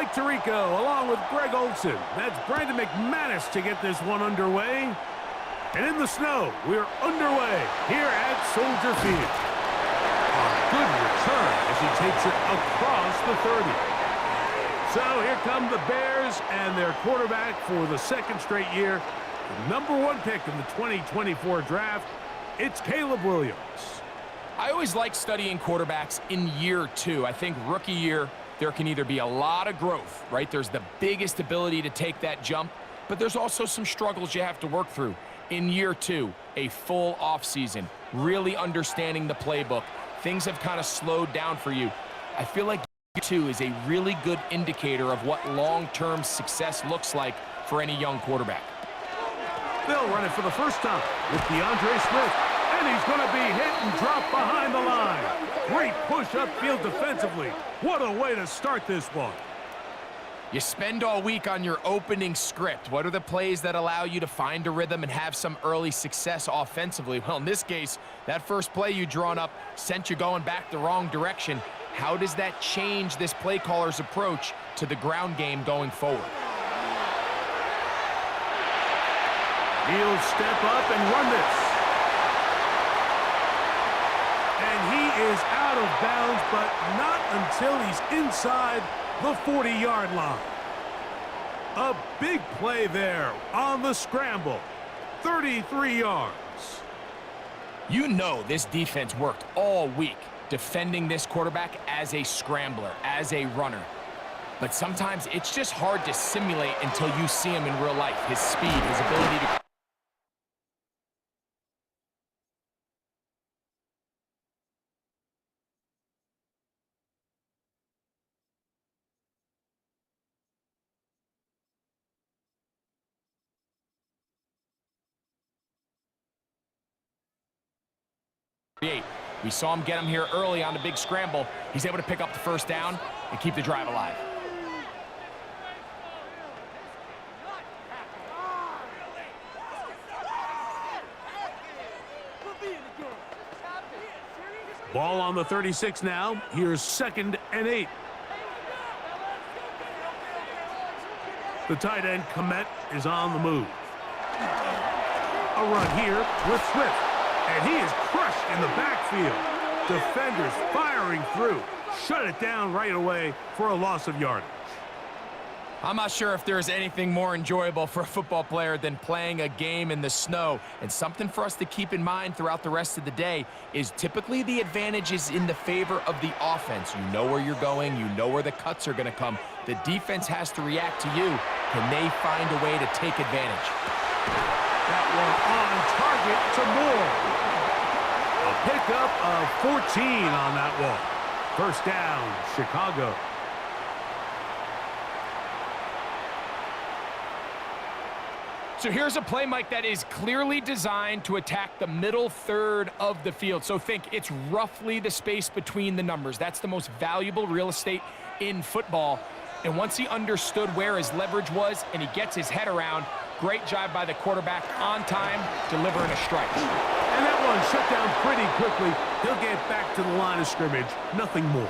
Mike Tirico along with Greg Olson. That's Brandon McManus to get this one underway. And in the snow, we're underway here at Soldier Field. A good return as he takes it across the 30. So here come the Bears and their quarterback for the second straight year. The #1 pick in the 2024 draft, it's Caleb Williams. I always like studying quarterbacks in year 2. I think rookie year, there can either be a lot of growth, right? There's the biggest ability to take that jump, but there's also some struggles you have to work through. In year 2, a full offseason, really understanding the playbook. Things have kind of slowed down for you. I feel like year 2 is a really good indicator of what long-term success looks like for any young quarterback. They'll run it for the first time with DeAndre Swift. And he's going to be hit and dropped behind the line. Great push upfield defensively. What a way to start this one. You spend all week on your opening script. What are the plays that allow you to find a rhythm and have some early success offensively? Well, in this case, that first play you drawn up sent you going back the wrong direction. How does that change this play caller's approach to the ground game going forward? He'll step up and run this. And he is out of bounds, but not until he's inside the 40-yard line. A big play there on the scramble. 33 yards. You know this defense worked all week defending this quarterback as a scrambler, as a runner. But sometimes it's just hard to simulate until you see him in real life. His speed, his ability to create. We saw him get him here early on the big scramble. He's able to pick up the first down and keep the drive alive. Ball on the 36 now. Here's 2nd and 8. The tight end, Komet, is on the move. A run here with Swift. And he is crushed in the backfield. Defenders firing through. Shut it down right away for a loss of yardage. I'm not sure if there's anything more enjoyable for a football player than playing a game in the snow. And something for us to keep in mind throughout the rest of the day is typically the advantage is in the favor of the offense. You know where you're going. You know where the cuts are going to come. The defense has to react to you. Can they find a way to take advantage? That one on target to Moore. A pickup of 14 on that one. First down, Chicago. So here's a play, Mike, that is clearly designed to attack the middle third of the field. So think it's roughly the space between the numbers. That's the most valuable real estate in football. And once he understood where his leverage was and he gets his head around, great job by the quarterback on time, delivering a strike. And that one shut down pretty quickly. He'll get back to the line of scrimmage. Nothing more.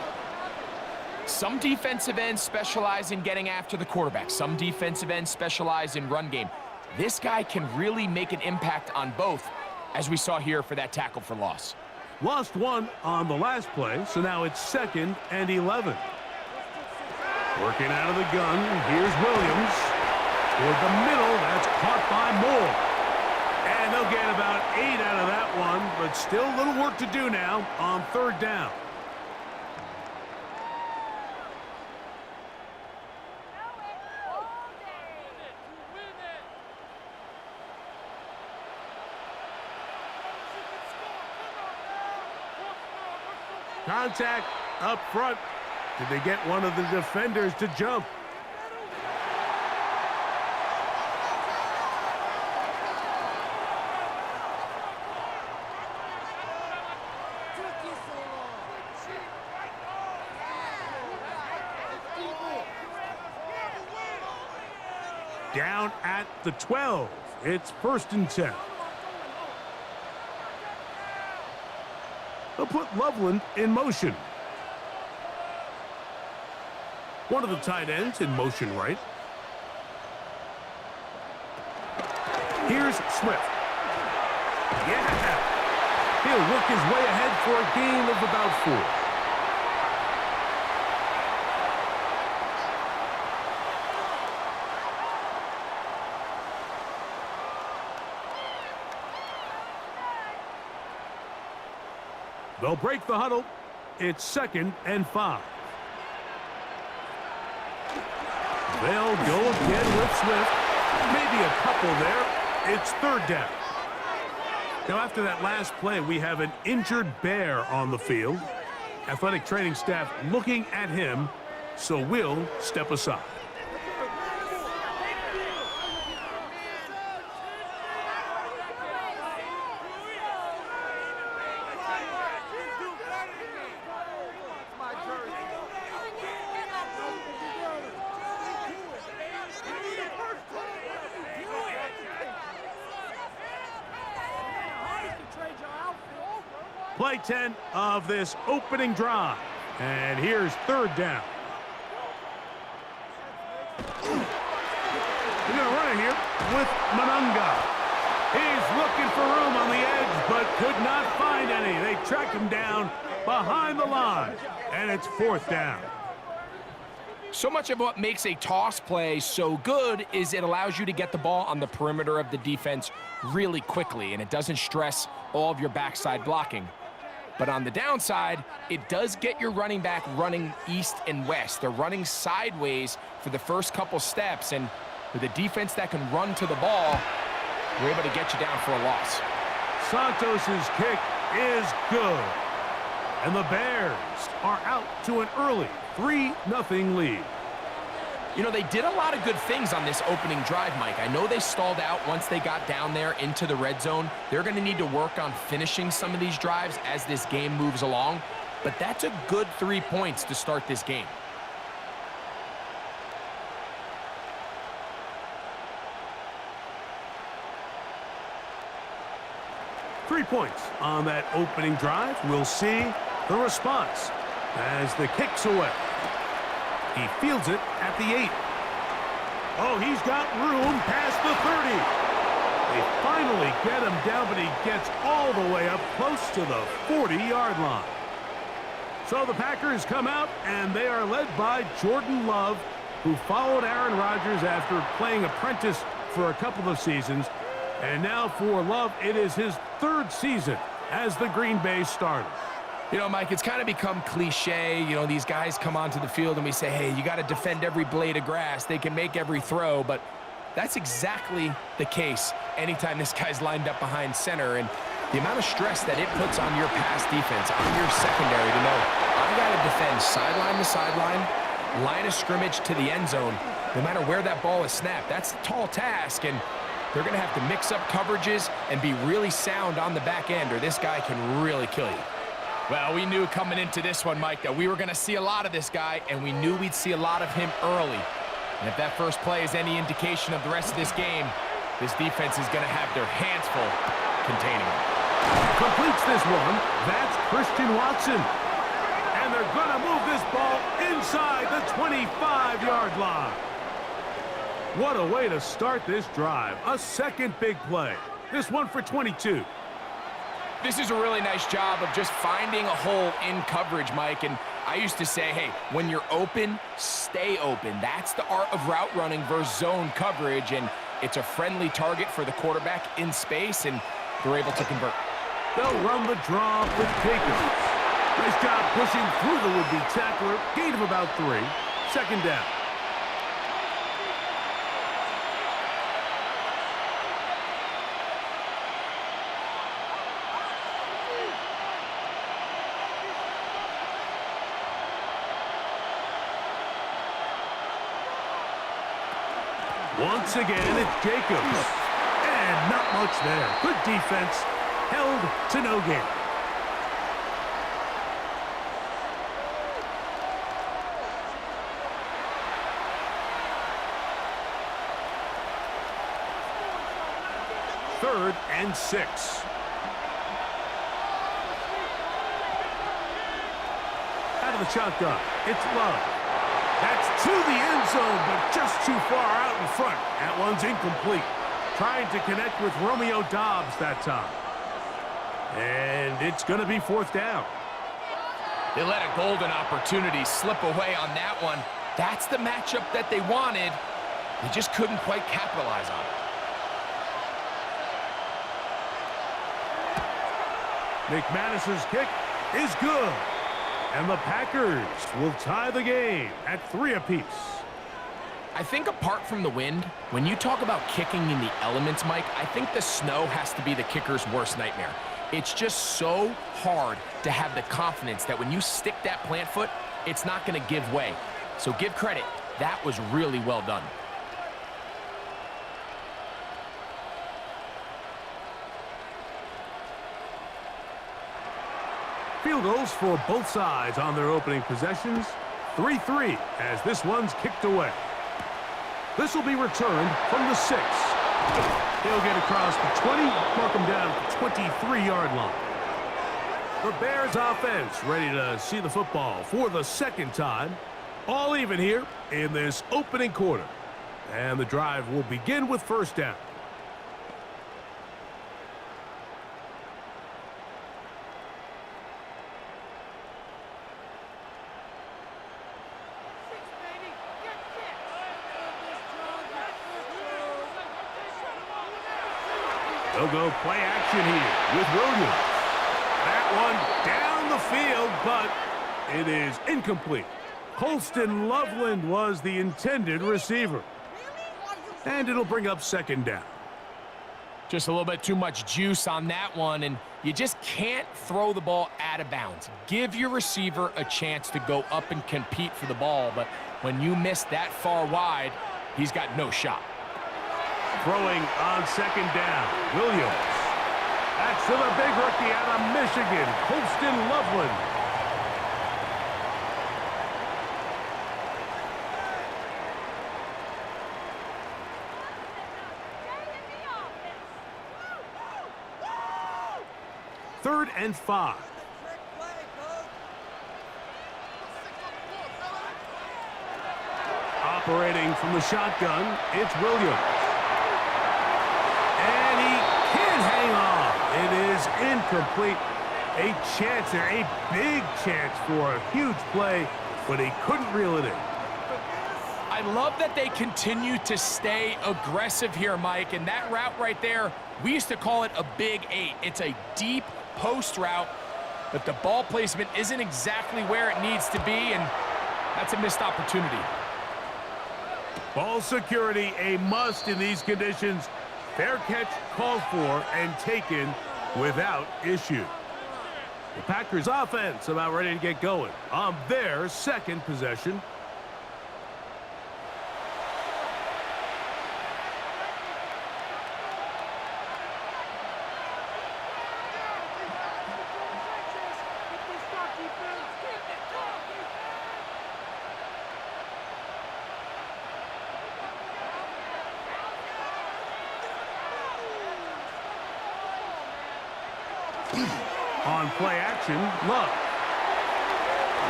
Some defensive ends specialize in getting after the quarterback. Some defensive ends specialize in run game. This guy can really make an impact on both, as we saw here for that tackle for loss. Lost one on the last play, so now it's 2nd and 11. Working out of the gun, here's Williams. Toward the middle, that's caught by Moore. And they'll get about 8 out of that one, but still a little work to do now on 3rd down. Contact up front. Did they get one of the defenders to jump? Down at the 12. It's 1st and 10. They'll put Loveland in motion. One of the tight ends in motion right. Here's Swift. Yeah! He'll work his way ahead for a gain of about 4. They'll break the huddle. It's 2nd and 5. They'll go again with Swift. Maybe a couple there. It's 3rd down. Now, after that last play, we have an injured Bear on the field. Athletic training staff looking at him, so we'll step aside. Play 10 of this opening drive. And here's 3rd down. We're going to run it here with Manunga. He's looking for room on the edge, but could not find any. They tracked him down behind the line. And it's 4th down. So much of what makes a toss play so good is it allows you to get the ball on the perimeter of the defense really quickly, and it doesn't stress all of your backside blocking. But on the downside, it does get your running back running east and west. They're running sideways for the first couple steps, and with a defense that can run to the ball, we're able to get you down for a loss. Santos's kick is good. And the Bears are out to an early 3-0 lead. You know, they did a lot of good things on this opening drive, Mike. I know they stalled out once they got down there into the red zone. They're going to need to work on finishing some of these drives as this game moves along. But that's a good 3 points to start this game. Three points on that opening drive. We'll see the response as the kick's away. He fields it at the 8. Oh, he's got room past the 30. They finally get him down, but he gets all the way up close to the 40-yard line. So the Packers come out, and they are led by Jordan Love, who followed Aaron Rodgers after playing apprentice for a couple of seasons. And now for Love, it is his 3rd season as the Green Bay starter. You know, Mike, it's kind of become cliche. You know, these guys come onto the field and we say, hey, you got to defend every blade of grass. They can make every throw, but that's exactly the case anytime this guy's lined up behind center. And the amount of stress that it puts on your pass defense, on your secondary to know, I got to defend sideline to sideline, line of scrimmage to the end zone, no matter where that ball is snapped. That's a tall task, and they're going to have to mix up coverages and be really sound on the back end, or this guy can really kill you. Well, we knew coming into this one, Mike, that we were going to see a lot of this guy, and we knew we'd see a lot of him early. And if that first play is any indication of the rest of this game, this defense is going to have their hands full containing him. Completes this one. That's Christian Watson. And they're going to move this ball inside the 25-yard line. What a way to start this drive. A second big play. This one for 22. This is a really nice job of just finding a hole in coverage, Mike. And I used to say, hey, when you're open, stay open. That's the art of route running versus zone coverage. And it's a friendly target for the quarterback in space, and they're able to convert. They'll run the draw with Jacobs. Nice job pushing through the would-be tackler. Gain of about 3. 2nd down. Once again, it's Jacobs. And not much there. Good defense. Held to no gain. Third and 6. Out of the shotgun, it's Love. That's to the end zone, but just too far out in front. That one's incomplete. Trying to connect with Romeo Doubs that time. And it's going to be fourth down. They let a golden opportunity slip away on that one. That's the matchup that they wanted. They just couldn't quite capitalize on it. McManus's kick is good. And the Packers will tie the game at 3 apiece. I think apart from the wind, when you talk about kicking in the elements, Mike, I think the snow has to be the kicker's worst nightmare. It's just so hard to have the confidence that when you stick that plant foot, it's not going to give way. So give credit. That was really well done. Field goals for both sides on their opening possessions. 3-3 as this one's kicked away. This will be returned from the 6. He'll get across the 20, mark him down at the 23-yard line. The Bears offense ready to see the football for the second time. All even here in this opening quarter. And the drive will begin with first down. They'll go play action here with Williams. That one down the field, but it is incomplete. Colston Loveland was the intended receiver. And it'll bring up second down. Just a little bit too much juice on that one, and you just can't throw the ball out of bounds. Give your receiver a chance to go up and compete for the ball, but when you miss that far wide, he's got no shot. Throwing on second down, Williams. That's to the big rookie out of Michigan, Colston Loveland. Third and 5. Operating from the shotgun, it's Williams. And he can't hang on. It is incomplete. A chance there, a big chance for a huge play, but he couldn't reel it in. I love that they continue to stay aggressive here, Mike, and that route right there, we used to call it a big 8. It's a deep post route, but the ball placement isn't exactly where it needs to be, and that's a missed opportunity. Ball security, a must in these conditions. Fair catch called for and taken without issue. The Packers offense about ready to get going on their second possession. On play action, Love.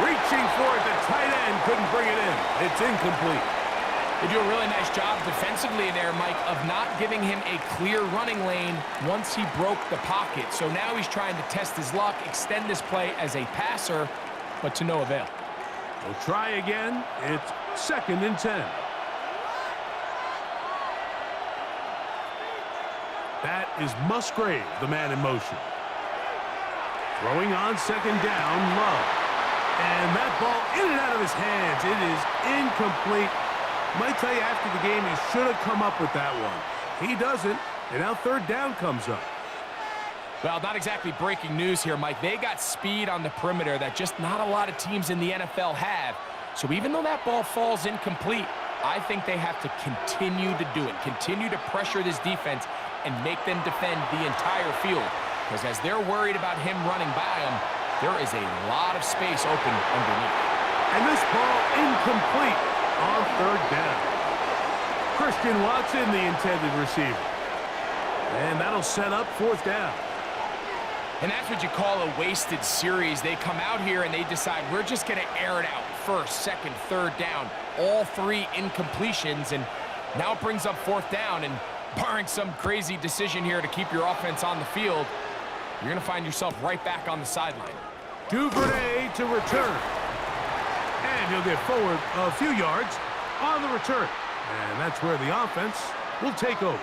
Reaching for it, the tight end couldn't bring it in. It's incomplete. They do a really nice job defensively there, Mike, of not giving him a clear running lane once he broke the pocket. So now he's trying to test his luck, extend this play as a passer, but to no avail. We'll try again. It's second and 10. That is Musgrave, the man in motion. Throwing on second down, Love. And that ball in and out of his hands. It is incomplete. Might tell you after the game he should have come up with that one. He doesn't, and now third down comes up. Well, not exactly breaking news here, Mike. They got speed on the perimeter that just not a lot of teams in the NFL have. So even though that ball falls incomplete, I think they have to continue to do it. Continue to pressure this defense and make them defend the entire field. Because as they're worried about him running by them, there is a lot of space open underneath. And this ball incomplete on third down. Christian Watson, the intended receiver. And that'll set up fourth down. And that's what you call a wasted series. They come out here and they decide we're just going to air it out. first, second, third down, all 3 incompletions, and now it brings up 4th down, and barring some crazy decision here to keep your offense on the field, you're going to find yourself right back on the sideline. Duvernay to return. And he'll get forward a few yards on the return. And that's where the offense will take over.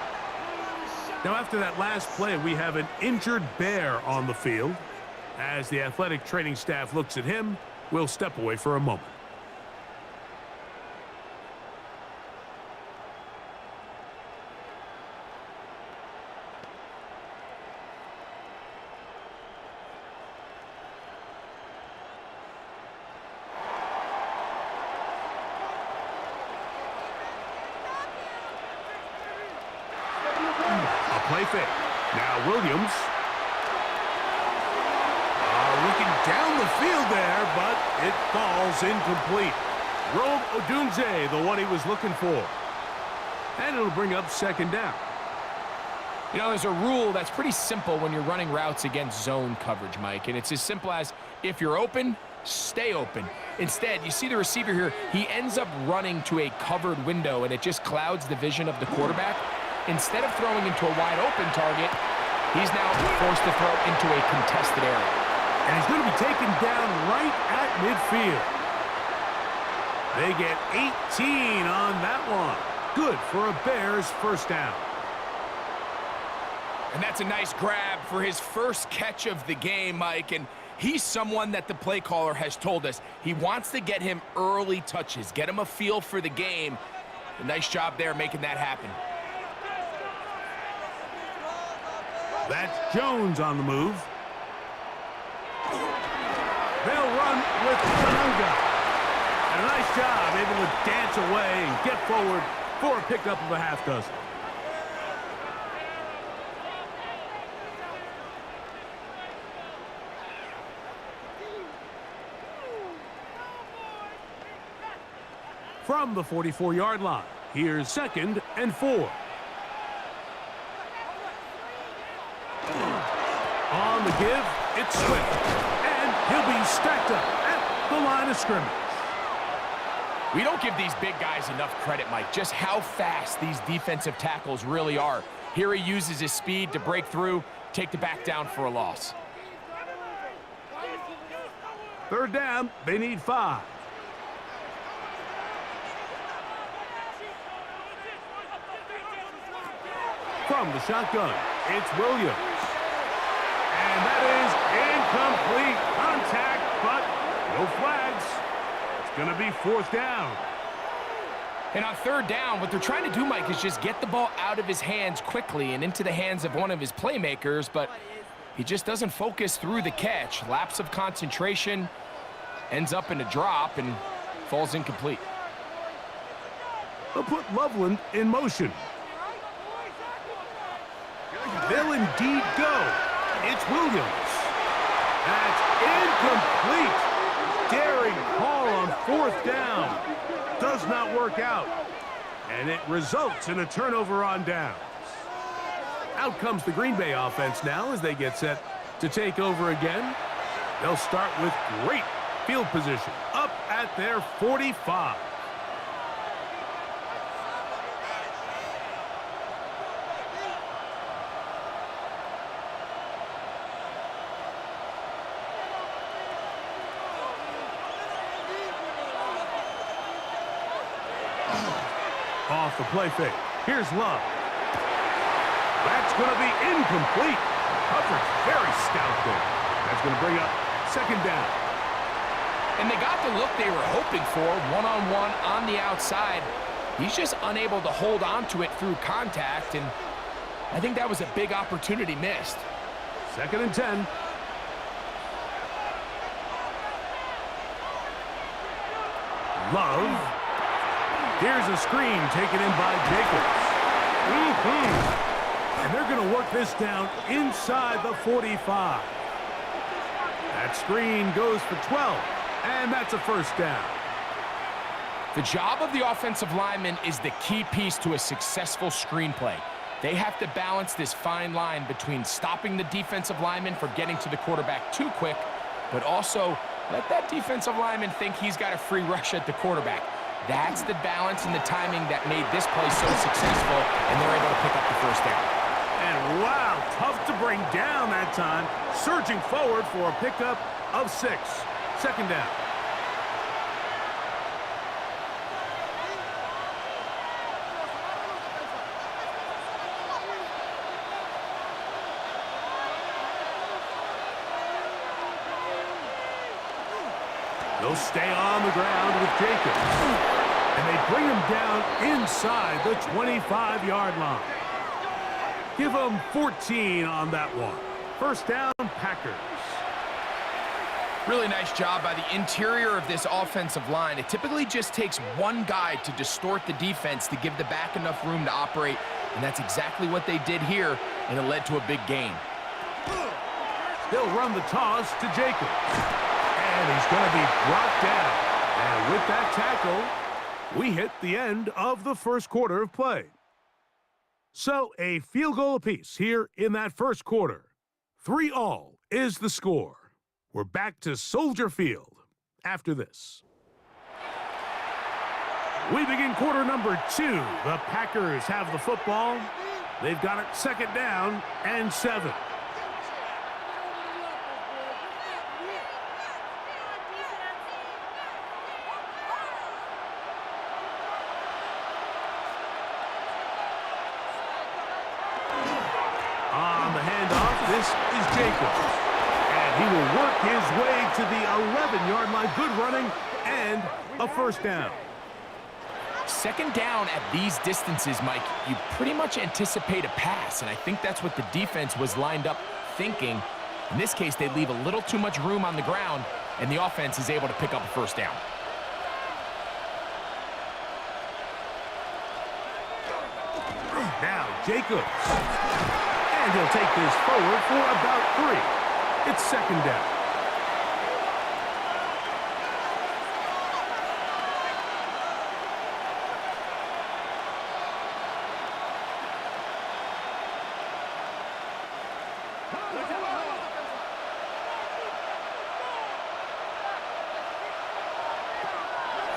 Now, after that last play, we have an injured Bear on the field. As the athletic training staff looks at him, we'll step away for a moment. Play fake. Now Williams. Looking down the field there, but it falls incomplete. Rome Odunze, the one he was looking for. And it'll bring up 2nd down. You know, there's a rule that's pretty simple when you're running routes against zone coverage, Mike, and it's as simple as if you're open, stay open. Instead, you see the receiver here, he ends up running to a covered window, and it just clouds the vision of the quarterback. Instead of throwing into a wide-open target, he's now forced to throw into a contested area. And he's going to be taken down right at midfield. They get 18 on that one. Good for a Bears 1st down. And that's a nice grab for his first catch of the game, Mike. And he's someone that the play caller has told us he wants to get him early touches, get him a feel for the game. A nice job there making that happen. That's Jones on the move. They'll run with Kananga. And a nice job, able to dance away and get forward for a pickup of a half dozen. From the 44-yard line, here's 2nd and 4. On the give, it's Swift, and he'll be stacked up at the line of scrimmage. We don't give these big guys enough credit, Mike, just how fast these defensive tackles really are. Here he uses his speed to break through, take the back down for a loss. 3rd down, they need 5. From the shotgun, it's Williams. And that is incomplete contact, but no flags. It's going to be 4th down. And on 3rd down, what they're trying to do, Mike, is just get the ball out of his hands quickly and into the hands of one of his playmakers, but he just doesn't focus through the catch. Lapse of concentration, ends up in a drop, and falls incomplete. They'll put Loveland in motion. They'll indeed go. It's Williams. That's incomplete. Daring call on 4th down. Does not work out. And it results in a turnover on downs. Out comes the Green Bay offense now as they get set to take over again. They'll start with great field position up at their 45. Off the play fake. Here's Love. That's going to be incomplete. Coverage very stout there. That's going to bring up 2nd down. And they got the look they were hoping for, one-on-one on the outside. He's just unable to hold on to it through contact, and I think that was a big opportunity missed. 2nd and 10. Love. Here's a screen taken in by Jacobs. And they're going to work this down inside the 45. That screen goes for 12, and that's a 1st down. The job of the offensive lineman is the key piece to a successful screenplay. They have to balance this fine line between stopping the defensive lineman from getting to the quarterback too quick, but also let that defensive lineman think he's got a free rush at the quarterback. That's the balance and the timing that made this play so successful, and they're able to pick up the first down. And wow, tough to bring down that time. Surging forward for a pickup of 6. Second down. They'll stay on the ground with Jacobs. And they bring him down inside the 25-yard line. Give them 14 on that one. First down, Packers. Really nice job by the interior of this offensive line. It typically just takes one guy to distort the defense to give the back enough room to operate, and that's exactly what they did here, and it led to a big gain. They'll run the toss to Jacobs. And he's going to be brought down. And with that tackle, we hit the end of the first quarter of play. So a field goal apiece here in that first quarter. 3-all is the score. We're back to Soldier Field after this. We begin quarter number 2. The Packers have the football. They've got it second down and 7. On the handoff, this is Jacobs. And he will work his way to the 11-yard line. Good running and a first down. Second down at these distances, Mike, you pretty much anticipate a pass, and I think that's what the defense was lined up thinking. In this case, they leave a little too much room on the ground, and the offense is able to pick up a first down. Now Jacobs. And he'll take this forward for about 3. It's second down.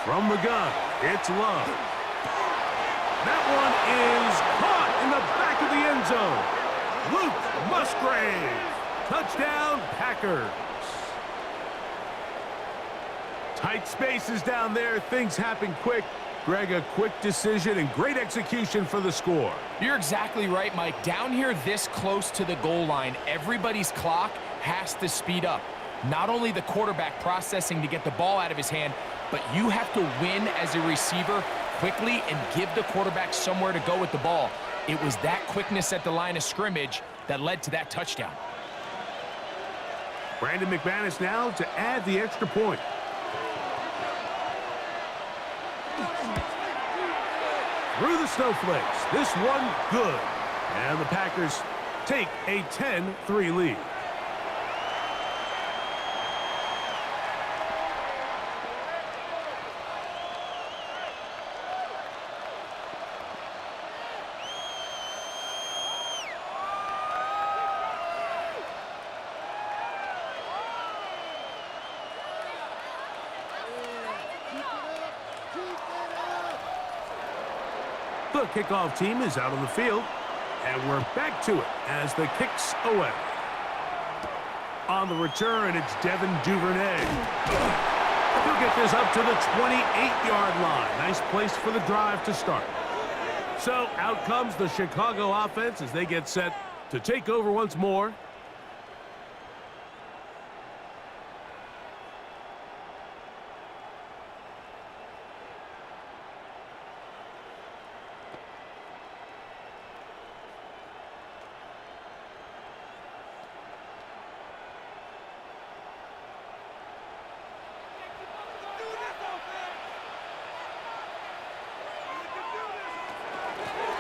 From the gun, it's Love. That one is caught in the back of the end zone. Luke Musgrave. Touchdown, Packers. Tight spaces down there. Things happen quick. Greg, a quick decision and great execution for the score. You're exactly right, Mike. Down here this close to the goal line, everybody's clock has to speed up. Not only the quarterback processing to get the ball out of his hand, but you have to win as a receiver quickly and give the quarterback somewhere to go with the ball. It was that quickness at the line of scrimmage that led to that touchdown. Brandon McManus now to add the extra point. Through the snowflakes, this one good. And the Packers take a 10-3 lead. The kickoff team is out on the field, and we're back to it as the kick's away. On the return, it's Devin Duvernay. He'll get this up to the 28-yard line. Nice place for the drive to start. So out comes the Chicago offense as they get set to take over once more.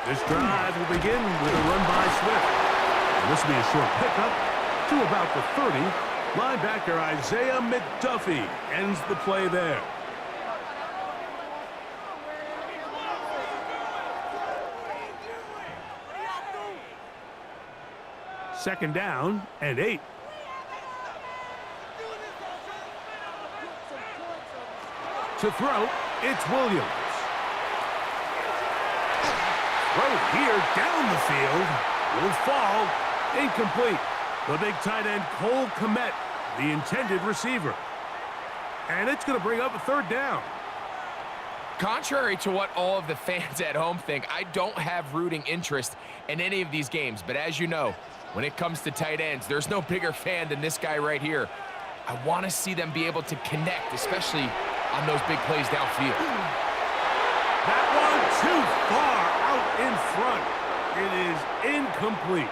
This drive will begin with a run by Swift. And this will be a short pickup to about the 30. Linebacker Isaiah McDuffie ends the play there. Second down and 8. To throw, it's Williams. Throw here down the field. Will fall. Incomplete. The big tight end, Cole Kmet, the intended receiver. And it's going to bring up a third down. Contrary to what all of the fans at home think, I don't have rooting interest in any of these games. But as you know, when it comes to tight ends, there's no bigger fan than this guy right here. I want to see them be able to connect, especially on those big plays downfield. That one too far out in front. It is incomplete.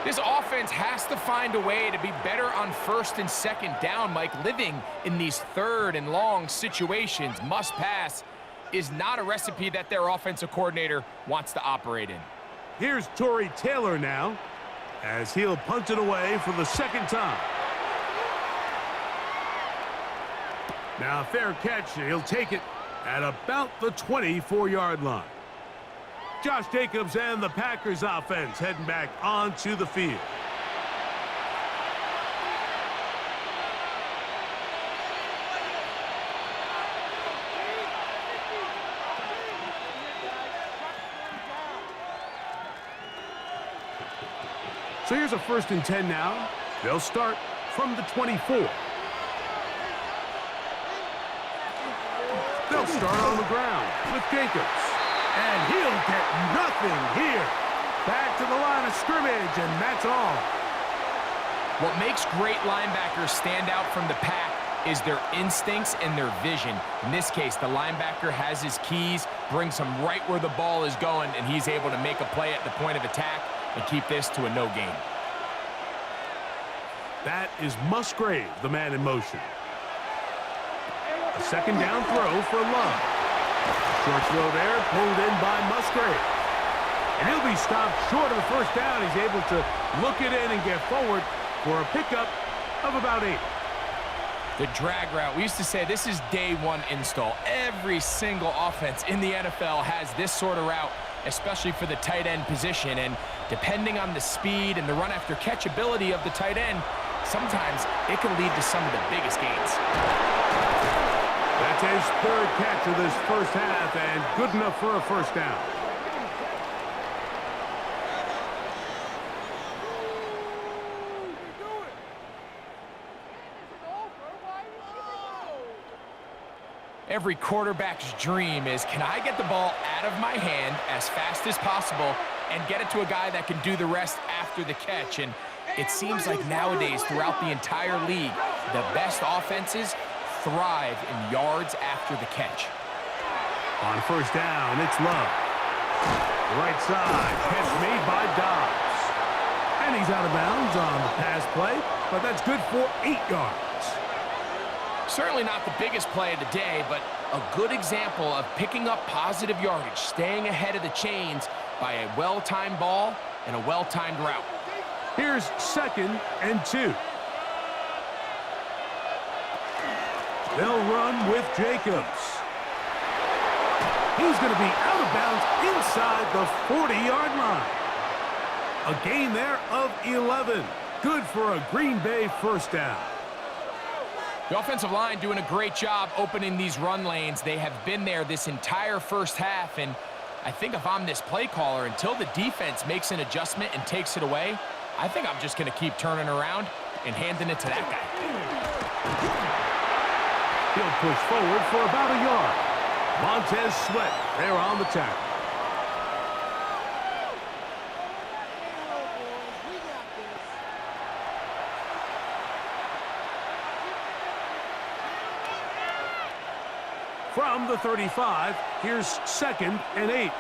This offense has to find a way to be better on first and second down, Mike. Living in these third and long situations, must pass, is not a recipe that their offensive coordinator wants to operate in. Here's Torrey Taylor now, as he'll punt it away for the second time. Now a fair catch, and he'll take it at about the 24-yard line. Josh Jacobs and the Packers offense heading back onto the field. So here's a 1st and 10 now. They'll start from the 24. They'll start on the ground with Jacobs. And he'll get nothing here. Back to the line of scrimmage, and that's all. What makes great linebackers stand out from the pack is their instincts and their vision. In this case, the linebacker has his keys, brings him right where the ball is going, and he's able to make a play at the point of attack and keep this to a no gain. That is Musgrave, the man in motion. A second down throw for Love. Short throw there, pulled in by Musgrave. And he'll be stopped short of the first down. He's able to look it in and get forward for a pickup of about 8. The drag route, we used to say this is day one install. Every single offense in the NFL has this sort of route, especially for the tight end position. And depending on the speed and the run after catch ability of the tight end, sometimes it can lead to some of the biggest gains. That's his 3rd catch of this first half, and good enough for a first down. Every quarterback's dream is, can I get the ball out of my hand as fast as possible and get it to a guy that can do the rest after the catch? And it seems like nowadays throughout the entire league, the best offenses thrive in yards after the catch. On first down, it's Love. Right side, catch made by Dobbs. And he's out of bounds on the pass play, but that's good for 8 yards. Certainly not the biggest play of the day, but a good example of picking up positive yardage, staying ahead of the chains by a well-timed ball and a well-timed route. Here's 2nd and 2. They'll run with Jacobs. He's going to be out of bounds inside the 40-yard line. A gain there of 11. Good for a Green Bay first down. The offensive line doing a great job opening these run lanes. They have been there this entire first half, and I think if I'm this play caller, until the defense makes an adjustment and takes it away, I think I'm just going to keep turning around and handing it to that guy. He'll push forward for about a yard. Montez Sweat there on the tackle. From the 35, here's 2nd and 8.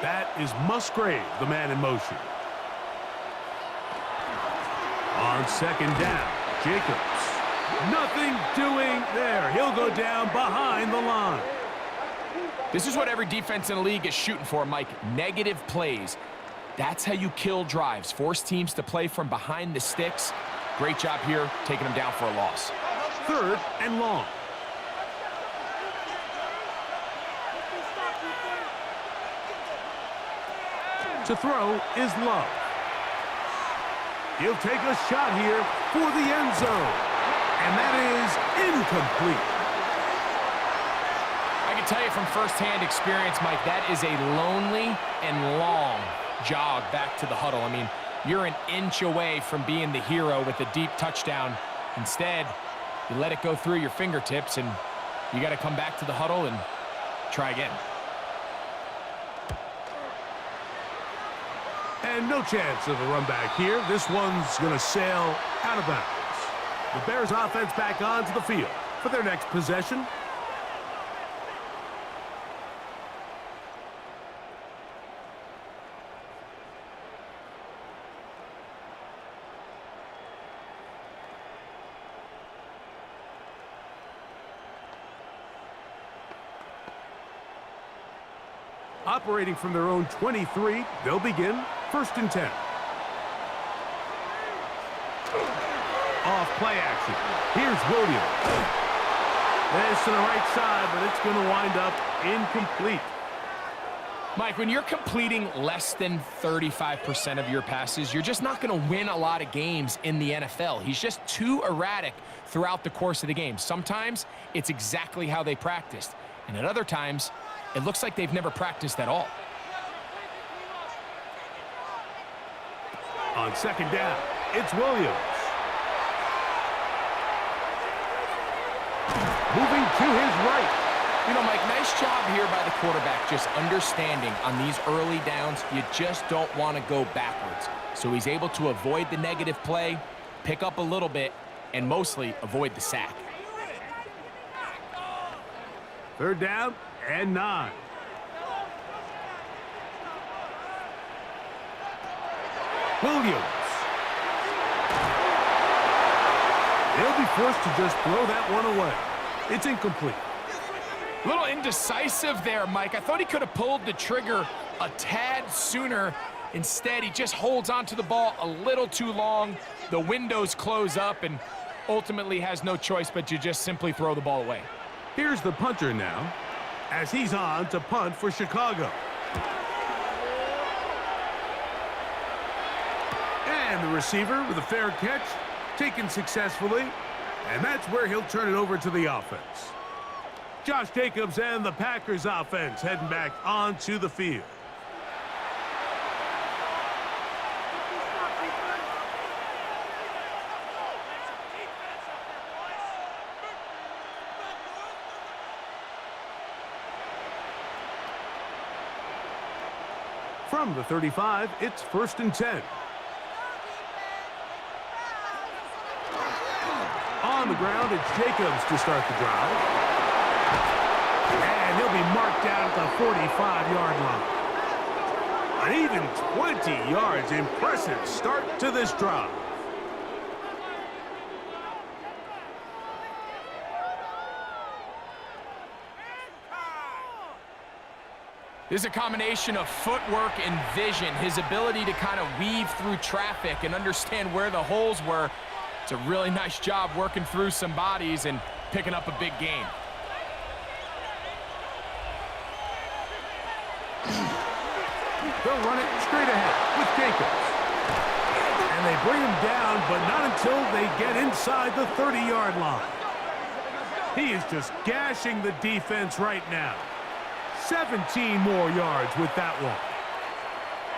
That is Musgrave, the man in motion. On 2nd down, Jacobs. Nothing doing there. He'll go down behind the line. This is what every defense in the league is shooting for, Mike. Negative plays. That's how you kill drives. Force teams to play from behind the sticks. Great job here, taking them down for a loss. 3rd and long. To throw is Love. He'll take a shot here for the end zone. And that is incomplete. I can tell you from firsthand experience, Mike, that is a lonely and long jog back to the huddle. I mean, you're an inch away from being the hero with a deep touchdown. Instead, you let it go through your fingertips, and you got to come back to the huddle and try again. And no chance of a run back here. This one's going to sail out of bounds. The Bears offense back onto the field for their next possession. Operating from their own 23, they'll begin 1st and 10. Off play action. Here's Williams. This to the right side, but it's going to wind up incomplete. Mike, when you're completing less than 35% of your passes, you're just not going to win a lot of games in the NFL. He's just too erratic throughout the course of the game. Sometimes it's exactly how they practiced, and at other times, it looks like they've never practiced at all. On 2nd down, it's Williams. Moving to his right. You know, Mike, nice job here by the quarterback just understanding on these early downs, you just don't want to go backwards. So he's able to avoid the negative play, pick up a little bit, and mostly avoid the sack. 3rd down and 9. Williams. They'll be forced to just throw that one away. It's incomplete. A little indecisive there, Mike. I thought he could have pulled the trigger a tad sooner. Instead, he just holds onto the ball a little too long. The windows close up and ultimately has no choice but to just simply throw the ball away. Here's the punter now, as he's on to punt for Chicago. And the receiver with a fair catch, taken successfully, and that's where he'll turn it over to the offense. Josh Jacobs and the Packers offense heading back onto the field. From the 35, it's 1st and 10. On the ground, it's Jacobs to start the drive. And he'll be marked down at the 45-yard line. An even 20 yards. Impressive start to this drive. This is a combination of footwork and vision. His ability to kind of weave through traffic and understand where the holes were. It's a really nice job working through some bodies and picking up a big gain. They'll run it straight ahead with Jacobs. And they bring him down, but not until they get inside the 30-yard line. He is just gashing the defense right now. 17 more yards with that one.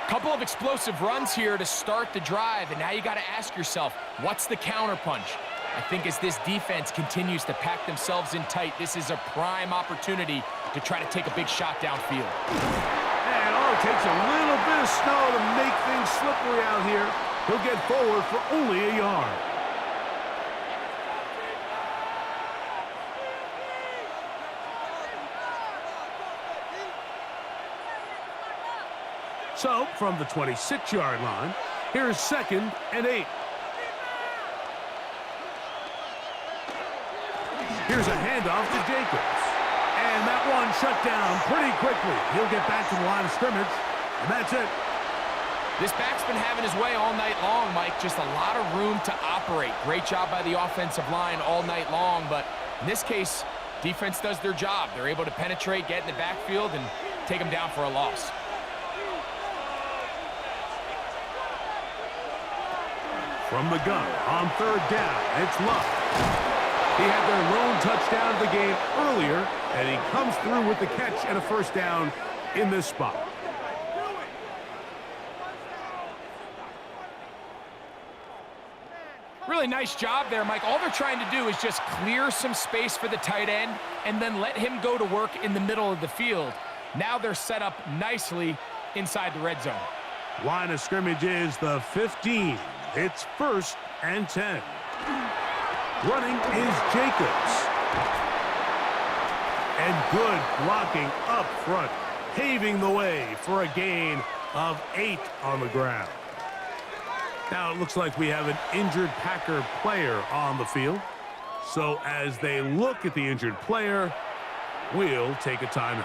Couple of explosive runs here to start the drive, and now you got to ask yourself, what's the counterpunch? I think as this defense continues to pack themselves in tight, this is a prime opportunity to try to take a big shot downfield. And it takes a little bit of snow to make things slippery out here. He'll get forward for only a yard. So, from the 26-yard line, here's 2nd and 8. Here's a handoff to Jacobs. And that one shut down pretty quickly. He'll get back to the line of scrimmage, and that's it. This back's been having his way all night long, Mike. Just a lot of room to operate. Great job by the offensive line all night long, but in this case, defense does their job. They're able to penetrate, get in the backfield, and take them down for a loss. From the gun on 3rd down, it's Luck. He had their lone touchdown of the game earlier, and he comes through with the catch and a first down in this spot. Really nice job there, Mike. All they're trying to do is just clear some space for the tight end and then let him go to work in the middle of the field. Now they're set up nicely inside the red zone. Line of scrimmage is the 15. It's 1st and 10. Running is Jacobs. And good blocking up front, paving the way for a gain of 8 on the ground. Now it looks like we have an injured Packer player on the field. So as they look at the injured player, we'll take a timeout.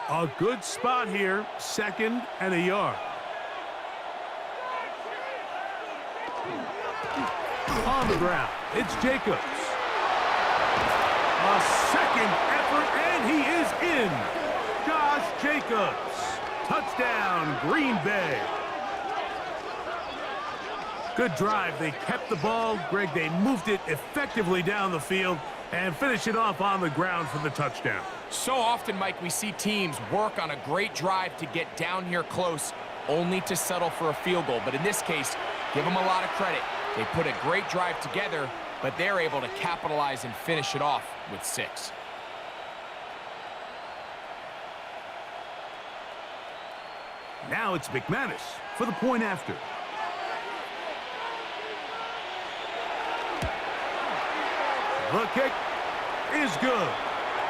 A good spot here, 2nd and a yard. On the ground, it's Jacobs. A second effort, and he is in. Josh Jacobs. Touchdown, Green Bay. Good drive. They kept the ball. Greg, they moved it effectively down the field and finished it off on the ground for the touchdown. So often, Mike, we see teams work on a great drive to get down here close, only to settle for a field goal. But in this case, give them a lot of credit. They put a great drive together, but they're able to capitalize and finish it off with 6. Now it's McManus for the point after. The kick is good.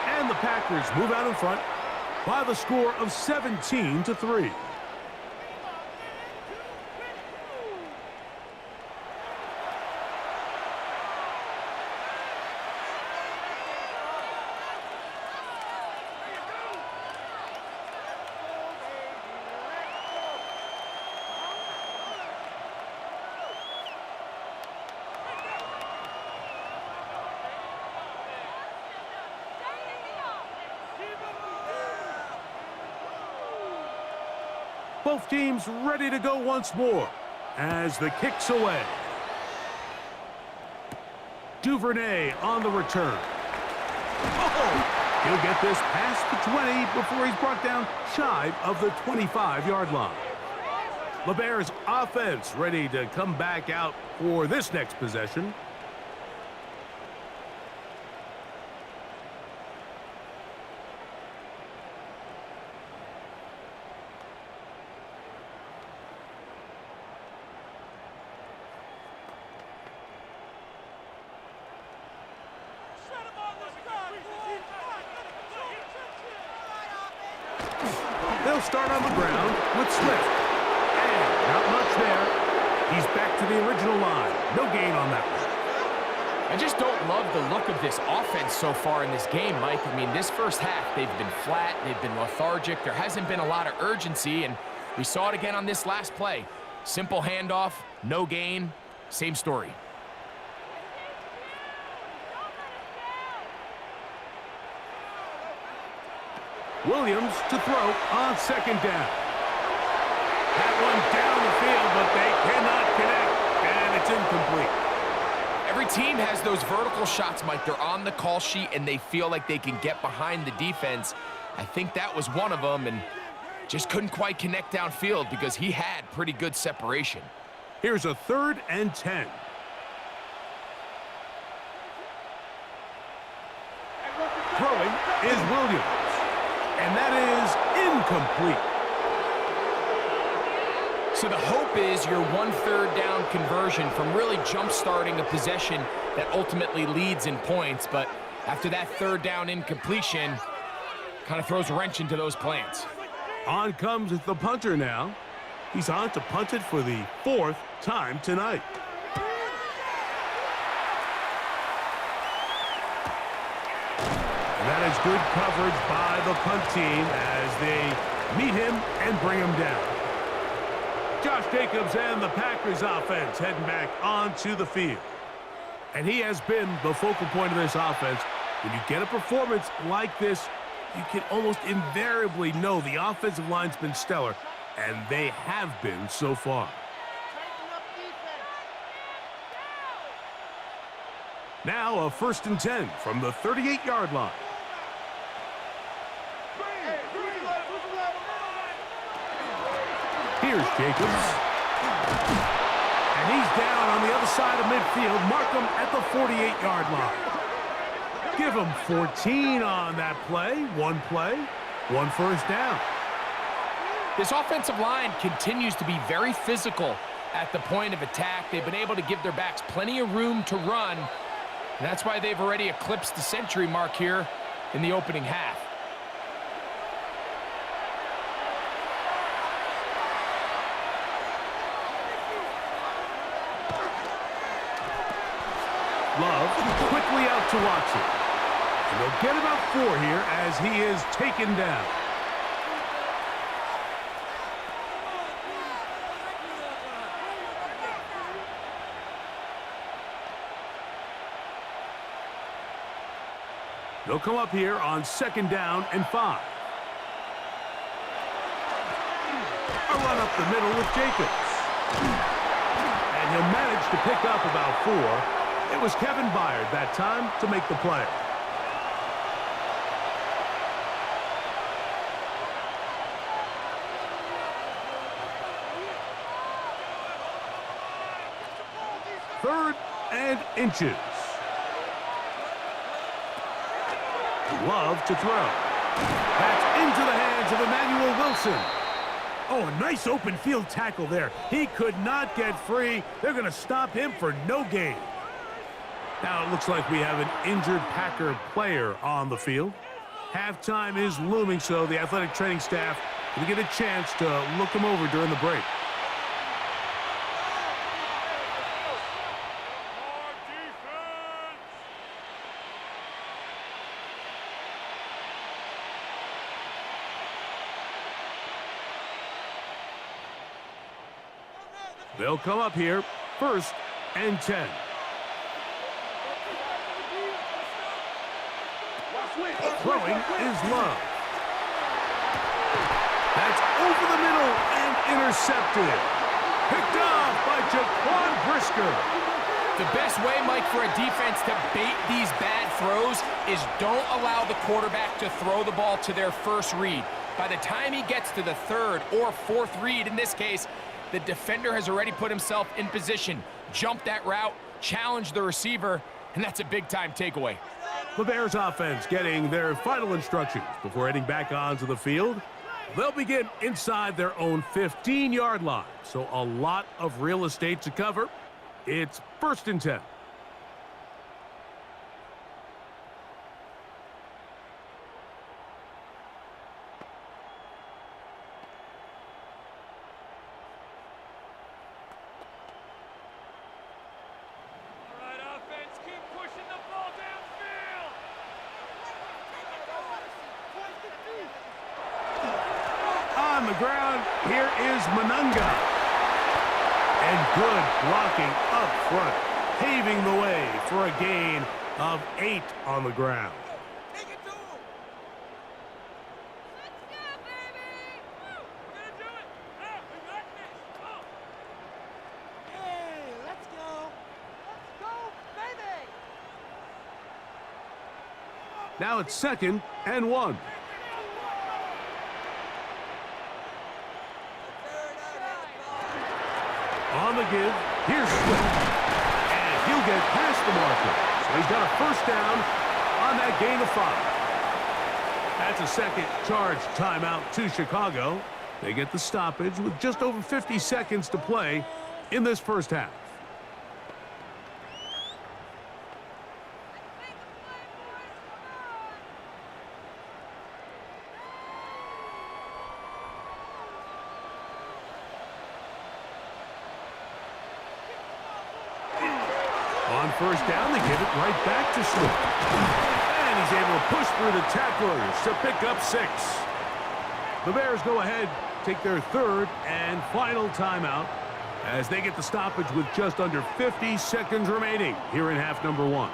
And the Packers move out in front by the score of 17-3. Both teams ready to go once more as the kick's away. Duvernay on the return. Oh, he'll get this past the 20 before he's brought down shy of the 25-yard line. LeBear's offense ready to come back out for this next possession. They'll start on the ground with Swift. And not much there. He's back to the original line. No gain on that one. I just don't love the look of this offense so far in this game, Mike. I mean, this first half, they've been flat. They've been lethargic. There hasn't been a lot of urgency, and we saw it again on this last play. Simple handoff, no gain, same story. Williams to throw on 2nd down. That one down the field, but they cannot connect, and it's incomplete. Every team has those vertical shots, Mike. They're on the call sheet, and they feel like they can get behind the defense. I think that was one of them, and just couldn't quite connect downfield because he had pretty good separation. Here's a 3rd and 10. Throwing is Williams. And that is incomplete. So the hope is your 1/3 down conversion from really jump-starting a possession that ultimately leads in points. But after that 3rd down incompletion, kind of throws a wrench into those plans. On comes the punter now. He's on to punt it for the 4th time tonight. And that is good coverage by the punt team as they meet him and bring him down. Josh Jacobs and the Packers offense heading back onto the field. And he has been the focal point of this offense. When you get a performance like this, you can almost invariably know the offensive line's been stellar, and they have been so far. Now a 1st and 10 from the 38-yard line. Here's Jacobs. And he's down on the other side of midfield. Mark him at the 48-yard line. Give him 14 on that play. One 1st down. This offensive line continues to be very physical at the point of attack. They've been able to give their backs plenty of room to run. And that's why they've already eclipsed the century mark here in the opening half. Love quickly out to Watson. And they'll get about 4 here as he is taken down. They'll come up here on 2nd down and 5. A run up the middle with Jacobs. And he'll manage to pick up about 4. It was Kevin Byard that time to make the play. Third and inches. Love to throw. That's into the hands of Emmanuel Wilson. Oh, a nice open field tackle there. He could not get free. They're going to stop him for no gain. Now it looks like we have an injured Packer player on the field. Halftime is looming, so the athletic training staff will get a chance to look him over during the break. They'll come up here, 1st and 10. Throwing is Love. That's over the middle and intercepted. Picked off by Jaquan Brisker. The best way, Mike, for a defense to bait these bad throws is don't allow the quarterback to throw the ball to their first read. By the time he gets to the 3rd or 4th read, in this case, the defender has already put himself in position, jumped that route, challenged the receiver, and that's a big-time takeaway. The Bears offense getting their final instructions before heading back onto the field. They'll begin inside their own 15-yard line, so a lot of real estate to cover. It's 1st and 10. On the ground, here is Monunga. And good blocking up front, paving the way for a gain of 8 on the ground. Take it to him. Let's go, baby. We're going to do it. Oh, we got this. Oh. Hey, let's go. Let's go, baby. Now it's 2nd and 1. On the give, here's Swift. And he'll get past the marker. So he's got a 1st down on that gain of 5. That's a 2nd charge timeout to Chicago. They get the stoppage with just over 50 seconds to play in this 1st half. On 1st down, they give it right back to Swift. And he's able to push through the tacklers to pick up 6. The Bears go ahead, take their 3rd and final timeout. as they get the stoppage with just under 50 seconds remaining here in half number one.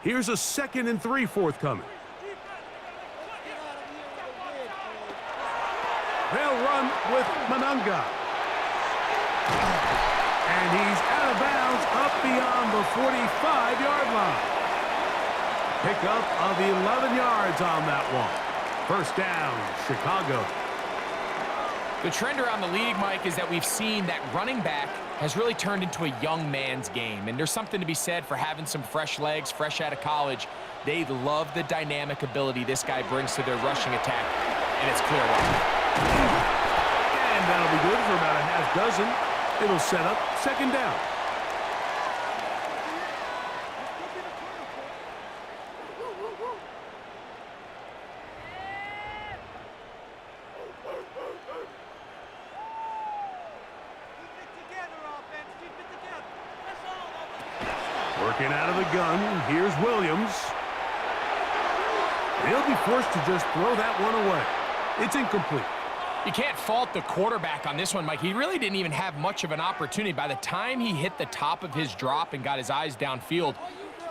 Here's a 2nd and 3 forthcoming. They'll run with Manunga. And he's out of bounds up beyond the 45-yard line. Pickup of 11 yards on that one. First down, Chicago. The trend around the league, Mike, is that we've seen that running back has really turned into a young man's game. And there's something to be said for having some fresh legs, fresh out of college. They love the dynamic ability this guy brings to their rushing attack, and it's clear why. And that'll be good for about a half dozen. It'll set up 2nd down. Working out of the gun, here's Williams. He'll be forced to just throw that one away. It's incomplete. You can't fault the quarterback on this one, Mike. He really didn't even have much of an opportunity. By the time he hit the top of his drop and got his eyes downfield,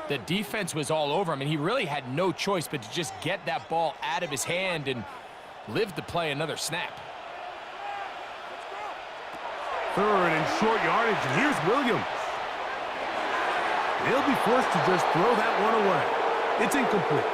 the defense was all over him, and he really had no choice but to just get that ball out of his hand and live to play another snap. 3rd and short yardage, and here's Williams. He'll be forced to just throw that one away. It's incomplete.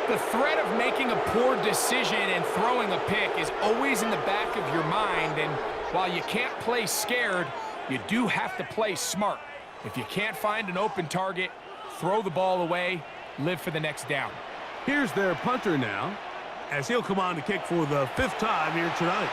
The threat of making a poor decision and throwing a pick is always in the back of your mind, and while you can't play scared, you do have to play smart. If you can't find an open target, throw the ball away, live for the next down. Here's their punter now, as he'll come on to kick for the 5th time here tonight.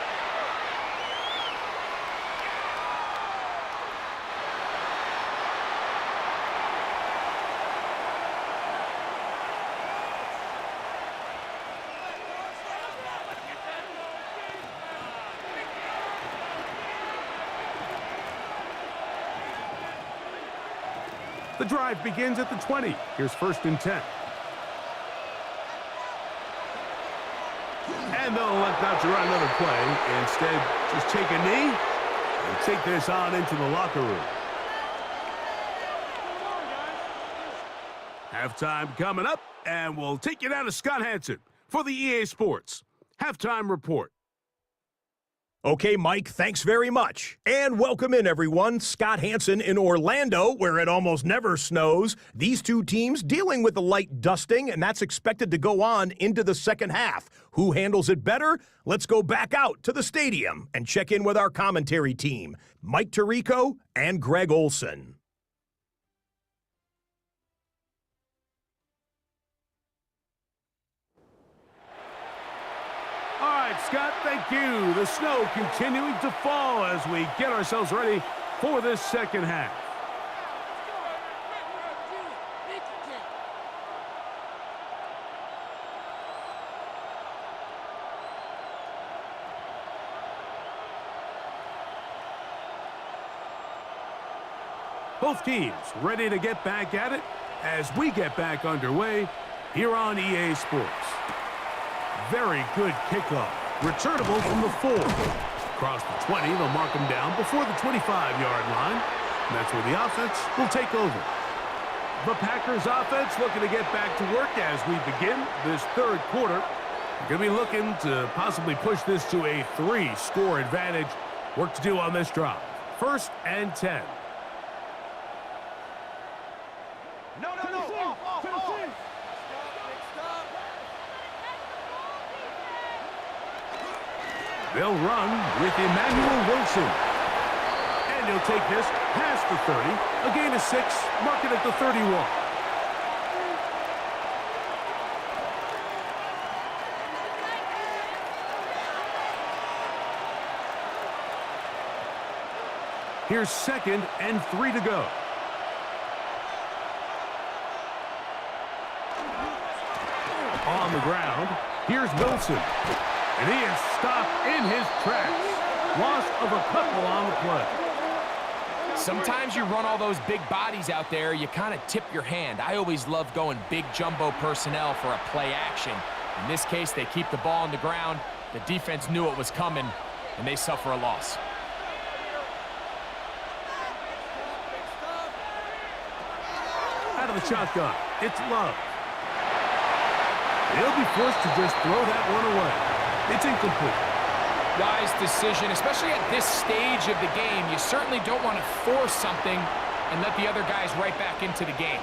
The drive begins at the 20. Here's 1st and 10. And they'll elect not to run another play. Instead, just take a knee and take this on into the locker room. Halftime coming up, and we'll take you down to Scott Hansen for the EA Sports Halftime Report. Okay, Mike, thanks very much. And welcome in, everyone. Scott Hansen in Orlando, where it almost never snows. These two teams dealing with a light dusting, and that's expected to go on into the second half. Who handles it better? Let's go back out to the stadium and check in with our commentary team, Mike Tirico and Greg Olson. All right, Scott, thank you. The snow continuing to fall as we get ourselves ready for this second half. Both teams ready to get back at it as we get back underway here on EA Sports. Very good kickoff. Returnable from the 4. Across the 20, they'll mark them down before the 25-yard line. And that's where the offense will take over. The Packers offense looking to get back to work as we begin this third quarter. They're going to be looking to possibly push this to a 3-score advantage. Work to do on this drive. 1st and 10. No. Off. They'll run with Emmanuel Wilson. And he'll take this past the 30. A gain of 6, mark it at the 31. Here's 2nd and 3 to go. On the ground, here's Wilson. And he is stopped in his tracks. Loss of a couple on the play. Sometimes you run all those big bodies out there, you kind of tip your hand. I always love going big jumbo personnel for a play action. In this case, they keep the ball on the ground. The defense knew it was coming, and they suffer a loss. Out of the shotgun, it's Love. He'll be forced to just throw that one away. It's incomplete. Wise decision, especially at this stage of the game. You certainly don't want to force something and let the other guys right back into the game.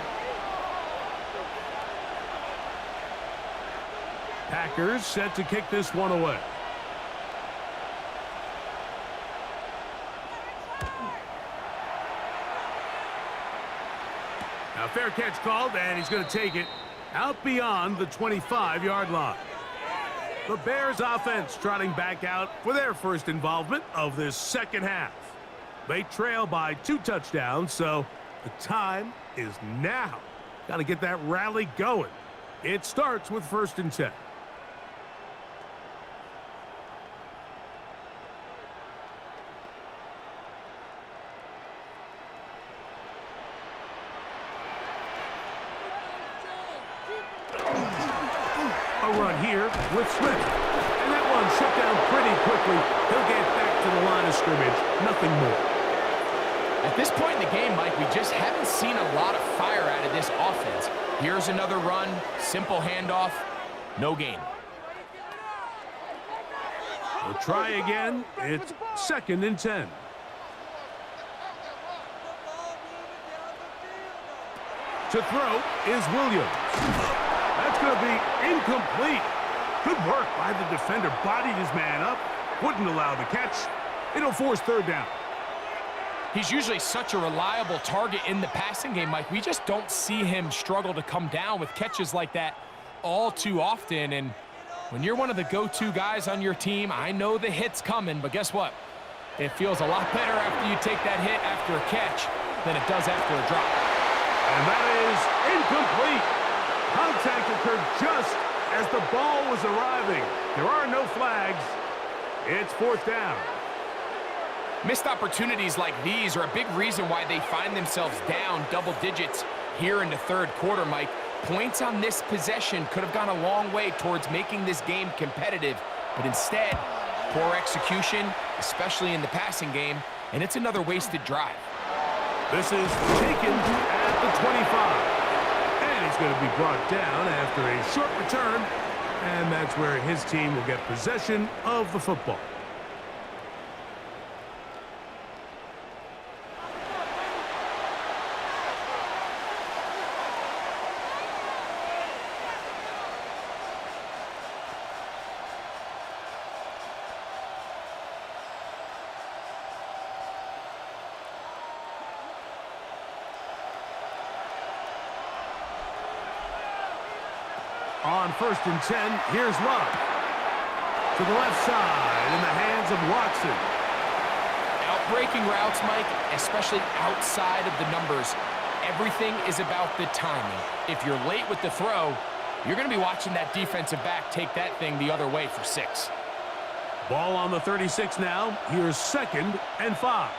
Packers set to kick this one away. Now fair catch called, and he's going to take it out beyond the 25-yard line. The Bears offense trotting back out for their first involvement of this second half. They trail by 2 touchdowns, so the time is now. Got to get that rally going. It starts with 1st and 10. A run here with Smith. And that one shut down pretty quickly. He'll get back to the line of scrimmage. Nothing more. At this point in the game, Mike, we just haven't seen a lot of fire out of this offense. Here's another run, simple handoff, no gain. We'll try again. It's 2nd and 10. To throw is Williams. That's going to be incomplete. Good work by the defender. Bodied his man up. Wouldn't allow the catch. It'll force 3rd down. He's usually such a reliable target in the passing game, Mike. We just don't see him struggle to come down with catches like that all too often. And when you're one of the go-to guys on your team, I know the hit's coming, but guess what? It feels a lot better after you take that hit after a catch than it does after a drop. And that is incomplete. Contact occurred just as the ball was arriving. There are no flags. It's 4th down. Missed opportunities like these are a big reason why they find themselves down double digits here in the 3rd quarter, Mike. Points on this possession could have gone a long way towards making this game competitive, but instead, poor execution, especially in the passing game, and it's another wasted drive. This is taken at the 25. And he's going to be brought down after a short return, and that's where his team will get possession of the football. On 1st and 10, here's Love. To the left side in the hands of Watson. Outbreaking routes, Mike, especially outside of the numbers, everything is about the timing. If you're late with the throw, you're going to be watching that defensive back take that thing the other way for 6. Ball on the 36 now. Here's 2nd and 5.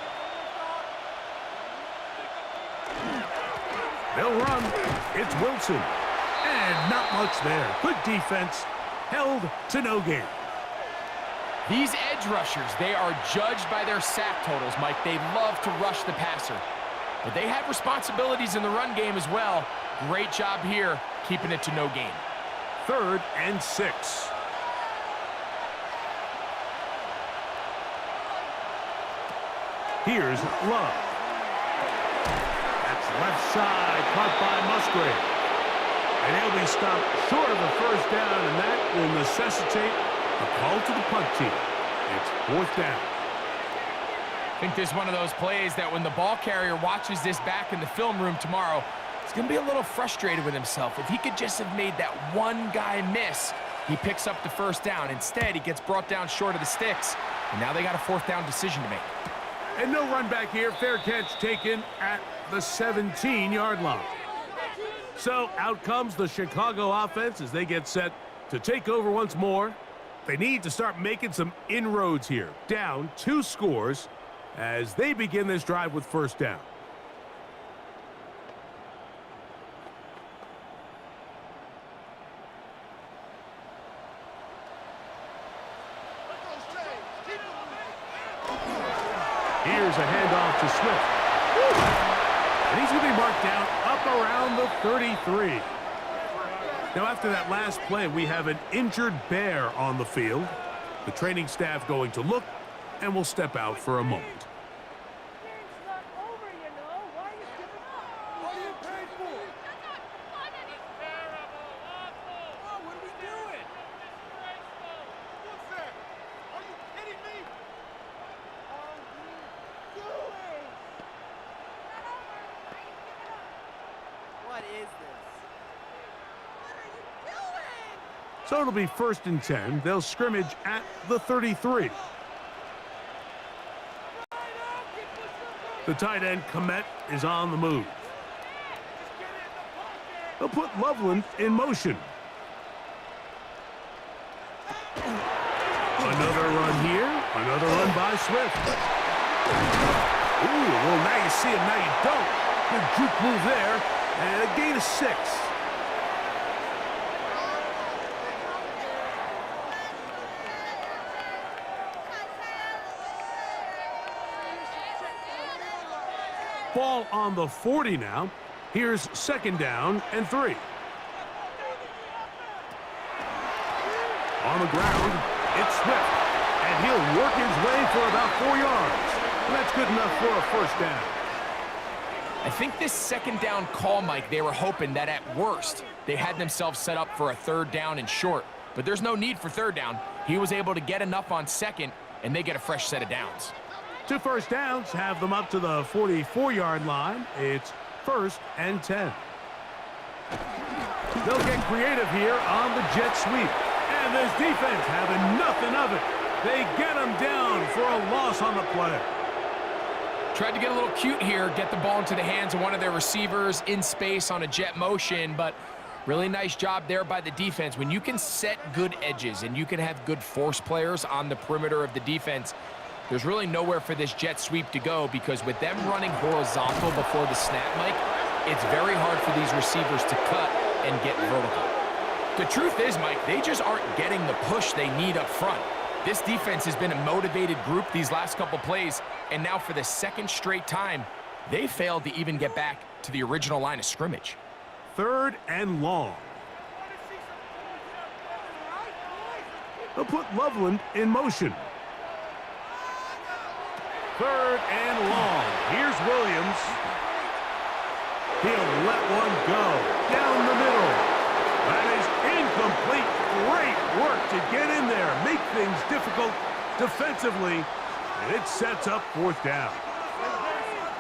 They'll run. It's Wilson. And not much there. Good defense. Held to no gain. These edge rushers, they are judged by their sack totals, Mike. They love to rush the passer. But they have responsibilities in the run game as well. Great job here, keeping it to no gain. 3rd and 6. Here's Love. That's left side, caught by Musgrave. And he'll be stopped short of the 1st down, and that will necessitate a call to the punt team. It's 4th down. I think this is one of those plays that when the ball carrier watches this back in the film room tomorrow, he's going to be a little frustrated with himself. If he could just have made that one guy miss, he picks up the 1st down. Instead, he gets brought down short of the sticks, and now they got a 4th down decision to make. And no run back here. Fair catch taken at the 17-yard line. So out comes the Chicago offense as they get set to take over once more. They need to start making some inroads here. Down 2 scores, as they begin this drive with first down. Here's a handoff to Swift. And he's going to be marked down up around the 33. Now, after that last play, we have an injured Bear on the field. The training staff going to look, and will step out for a moment. Game's not over, you know. Why are you giving up? What are you paid for? That's not fun anymore. Terrible, awful. Oh, what are we doing? Disgraceful. What's that? Are you kidding me? What are you doing? Not over. Why are you giving up? What is this? What are you doing? So it'll be 1st and 10. They'll scrimmage at the 33. The tight end, Komet, is on the move. They'll put Loveland in motion. Another run here. Another run by Swift. Ooh, well, now you see him, now you don't. Good juke move there. And a gain of 6. Ball on the 40 now. Here's 2nd down and 3. On the ground, it's Swift. And he'll work his way for about 4 yards. And that's good enough for a 1st down. I think this 2nd down call, Mike, they were hoping that at worst they had themselves set up for a 3rd down and short. But there's no need for 3rd down. He was able to get enough on 2nd, and they get a fresh set of downs. 2 first downs have them up to the 44-yard line. It's 1st and 10. They'll get creative here on the jet sweep. And this defense having nothing of it. They get them down for a loss on the play. Tried to get a little cute here, get the ball into the hands of one of their receivers in space on a jet motion, but really nice job there by the defense. When you can set good edges and you can have good force players on the perimeter of the defense, there's really nowhere for this jet sweep to go, because with them running horizontal before the snap, Mike, it's very hard for these receivers to cut and get vertical. The truth is, Mike, they just aren't getting the push they need up front. This defense has been a motivated group these last couple plays, and now for the 2nd straight time, they failed to even get back to the original line of scrimmage. 3rd and long. They'll put Loveland in motion. 3rd and long. Here's Williams. He'll let one go down the middle. That is incomplete. Great work to get in there, make things difficult defensively, and it sets up 4th down.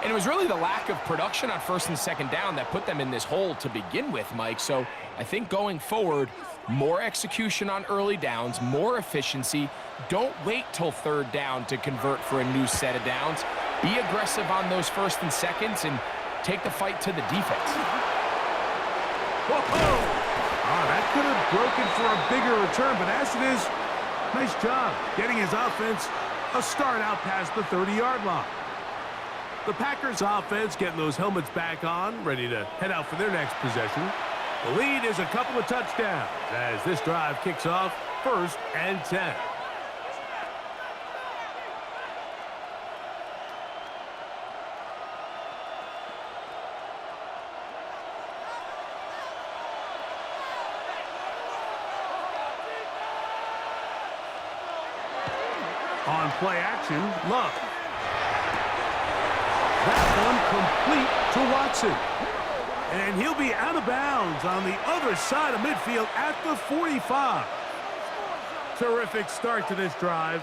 And it was really the lack of production on 1st and 2nd down that put them in this hole to begin with, Mike. So I think going forward, more execution on early downs, more efficiency. Don't wait till 3rd down to convert for a new set of downs. Be aggressive on those 1st and 2nds and take the fight to the defense. Whoa! That could have broken for a bigger return, but as it is, nice job getting his offense a start out past the 30-yard line. The Packers offense getting those helmets back on, ready to head out for their next possession. The lead is a couple of touchdowns as this drive kicks off 1st and 10. On play action, Love. That one complete to Watson. And he'll be out of bounds on the other side of midfield at the 45. Terrific start to this drive.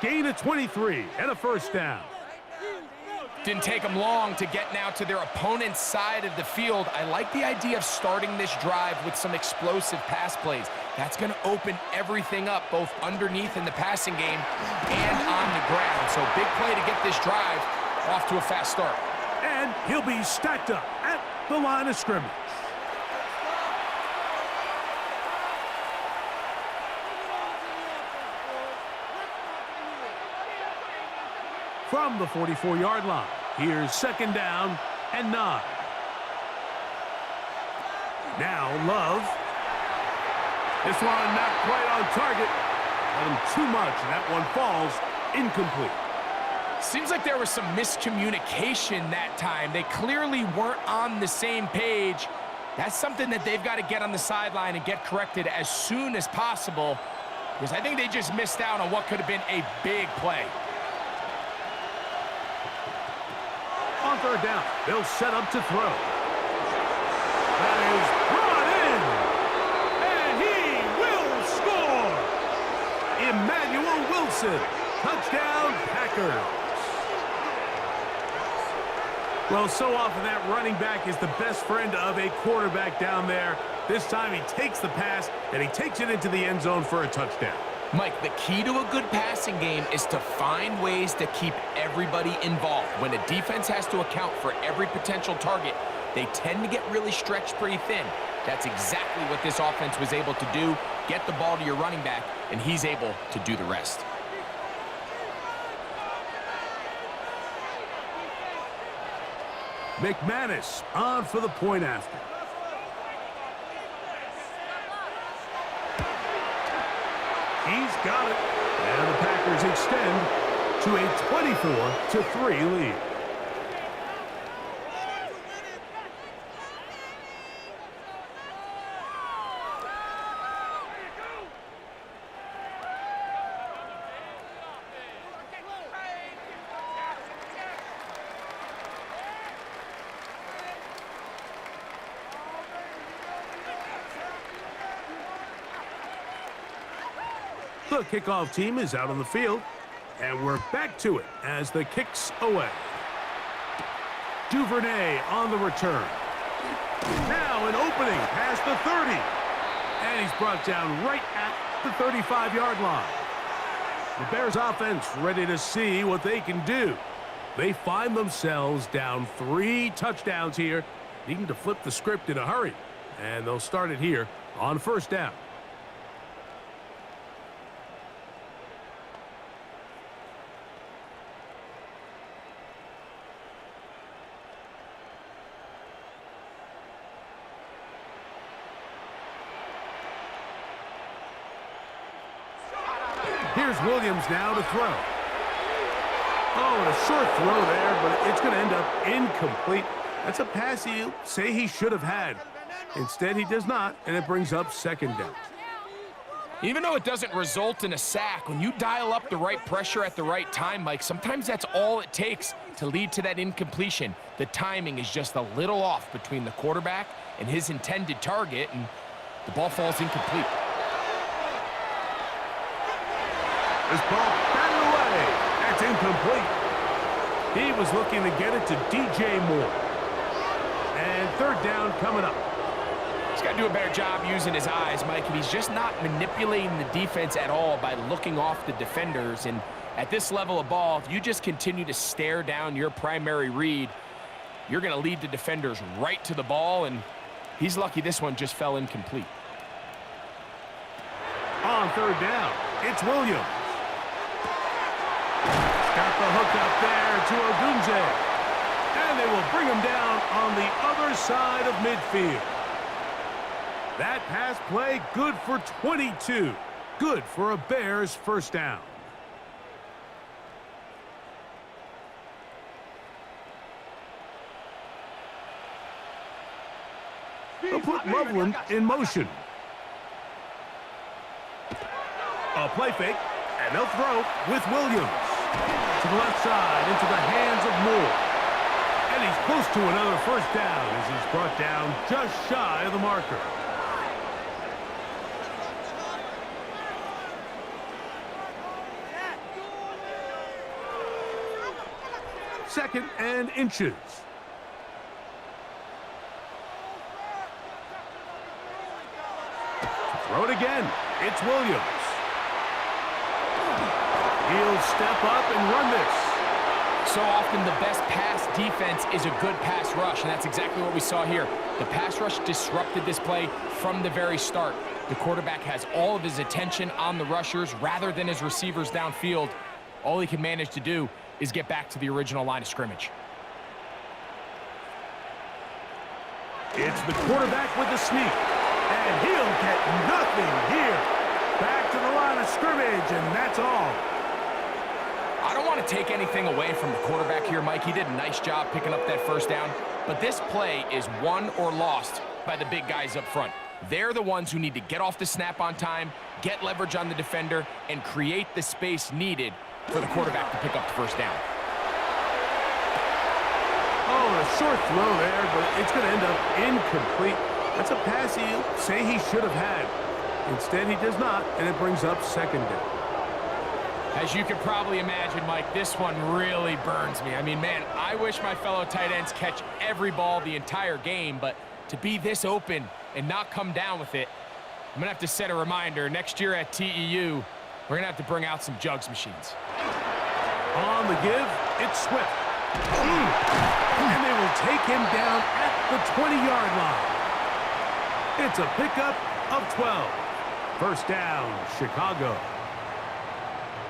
Gain of 23 and a 1st down. Didn't take them long to get now to their opponent's side of the field. I like the idea of starting this drive with some explosive pass plays. That's going to open everything up, both underneath in the passing game and on the ground. So big play to get this drive off to a fast start. And he'll be stacked up at the line of scrimmage. from the 44-yard line. Here's 2nd down and 9. Now Love. This one not quite on target. Let him too much, and that one falls incomplete. Seems like there was some miscommunication that time. They clearly weren't on the same page. That's something that they've got to get on the sideline and get corrected as soon as possible, because I think they just missed out on what could have been a big play. On 3rd down, they'll set up to throw. That is brought in, and he will score. Emmanuel Wilson, touchdown Packers. Well, so often that running back is the best friend of a quarterback down there. This time he takes the pass, and he takes it into the end zone for a touchdown. Mike, the key to a good passing game is to find ways to keep everybody involved. When a defense has to account for every potential target, they tend to get really stretched pretty thin. That's exactly what this offense was able to do. Get the ball to your running back, and he's able to do the rest. McManus on for the point after. He's got it. And the Packers extend to a 24-3 lead. The kickoff team is out on the field, and we're back to it as the kick's away. Duvernay on the return. Now an opening past the 30, and he's brought down right at the 35-yard line. The Bears offense ready to see what they can do. They find themselves down 3 touchdowns here, needing to flip the script in a hurry, and they'll start it here on 1st down. Here's Williams now to throw. Oh, and a short throw there, but it's going to end up incomplete. That's a pass he'll say he should have had. Instead, he does not, and it brings up 2nd down. Even though it doesn't result in a sack, when you dial up the right pressure at the right time, Mike, sometimes that's all it takes to lead to that incompletion. The timing is just a little off between the quarterback and his intended target, and the ball falls incomplete. This ball batted away. That's incomplete. He was looking to get it to DJ Moore. And 3rd down coming up. He's got to do a better job using his eyes, Mike, and he's just not manipulating the defense at all by looking off the defenders. And at this level of ball, if you just continue to stare down your primary read, you're going to lead the defenders right to the ball, and he's lucky this one just fell incomplete. On 3rd down, it's Williams. Got the hook up there to Ogunze. And they will bring him down on the other side of midfield. That pass play good for 22. Good for a Bears 1st down. They'll put Loveland in motion. A play fake, and they'll throw with Williams. To the left side, into the hands of Moore. And he's close to another 1st down as he's brought down just shy of the marker. Second and inches. Throw it again. It's Williams. He'll step up and run this. So often the best pass defense is a good pass rush, and that's exactly what we saw here. The pass rush disrupted this play from the very start. The quarterback has all of his attention on the rushers rather than his receivers downfield. All he can manage to do is get back to the original line of scrimmage. It's the quarterback with the sneak, and he'll get nothing here. Back to the line of scrimmage, and that's all. I don't want to take anything away from the quarterback here, Mike. He did a nice job picking up that first down, but this play is won or lost by the big guys up front. They're the ones who need to get off the snap on time, get leverage on the defender, and create the space needed for the quarterback to pick up the first down. Oh, a short throw there, but it's going to end up incomplete. That's a pass he'll say he should have had. Instead, he does not, and it brings up second down. As you can probably imagine, Mike, this one really burns me. I mean, man, I wish my fellow tight ends catch every ball the entire game, but to be this open and not come down with it, I'm going to have to set a reminder. Next year at TEU, we're going to have to bring out some jugs machines. On the give, it's Swift. And they will take him down at the 20-yard line. It's a pickup of 12. First down, Chicago.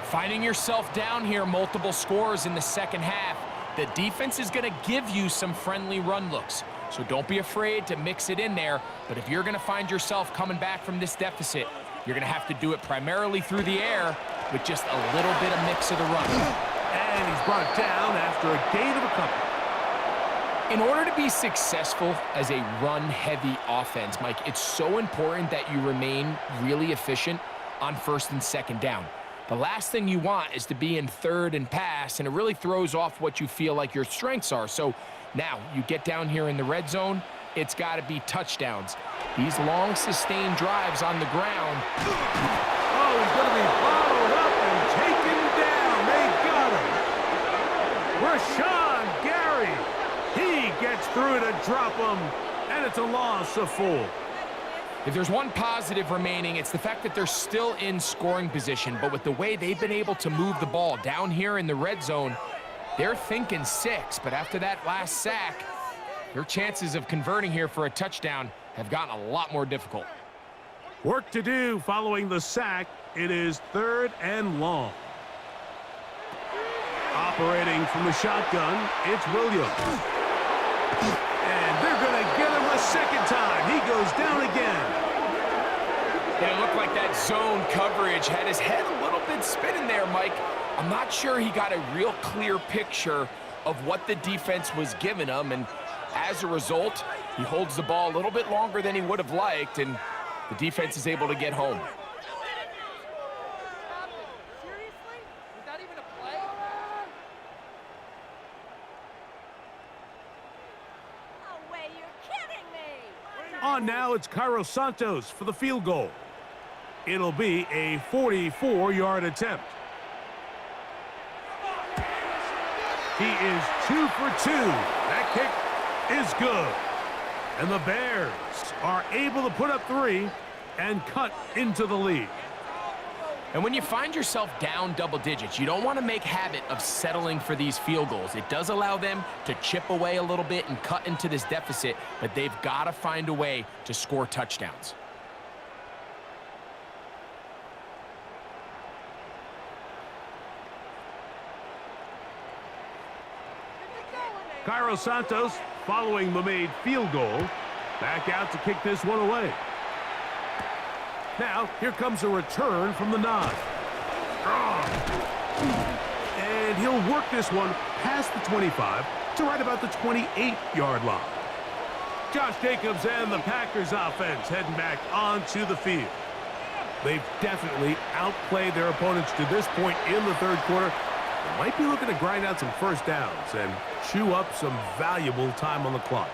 Finding yourself down here, multiple scores in the second half. The defense is going to give you some friendly run looks, so don't be afraid to mix it in there. But if you're going to find yourself coming back from this deficit, you're going to have to do it primarily through the air with just a little bit of mix of the run. And he's brought down after a gain of a couple. In order to be successful as a run-heavy offense, Mike, it's so important that you remain really efficient on first and second down. The last thing you want is to be in third and pass, and it really throws off what you feel like your strengths are. So now you get down here in the red zone, it's got to be touchdowns. These long, sustained drives on the ground. Oh, he's going to be bottled up and taken down. They got him. Rashawn Gary. He gets through to drop him, and it's a loss of 4. If there's one positive remaining, it's the fact that they're still in scoring position. But with the way they've been able to move the ball down here in the red zone, they're thinking 6. But after that last sack, their chances of converting here for a touchdown have gotten a lot more difficult. Work to do following the sack. It is 3rd and long. Operating from the shotgun, it's Williams. And they're going to get him a second time. He goes down again. It looked like that zone coverage had his head a little bit spinning there, Mike. I'm not sure he got a real clear picture of what the defense was giving him, and as a result, he holds the ball a little bit longer than he would have liked, and the defense is able to get home. Seriously? Is that even a play? No way, you're kidding me! On now, it's Cairo Santos for the field goal. It'll be a 44-yard attempt. He is 2 for 2. That kick is good. And the Bears are able to put up 3 and cut into the lead. And when you find yourself down double digits, you don't want to make habit of settling for these field goals. It does allow them to chip away a little bit and cut into this deficit, but they've got to find a way to score touchdowns. Cairo Santos, following the made field goal, back out to kick this one away. Now, here comes a return from the nod. And he'll work this one past the 25 to right about the 28-yard line. Josh Jacobs and the Packers offense heading back onto the field. They've definitely outplayed their opponents to this point in the third quarter. They might be looking to grind out some first downs and chew up some valuable time on the clock.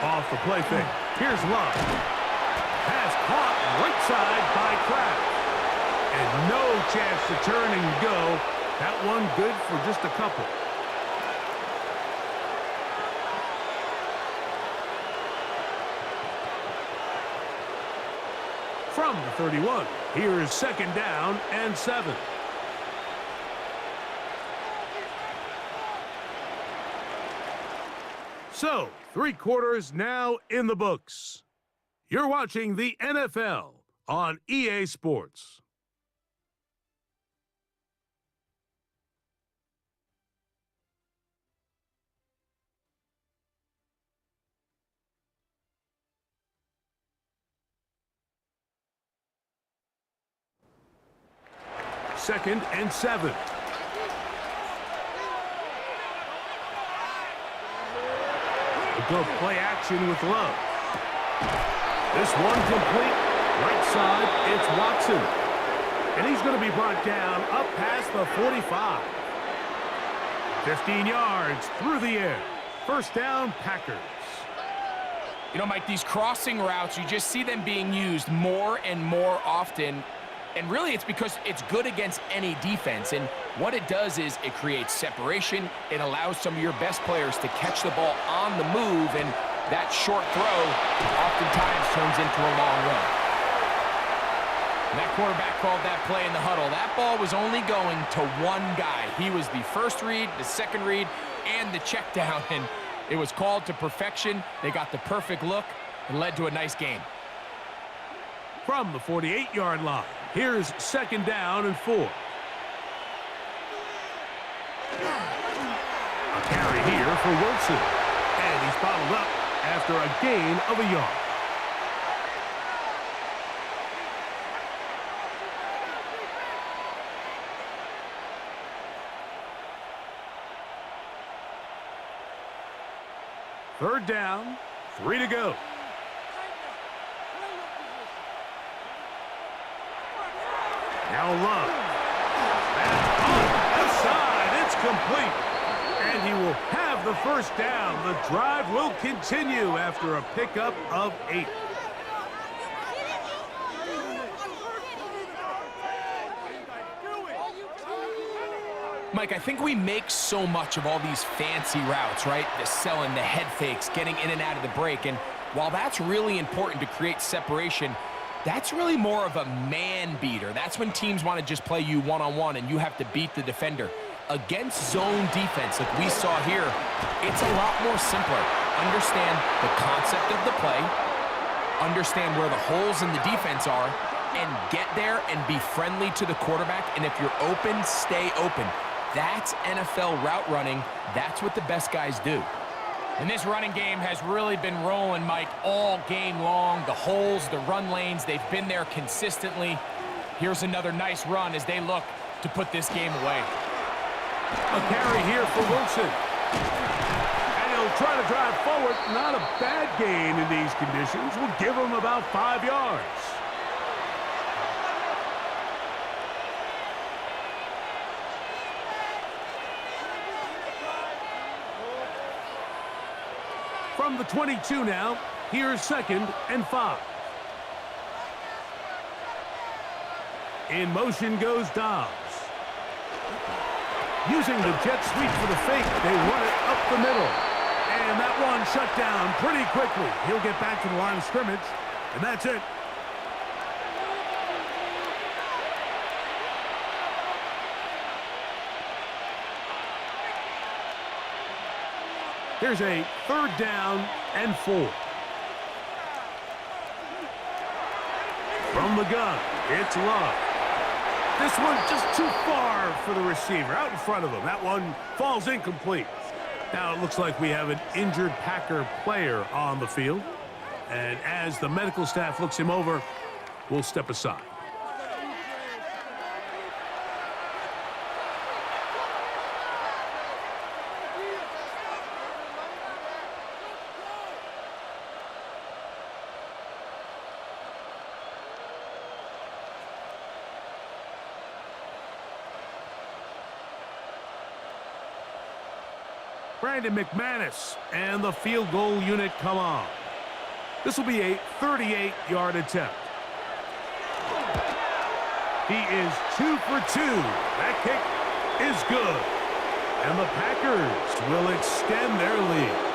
Off the play fake. Here's Love. Pass caught right side by Kraft. And no chance to turn and go. That one good for just a couple. From the 31, here's second down and 7. So, 3 quarters now in the books. You're watching the NFL on EA Sports. Second and 7. Go play action with Love. This one complete. Right side, it's Watson. And he's going to be brought down up past the 45. 15 yards through the air. First down, Packers. You know, Mike, these crossing routes, you just see them being used more and more often. And really, it's because it's good against any defense. And what it does is it creates separation. It allows some of your best players to catch the ball on the move. And that short throw oftentimes turns into a long run. And that quarterback called that play in the huddle. That ball was only going to one guy. He was the first read, the second read, and the check down. And it was called to perfection. They got the perfect look and led to a nice game. From the 48-yard line, here's second down and 4. A carry here for Wilson. And he's bottled up after a gain of a yard. Third down, 3 to go. Now Love. That's on the side. It's complete. And he will have the first down. The drive will continue after a pickup of 8. Mike, I think we make so much of all these fancy routes, right? The selling, the head fakes, getting in and out of the break. And while that's really important to create separation, that's really more of a man beater. That's when teams want to just play you one-on-one and you have to beat the defender. Against zone defense, like we saw here, it's a lot more simpler. Understand the concept of the play, understand where the holes in the defense are, and get there and be friendly to the quarterback. And if you're open, stay open. That's NFL route running. That's what the best guys do. And this running game has really been rolling, Mike, all game long. The holes, the run lanes, they've been there consistently. Here's another nice run as they look to put this game away. A carry here for Wilson. And he'll try to drive forward. Not a bad gain in these conditions. We'll give him about 5 yards. From the 22 now, here's second and 5. In motion goes Dobbs. Using the jet sweep for the fake, they run it up the middle. And that one shut down pretty quickly. He'll get back to the line of scrimmage, and that's it. Here's a third down and 4. From the gun, it's Love. This one just too far for the receiver, out in front of him. That one falls incomplete. Now it looks like we have an injured Packer player on the field. And as the medical staff looks him over, we'll step aside. Brandon McManus and the field goal unit come on. This will be a 38-yard attempt. He is 2 for 2. That kick is good. And the Packers will extend their lead.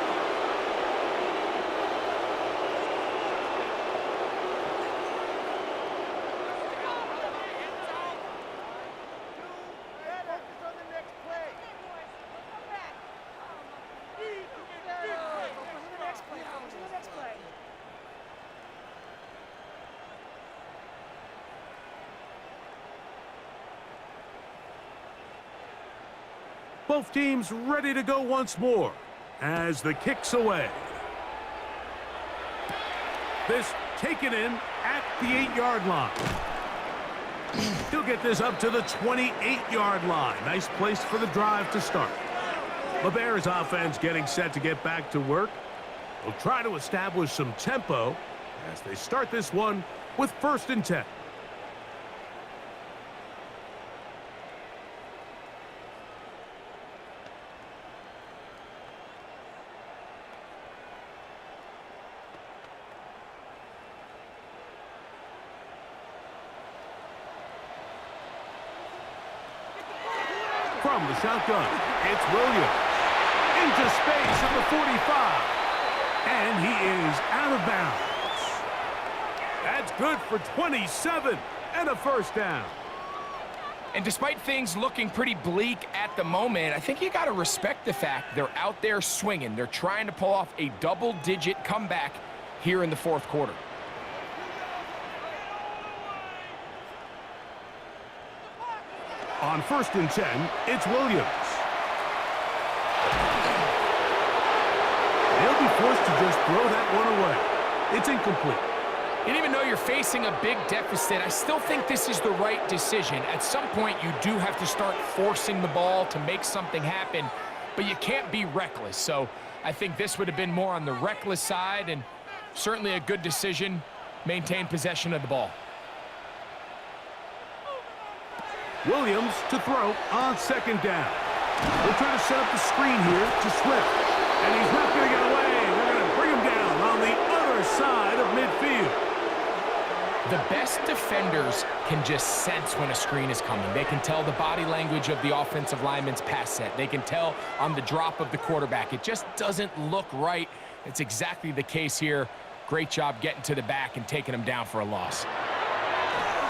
Both teams ready to go once more as the kick's away. This taken in at the 8-yard line. He'll get this up to the 28-yard line. Nice place for the drive to start. The Bears offense getting set to get back to work. They'll try to establish some tempo as they start this one with 1st and 10. From the shotgun, it's Williams. Into space at the 45. And he is out of bounds. That's good for 27 and a 1st down. And despite things looking pretty bleak at the moment, I think you got to respect the fact they're out there swinging. They're trying to pull off a double-digit comeback here in the 4th quarter. On 1st and 10, it's Williams. They'll be forced to just throw that one away. It's incomplete. And even though you're facing a big deficit, I still think this is the right decision. At some point, you do have to start forcing the ball to make something happen, but you can't be reckless. So I think this would have been more on the reckless side, and certainly a good decision. Maintain possession of the ball. Williams to throw on 2nd down. They'll try to set up the screen here to Swift. And he's not going to get away. They're going to bring him down on the other side of midfield. The best defenders can just sense when a screen is coming. They can tell the body language of the offensive lineman's pass set. They can tell on the drop of the quarterback. It just doesn't look right. It's exactly the case here. Great job getting to the back and taking him down for a loss.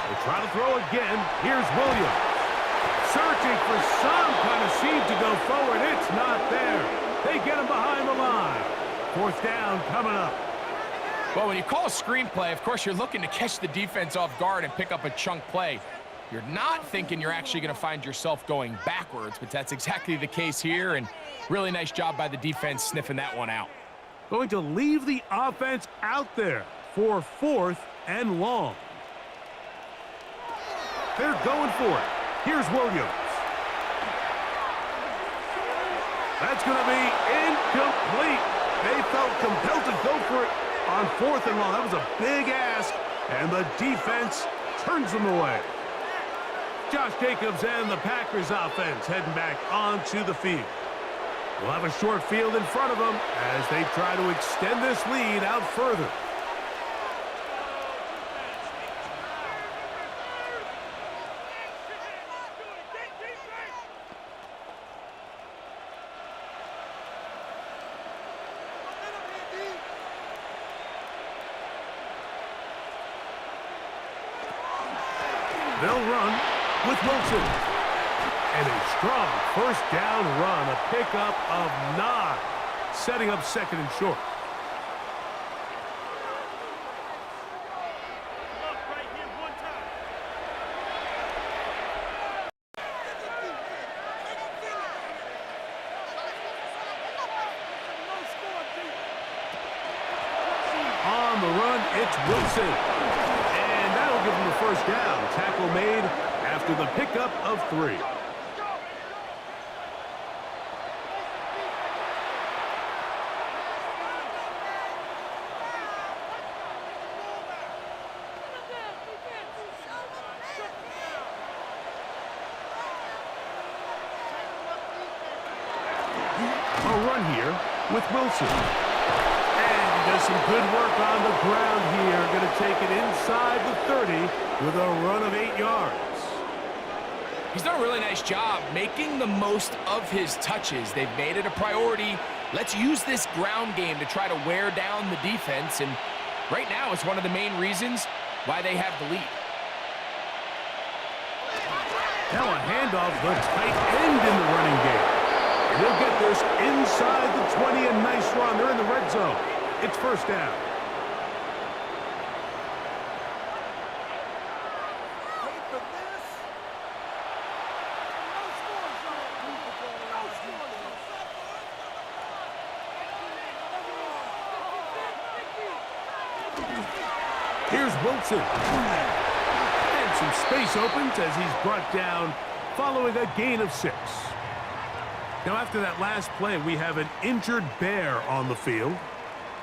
They try to throw again. Here's Williams. Searching for some kind of seed to go forward. It's not there. They get him behind the line. 4th down coming up. Well, when you call a screen play, of course, you're looking to catch the defense off guard and pick up a chunk play. You're not thinking you're actually going to find yourself going backwards, but that's exactly the case here, and really nice job by the defense sniffing that one out. Going to leave the offense out there for 4th and long. They're going for it. Here's Williams. That's going to be incomplete. They felt compelled to go for it on 4th and long. That was a big ask, and the defense turns them away. Josh Jacobs and the Packers offense heading back onto the field. We'll have a short field in front of them as they try to extend this lead out further. They'll run with Wilson. And a strong 1st down run, a pickup of 9, setting up 2nd and short. On the run, it's Wilson. Give him the 1st down. Tackle made after the pickup of 3. A run here with Wilson. Does some good work on the ground here. Going to take it inside the 30 with a run of 8 yards. He's done a really nice job making the most of his touches. They've made it a priority. Let's use this ground game to try to wear down the defense. And right now, it's one of the main reasons why they have the lead. Now a handoff, the tight end in the running game. They'll get this inside the 20, and nice run. They're in the red zone. It's 1st down. Wilson. And some space opens as he's brought down following a gain of 6. Now, after that last play, we have an injured Bear on the field.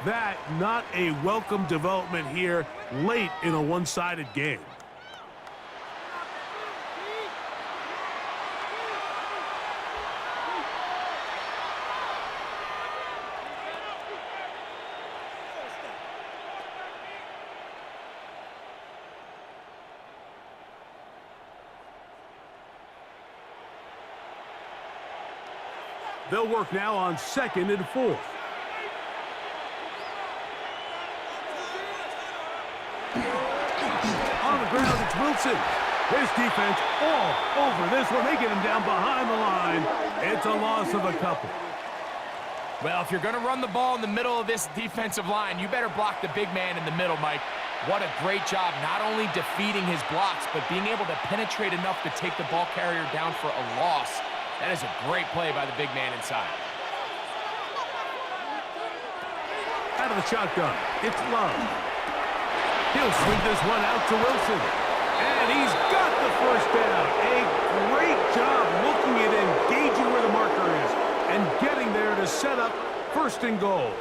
That, not a welcome development here late in a one-sided game. They'll work now on 2nd and 4. On the ground, it's Wilson. His defense all over this one. They get him down behind the line. It's a loss of a couple. Well, if you're going to run the ball in the middle of this defensive line, you better block the big man in the middle, Mike. What a great job, not only defeating his blocks, but being able to penetrate enough to take the ball carrier down for a loss. That is a great play by the big man inside. Out of the shotgun, it's Love. He'll swing this one out to Wilson. And he's got the first down. A great job looking at engaging where the marker is and getting there to set up 1st and goal.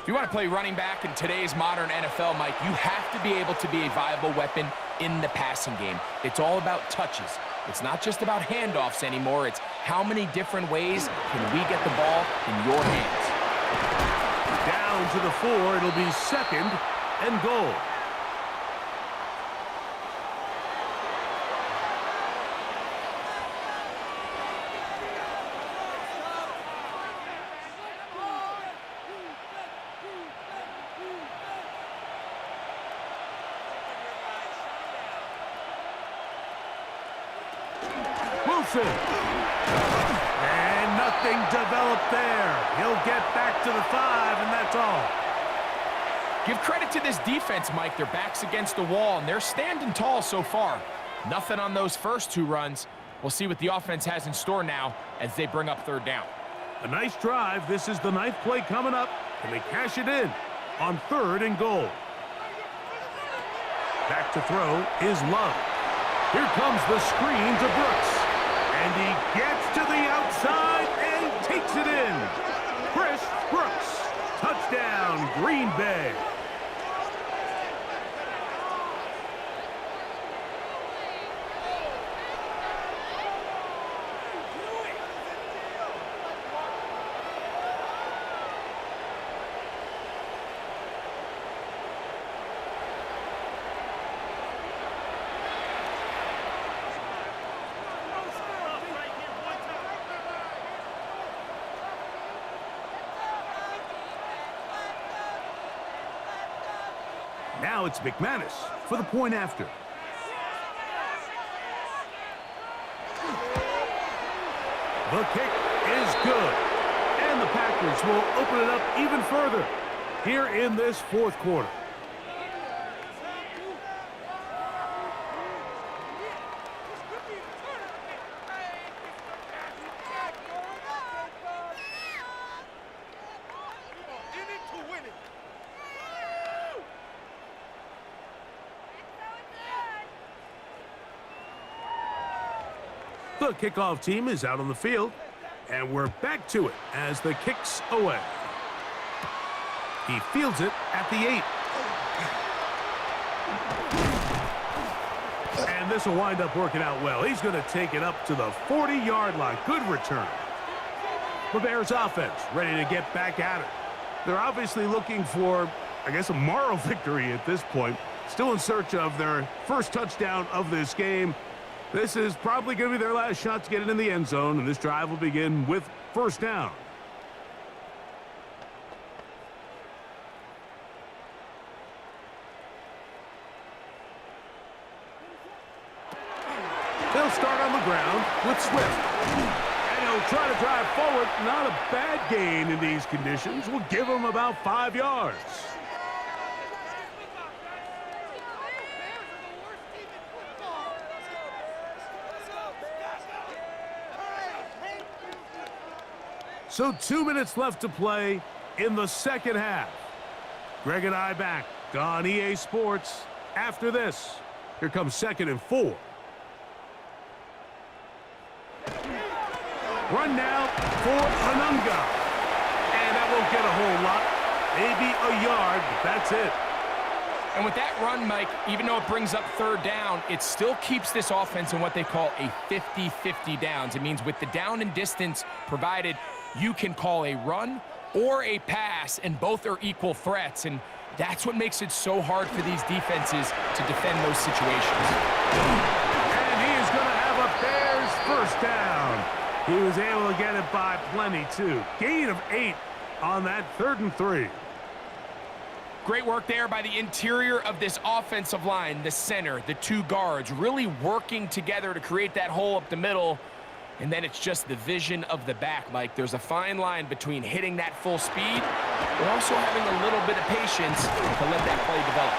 If you want to play running back in today's modern NFL, Mike, you have to be able to be a viable weapon in the passing game. It's all about touches. It's not just about handoffs anymore. It's how many different ways can we get the ball in your hands. Down to the 4. It'll be 2nd and goal. Wilson. And nothing developed there. He'll get back to the 5, and that's all. Give credit to this defense, Mike. Their back's against the wall, and they're standing tall so far. Nothing on those first 2 runs. We'll see what the offense has in store now as they bring up 3rd down. A nice drive. This is the 9th play coming up, and they cash it in on 3rd and goal. Back to throw is Love. Here comes the screen to Brooks. And he gets to the outside and takes it in. Chris Brooks. Touchdown, Green Bay. Now it's McManus for the point after. The kick is good. And the Packers will open it up even further here in this 4th quarter. The kickoff team is out on the field, and we're back to it as the kick's away. He fields it at the 8. And this will wind up working out well. He's going to take it up to the 40-yard line. Good return. The Bears offense ready to get back at it. They're obviously looking for, I guess, a moral victory at this point. Still in search of their first touchdown of this game. This is probably going to be their last shot to get it in the end zone, and this drive will begin with 1st down. They'll start on the ground with Swift. And he'll try to drive forward. Not a bad gain in these conditions. We'll give him about 5 yards. So 2 minutes left to play in the 2nd half. Greg and I back on EA Sports. After this, here comes 2nd and 4. Run now for Anunga. And that won't get a whole lot. Maybe a yard, but that's it. And with that run, Mike, even though it brings up 3rd down, it still keeps this offense in what they call a 50-50 downs. It means with the down and distance provided, you can call a run or a pass, and both are equal threats. And that's what makes it so hard for these defenses to defend those situations. And he is going to have a Bears 1st down. He was able to get it by plenty, too. Gain of 8 on that 3rd and 3. Great work there by the interior of this offensive line, the center, the 2 guards, really working together to create that hole up the middle. And then it's just the vision of the back, Mike. There's a fine line between hitting that full speed, but also having a little bit of patience to let that play develop.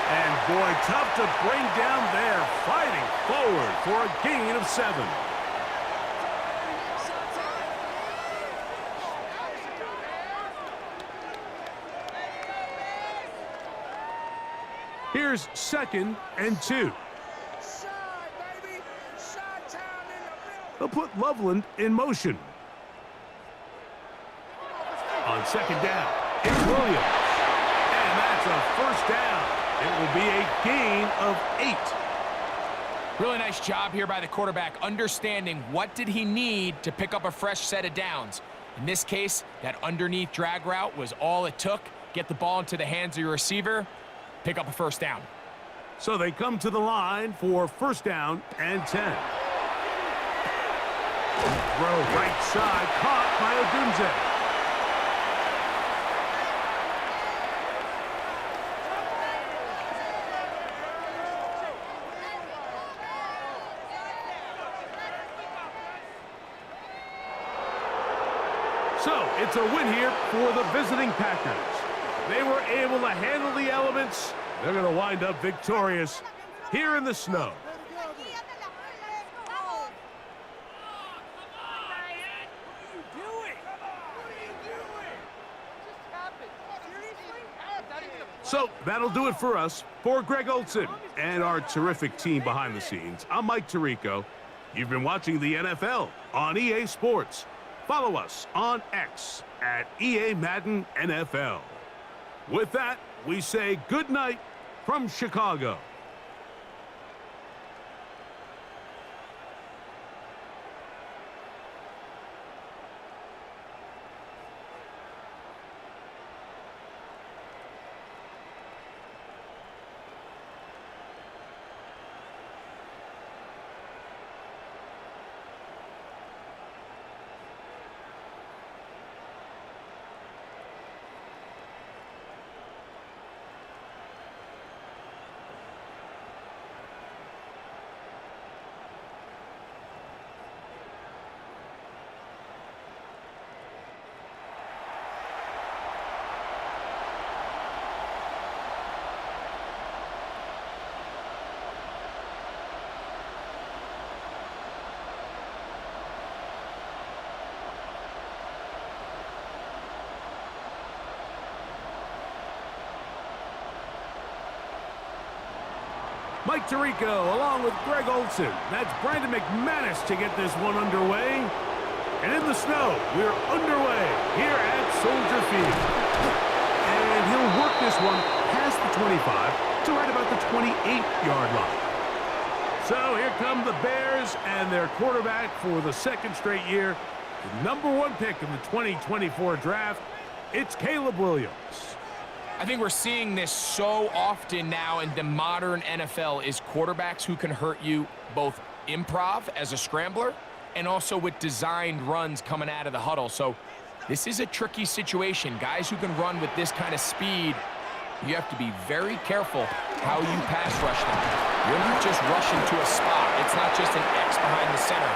And boy, tough to bring down there, fighting forward for a gain of 7. Here's 2nd and 2. They'll put Loveland in motion. On 2nd down, it's Williams. And that's a 1st down. It will be a gain of 8. Really nice job here by the quarterback, understanding what did he need to pick up a fresh set of downs. In this case, that underneath drag route was all it took. Get the ball into the hands of your receiver, pick up a 1st down. So they come to the line for 1st down and 10. Throw right side, caught by Odunze. So it's a win here for the visiting Packers. They were able to handle the elements. They're going to wind up victorious here in the snow. So that'll do it for us. For Greg Olson and our terrific team behind the scenes, I'm Mike Tirico. You've been watching the NFL on EA Sports. Follow us on X at EA Madden NFL. With that, we say good night from Chicago. Mike Tirico along with Greg Olson. That's Brandon McManus to get this one underway. And in the snow, we're underway here at Soldier Field. And he'll work this one past the 25 to right about the 28-yard line. So here come the Bears and their quarterback for the 2nd straight year. The #1 pick in the 2024 draft, it's Caleb Williams. I think we're seeing this so often now in the modern NFL is quarterbacks who can hurt you both improv as a scrambler and also with designed runs coming out of the huddle. So this is a tricky situation. Guys who can run with this kind of speed, you have to be very careful how you pass rush them. You're not just rushing to a spot. It's not just an X behind the center.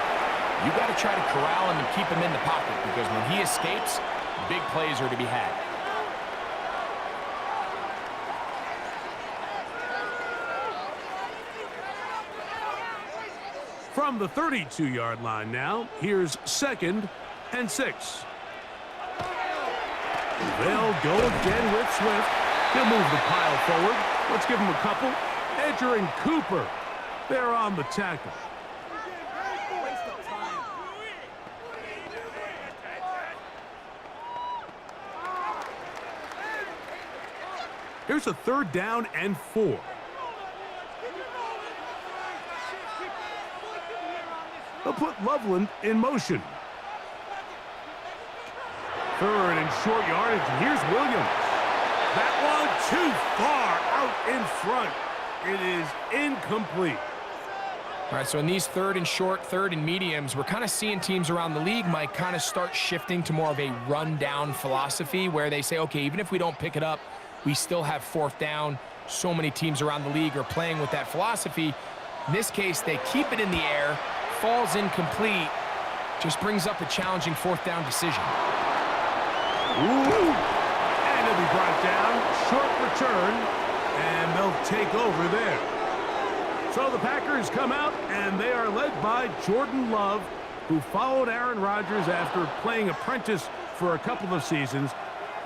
You got to try to corral him and keep him in the pocket because when he escapes, big plays are to be had. From the 32-yard line now, here's 2nd and 6. They'll go again with Swift. He'll move the pile forward. Let's give him a couple. Edger and Cooper, they're on the tackle. Here's a 3rd down and 4. They'll put Loveland in motion. 3rd and short yardage, and here's Williams. That one too far out in front. It is incomplete. All right, so in these 3rd and short, 3rd and mediums, we're kind of seeing teams around the league, Mike, kind of start shifting to more of a run-down philosophy where they say, okay, even if we don't pick it up, we still have 4th down. So many teams around the league are playing with that philosophy. In this case, they keep it in the air, falls incomplete, just brings up a challenging 4th down decision. Ooh. And he'll be brought down. Short return, and they'll take over there. So the Packers come out, and they are led by Jordan Love, who followed Aaron Rodgers after playing apprentice for a couple of seasons.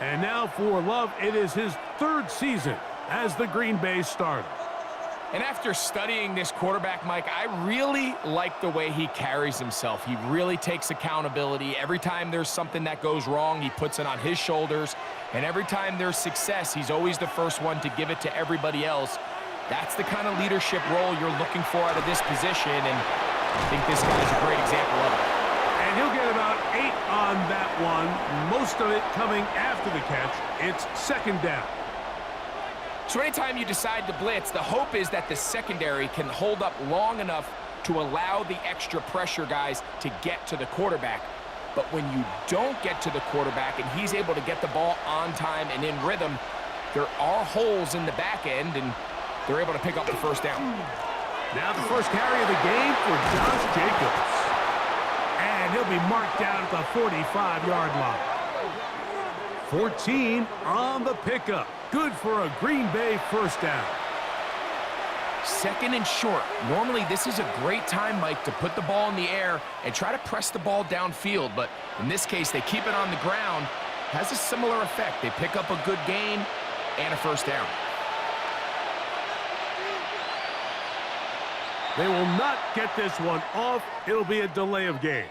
And now for Love, it is his 3rd season as the Green Bay starter. And after studying this quarterback, Mike, I really like the way he carries himself. He really takes accountability. Every time there's something that goes wrong, he puts it on his shoulders. And every time there's success, he's always the first one to give it to everybody else. That's the kind of leadership role you're looking for out of this position, and I think this guy is a great example of it. And he'll get about 8 on that one, most of it coming after the catch. It's 2nd down. So anytime you decide to blitz, the hope is that the secondary can hold up long enough to allow the extra pressure guys to get to the quarterback. But when you don't get to the quarterback and he's able to get the ball on time and in rhythm, there are holes in the back end, and they're able to pick up the 1st down. Now the first carry of the game for Josh Jacobs. And he'll be marked down at the 45-yard line. 14 on the pickup. Good for a Green Bay 1st down. 2nd and short. Normally, this is a great time, Mike, to put the ball in the air and try to press the ball downfield. But in this case, they keep it on the ground. Has a similar effect. They pick up a good gain and a 1st down. They will not get this one off. It'll be a delay of game.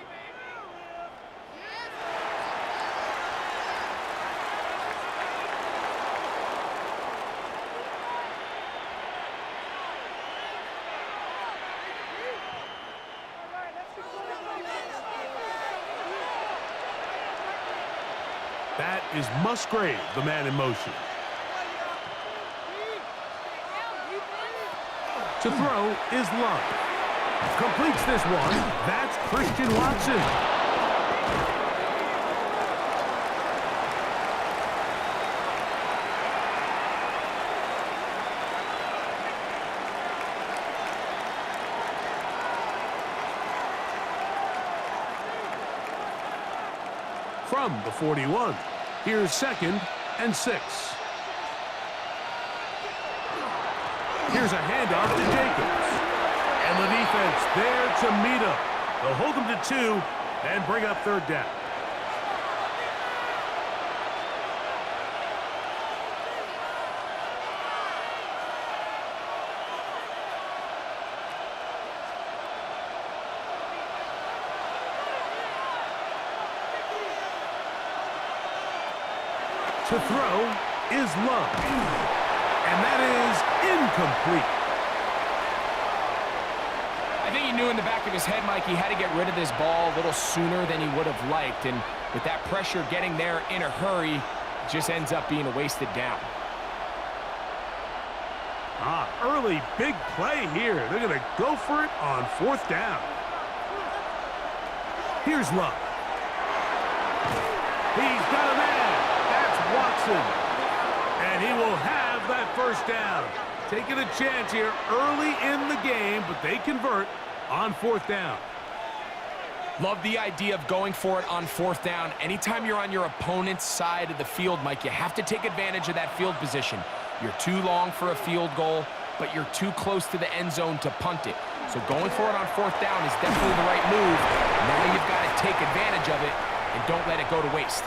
That is Musgrave, the man in motion. To throw is Love. Completes this one. That's Christian Watson. From the 41, here's 2nd and 6. Here's a handoff to Jacobs. And the defense there to meet him. They'll hold him to 2 and bring up 3rd down. To throw is Love. And that is incomplete. I think he knew in the back of his head, Mike, he had to get rid of this ball a little sooner than he would have liked. And with that pressure getting there in a hurry, it just ends up being a wasted down. Early big play here. They're going to go for it on 4th down. Here's Love. He's got a man. That's Watson. And he will have that 1st down. Taking a chance here early in the game, but they convert on 4th down. Love the idea of going for it on 4th down. Anytime you're on your opponent's side of the field, Mike, you have to take advantage of that field position. You're too long for a field goal, but you're too close to the end zone to punt it. So going for it on 4th down is definitely the right move. Now you've got to take advantage of it and don't let it go to waste.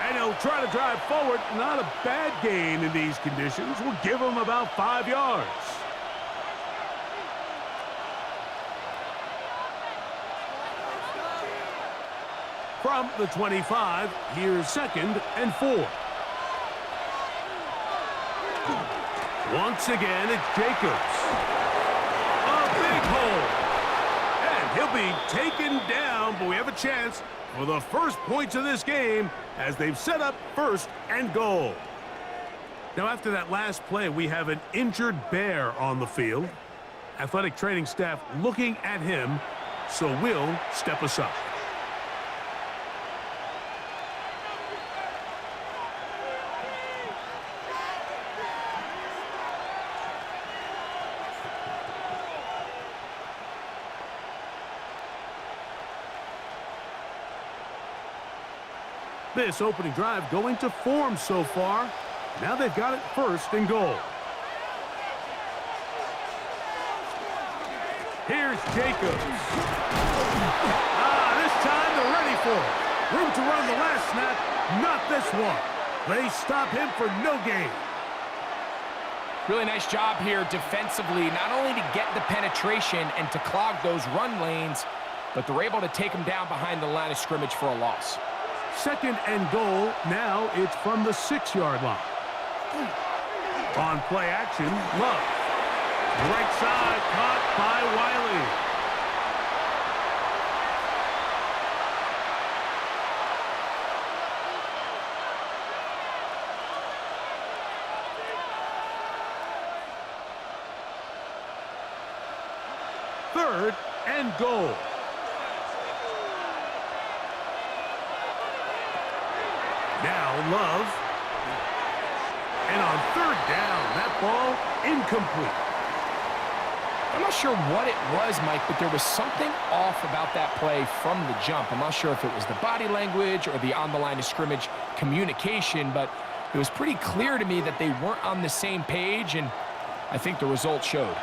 And And he'll try to drive forward. Not a bad gain in these conditions. We'll give him about 5 yards. From the 25, here's 2nd and 4. Once again, it's Jacobs. A big hole. And he'll be taken down, but we have a chance for the first points of this game as they've set up 1st and goal. Now, after that last play, we have an injured Bear on the field. Athletic training staff looking at him, so we'll step aside. This opening drive going to form so far. Now they've got it 1st and goal. Here's Jacobs. This time they're ready for it. Room to run the last snap. Not this one. They stop him for no gain. Really nice job here defensively, not only to get the penetration and to clog those run lanes, but they're able to take him down behind the line of scrimmage for a loss. 2nd and goal. Now it's from the 6-yard line. On play action, Love. Right side, caught by Wiley. Third and goal. Now Love. And on 3rd down, that ball incomplete. I'm not sure what it was, Mike, but there was something off about that play from the jump. I'm not sure if it was the body language or the on the line of scrimmage communication, but it was pretty clear to me that they weren't on the same page, and I think the result showed.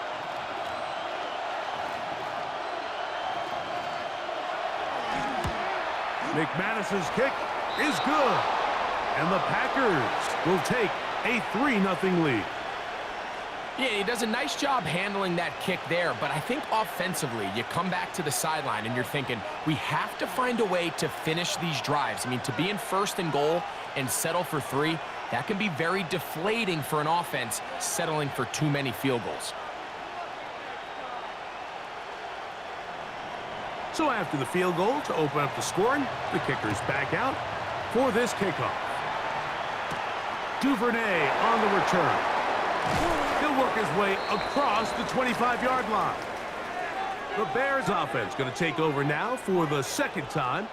McManus's kick is good. And the Packers will take a 3-0 lead. Yeah, he does a nice job handling that kick there, but I think offensively, you come back to the sideline and you're thinking, we have to find a way to finish these drives. I mean, to be in 1st and goal and settle for 3, that can be very deflating for an offense settling for too many field goals. So after the field goal to open up the scoring, the kicker's back out for this kickoff. Duvernay on the return. He'll work his way across the 25-yard line. The Bears offense going to take over now for the 2nd time.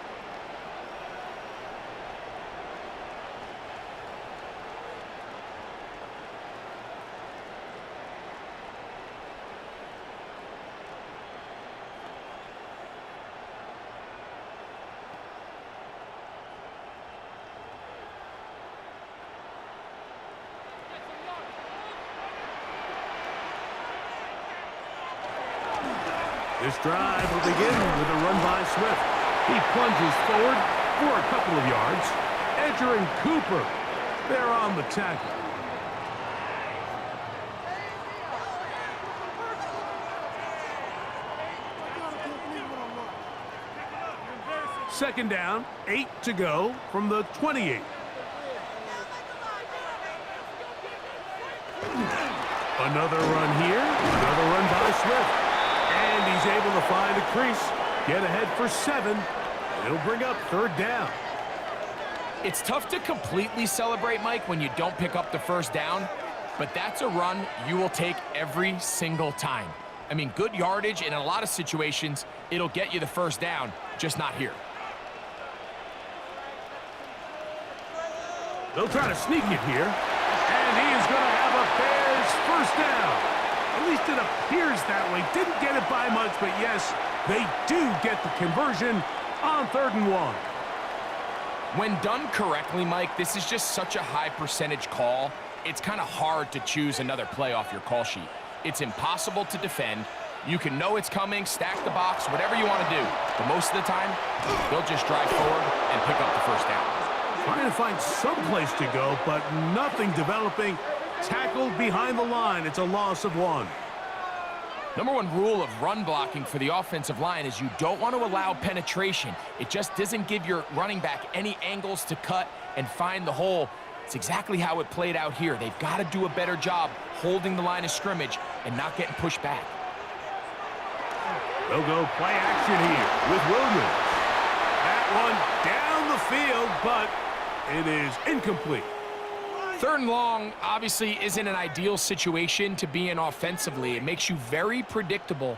This drive will begin with a run by Swift. He plunges forward for a couple of yards. Edger and Cooper, they're on the tackle. Second down, 8 to go from the 28. Another run here, another run by Swift. And he's able to find a crease, get ahead for 7. It'll bring up 3rd down. It's tough to completely celebrate, Mike, when you don't pick up the 1st down, but that's a run you will take every single time. I mean, good yardage, and in a lot of situations, it'll get you the 1st down, just not here. They'll try to sneak it here, and he is going to have a Bears 1st down. At least it appears that way. Didn't get it by much, but yes, they do get the conversion on 3rd and 1. When done correctly, Mike, this is just such a high percentage call. It's kind of hard to choose another play off your call sheet. It's impossible to defend. You can know it's coming, stack the box, whatever you want to do. But most of the time, they'll just drive forward and pick up the 1st down. Trying to find some place to go, but nothing developing. Tackled behind the line. It's a loss of 1. Number one rule of run blocking for the offensive line is you don't want to allow penetration. It just doesn't give your running back any angles to cut and find the hole. It's exactly how it played out here. They've got to do a better job holding the line of scrimmage and not getting pushed back. They'll go play action here with Williams. That one down the field, but it is incomplete. 3rd and long obviously isn't an ideal situation to be in offensively. It makes you very predictable,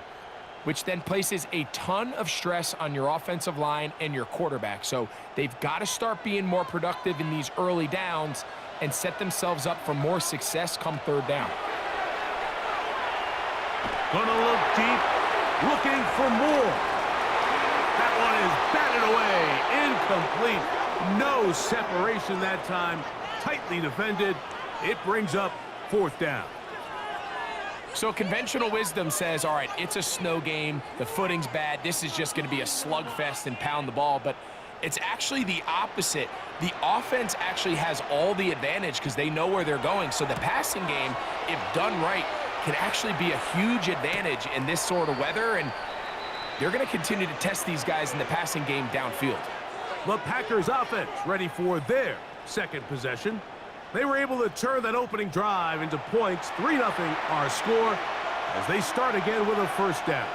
which then places a ton of stress on your offensive line and your quarterback. So they've got to start being more productive in these early downs and set themselves up for more success come 3rd down. Gonna look deep, looking for more. That one is batted away, incomplete. No separation that time. Tightly defended. It brings up 4th down. So conventional wisdom says, all right, it's a snow game. The footing's bad. This is just going to be a slugfest and pound the ball. But it's actually the opposite. The offense actually has all the advantage because they know where they're going. So the passing game, if done right, can actually be a huge advantage in this sort of weather. And they're going to continue to test these guys in the passing game downfield. The Packers offense ready for their 2nd possession. They were able to turn that opening drive into points. 3-0 our score as they start again with a 1st down.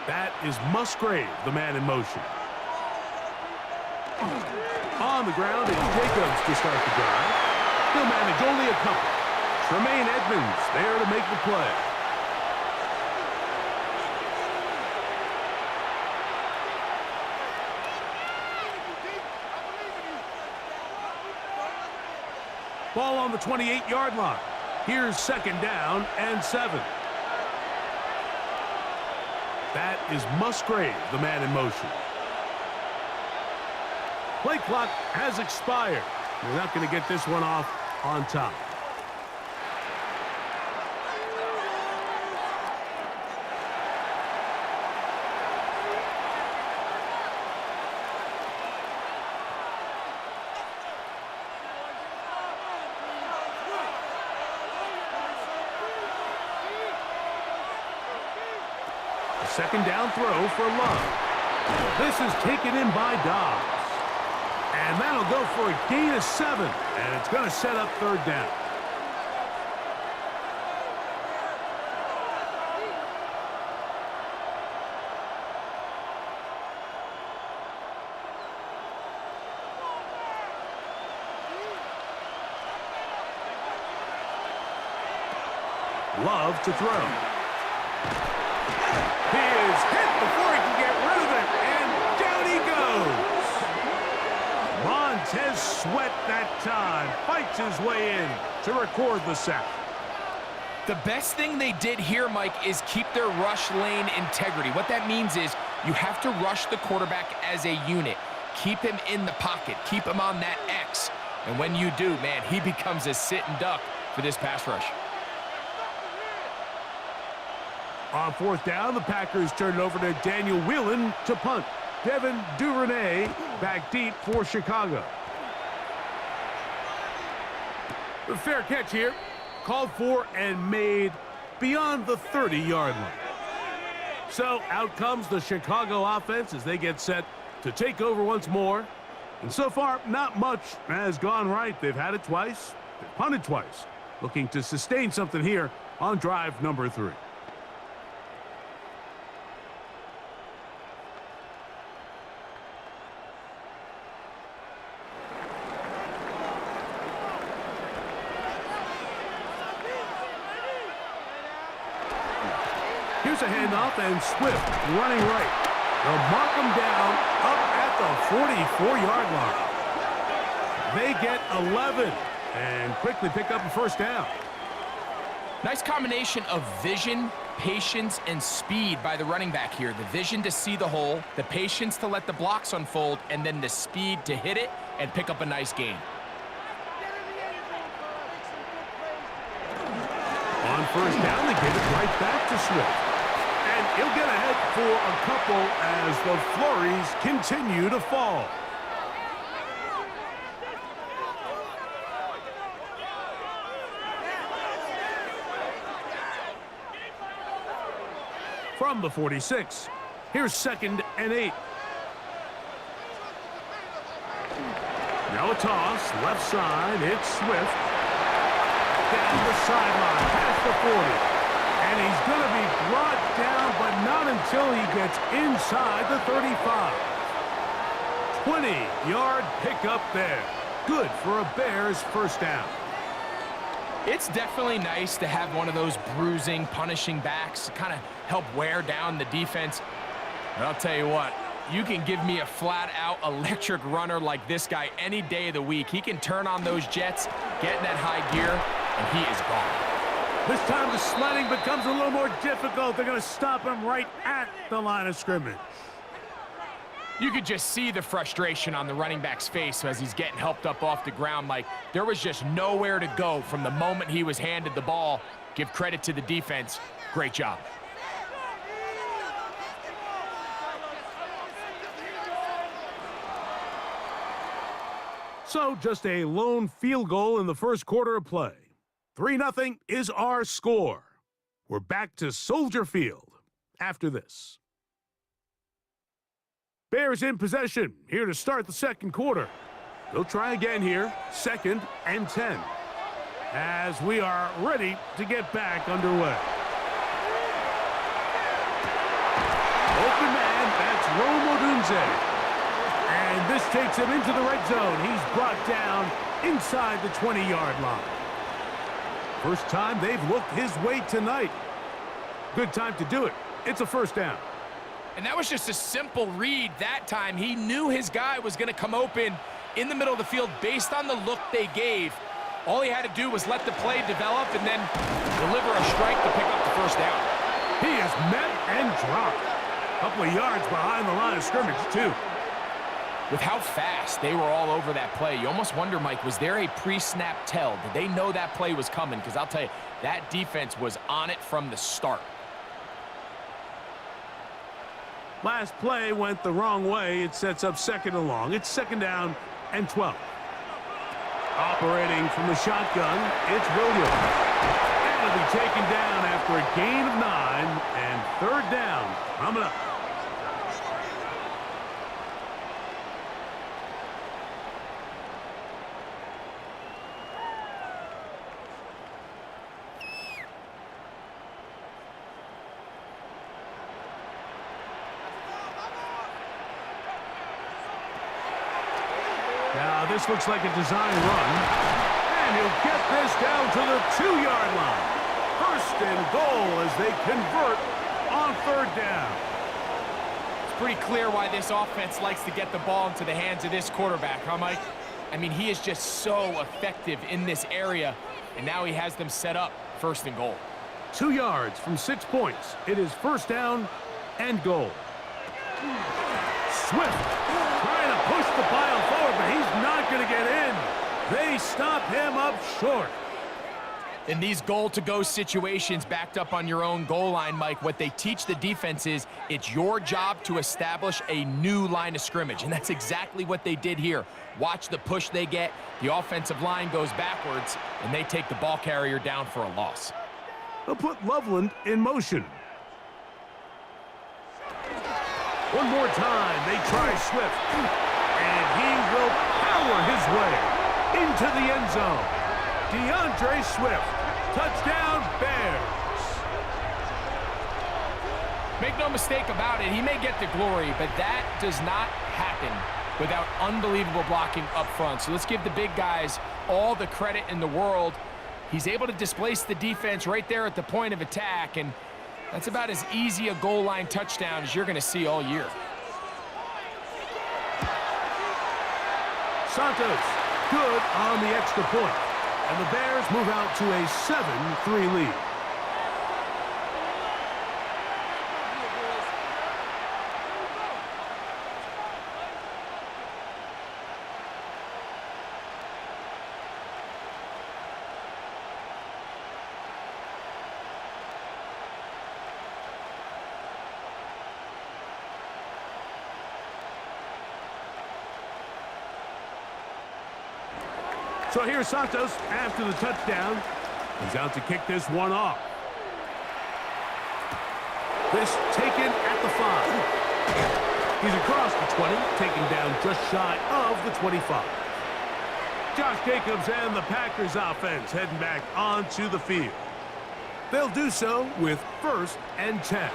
That is Musgrave, the man in motion. On the ground is Jacobs to start the drive. He'll manage only a couple. Tremaine Edmonds there to make the play. Ball on the 28-yard line. Here's 2nd down and 7. That is Musgrave, the man in motion. Play clock has expired. They're not going to get this one off on top. A 2nd down throw for Love. This is taken in by Dobbs. And that'll go for a gain of 7. And it's going to set up 3rd down. Love to throw. He is hit before he can get rid of it. And down he goes. Montez Sweat that time fights his way in to record the sack. The best thing they did here, Mike, is keep their rush lane integrity. What that means is you have to rush the quarterback as a unit. Keep him in the pocket. Keep him on that X. And when you do, man, he becomes a sit and duck for this pass rush. On 4th down, the Packers turn it over to Daniel Whelan to punt. Devin Duvernay back deep for Chicago. The fair catch here, called for and made beyond the 30-yard line. So out comes the Chicago offense as they get set to take over once more. And so far, not much has gone right. They've had it twice, they've punted twice, looking to sustain something here on drive number 3. Here's a handoff, and Swift running right. They'll mark him down up at the 44-yard line. They get 11 and quickly pick up a 1st down. Nice combination of vision patience and speed by the running back here. The vision to see the hole, the patience to let the blocks unfold, and then the speed to hit it and pick up a nice gain. On first down, they give it right back to Swift. And he'll get ahead for a couple as the flurries continue to fall. From the 46, here's 2nd and 8. Now a toss, left side, it's Swift. Down the sideline, past the 40. And he's going to be brought down, but not until he gets inside the 35. 20-yard pickup there. Good for a Bears first down. It's definitely nice to have one of those bruising, punishing backs to kind of help wear down the defense. But I'll tell you what, you can give me a flat-out electric runner like this guy any day of the week. He can turn on those jets, get in that high gear, and he is gone. This time the sledding becomes a little more difficult. They're going to stop him right at the line of scrimmage. You could just see the frustration on the running back's face as he's getting helped up off the ground. Like, there was just nowhere to go from the moment he was handed the ball. Give credit to the defense. Great job. So just a lone field goal in the first quarter of play. 3-0 is our score. We're back to Soldier Field after this. Bears in possession, here to start the second quarter. They'll try again here, 2nd and 10, as we are ready to get back underway. Open man, that's Rome Odunze. And this takes him into the red zone. He's brought down inside the 20-yard line. First time they've looked his way tonight. Good time to do it. It's a first down. And that was just a simple read that time. He knew his guy was going to come open in the middle of the field based on the look they gave. All he had to do was let the play develop and then deliver a strike to pick up the first down. He is met and dropped. A couple of yards behind the line of scrimmage, too. With how fast they were all over that play, you almost wonder, Mike, was there a pre-snap tell? Did they know that play was coming? Because I'll tell you, that defense was on it from the start. Last play went the wrong way. It sets up 2nd and long. It's 2nd down and 12. Operating from the shotgun, it's Williams. And it'll be taken down after a gain of 9 and 3rd down coming up. Now this looks like a design run, and he'll get this down to the 2-yard line. 1st and goal as they convert on 3rd down. It's pretty clear why this offense likes to get the ball into the hands of this quarterback, huh, Mike? I mean, he is just so effective in this area, and now he has them set up 1st and goal. 2 yards from 6 points. It is 1st down and goal. Swift trying to push the pile forward, but he's not going to get in. They stop him up short. In these goal-to-go situations backed up on your own goal line, Mike, what they teach the defense is it's your job to establish a new line of scrimmage, and that's exactly what they did here. Watch the push they get. The offensive line goes backwards, and they take the ball carrier down for a loss. They'll put Loveland in motion. One more time, they try Swift, and he will power his way into the end zone. DeAndre Swift, touchdown Bears. Make no mistake about it, he may get the glory, but that does not happen without unbelievable blocking up front. So let's give the big guys all the credit in the world. He's able to displace the defense right there at the point of attack, and that's about as easy a goal line touchdown as you're going to see all year. Santos, good on the extra point. And the Bears move out to a 7-3 lead. So here's Santos after the touchdown. He's out to kick this one off. This taken at the 5. He's across the 20, taken down just shy of the 25. Josh Jacobs and the Packers offense heading back onto the field. They'll do so with 1st and 10.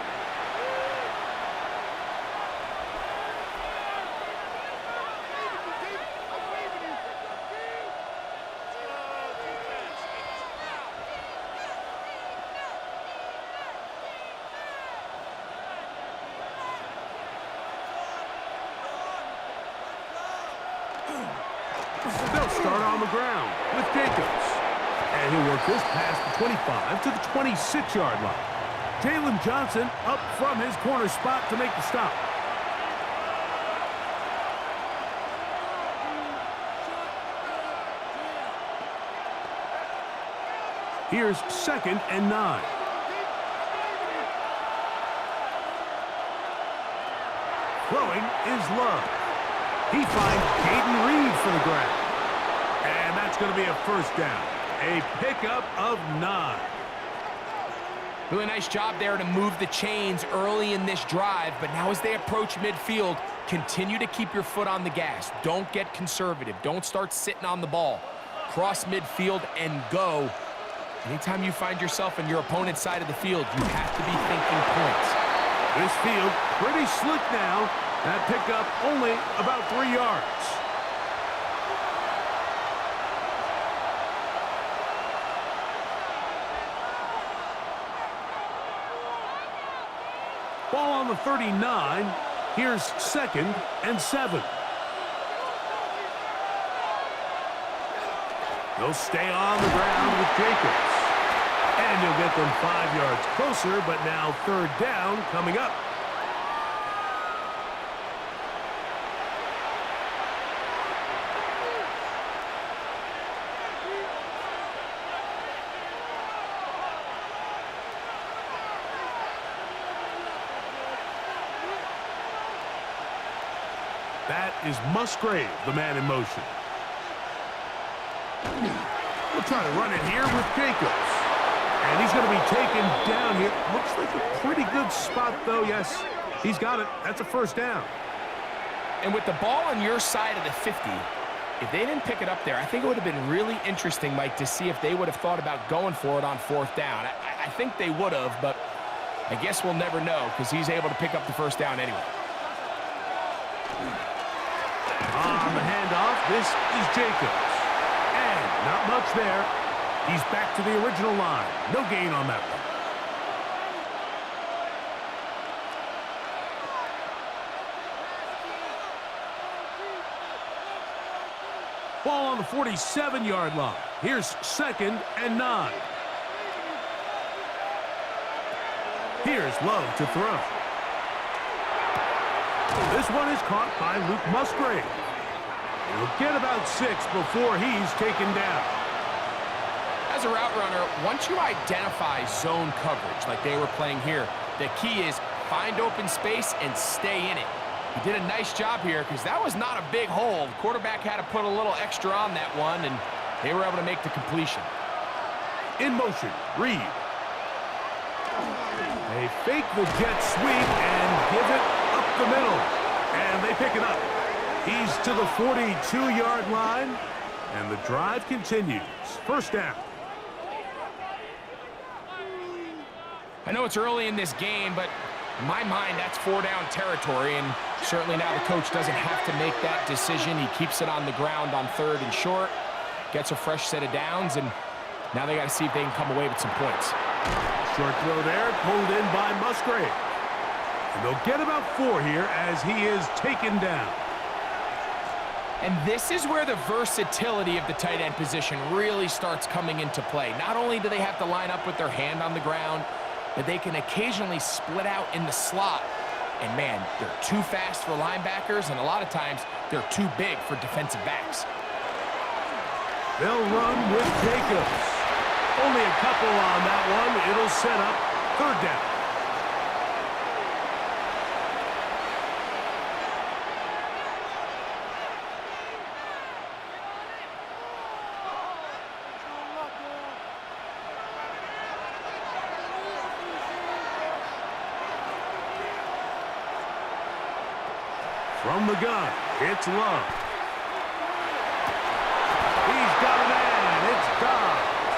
They'll start on the ground with Jacobs. And he'll work this past the 25 to the 26-yard line. Jalen Johnson up from his corner spot to make the stop. Here's 2nd and 9. Throwing is Love. He finds Caden Reed for the grab. And that's going to be a 1st down. A pickup of 9. Really nice job there to move the chains early in this drive, but now as they approach midfield, continue to keep your foot on the gas. Don't get conservative. Don't start sitting on the ball. Cross midfield and go. Anytime you find yourself on your opponent's side of the field, you have to be thinking points. This field pretty slick now. That pickup only about 3 yards. Ball on the 39. Here's 2nd and 7. They'll stay on the ground with Jacobs. And you'll get them 5 yards closer, but now 3rd down coming up. That is Musgrave, the man in motion. We'll try to run it here with Jacobs. And he's going to be taken down here. Looks like a pretty good spot, though. Yes, he's got it. That's a 1st down. And with the ball on your side of the 50, if they didn't pick it up there, I think it would have been really interesting, Mike, to see if they would have thought about going for it on 4th down. I think they would have, but I guess we'll never know because he's able to pick up the 1st down anyway. On the handoff, this is Jacobs. And not much there. He's back to the original line. No gain on that one. Ball on the 47-yard line. Here's 2nd and 9. Here's Love to throw. This one is caught by Luke Musgrave. He'll get about 6 before he's taken down. As a route runner, once you identify zone coverage like they were playing here, the key is find open space and stay in it. He did a nice job here because that was not a big hole. The quarterback had to put a little extra on that one, and they were able to make the completion. In motion, Reed. They fake the jet sweep and give it up the middle. And they pick it up. He's to the 42-yard line, and the drive continues. 1st down. I know it's early in this game, but in my mind, that's 4-down territory, and certainly now the coach doesn't have to make that decision. He keeps it on the ground on 3rd and short, gets a fresh set of downs, and now they got to see if they can come away with some points. Short throw there, pulled in by Musgrave. And they'll get about 4 here as he is taken down. And this is where the versatility of the tight end position really starts coming into play. Not only do they have to line up with their hand on the ground, but they can occasionally split out in the slot. And man, they're too fast for linebackers, and a lot of times they're too big for defensive backs. They'll run with Jacobs. Only a couple on that one. It'll set up 3rd down. From the gun, it's Love. He's got a man. It's Dobbs.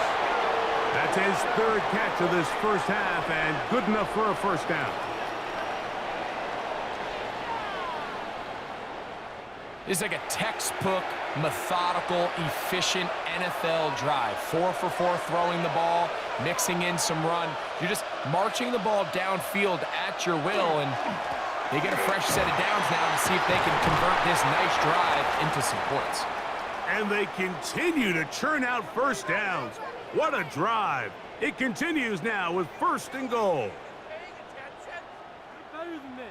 That's his third catch of this first half and good enough for a first down. This is like a textbook, methodical, efficient NFL drive. 4 for 4 throwing the ball, mixing in some run. You're just marching the ball downfield at your will, and they get a fresh set of downs now to see if they can convert this nice drive into some points. And they continue to churn out first downs. What a drive. It continues now with 1st and goal. Better than that.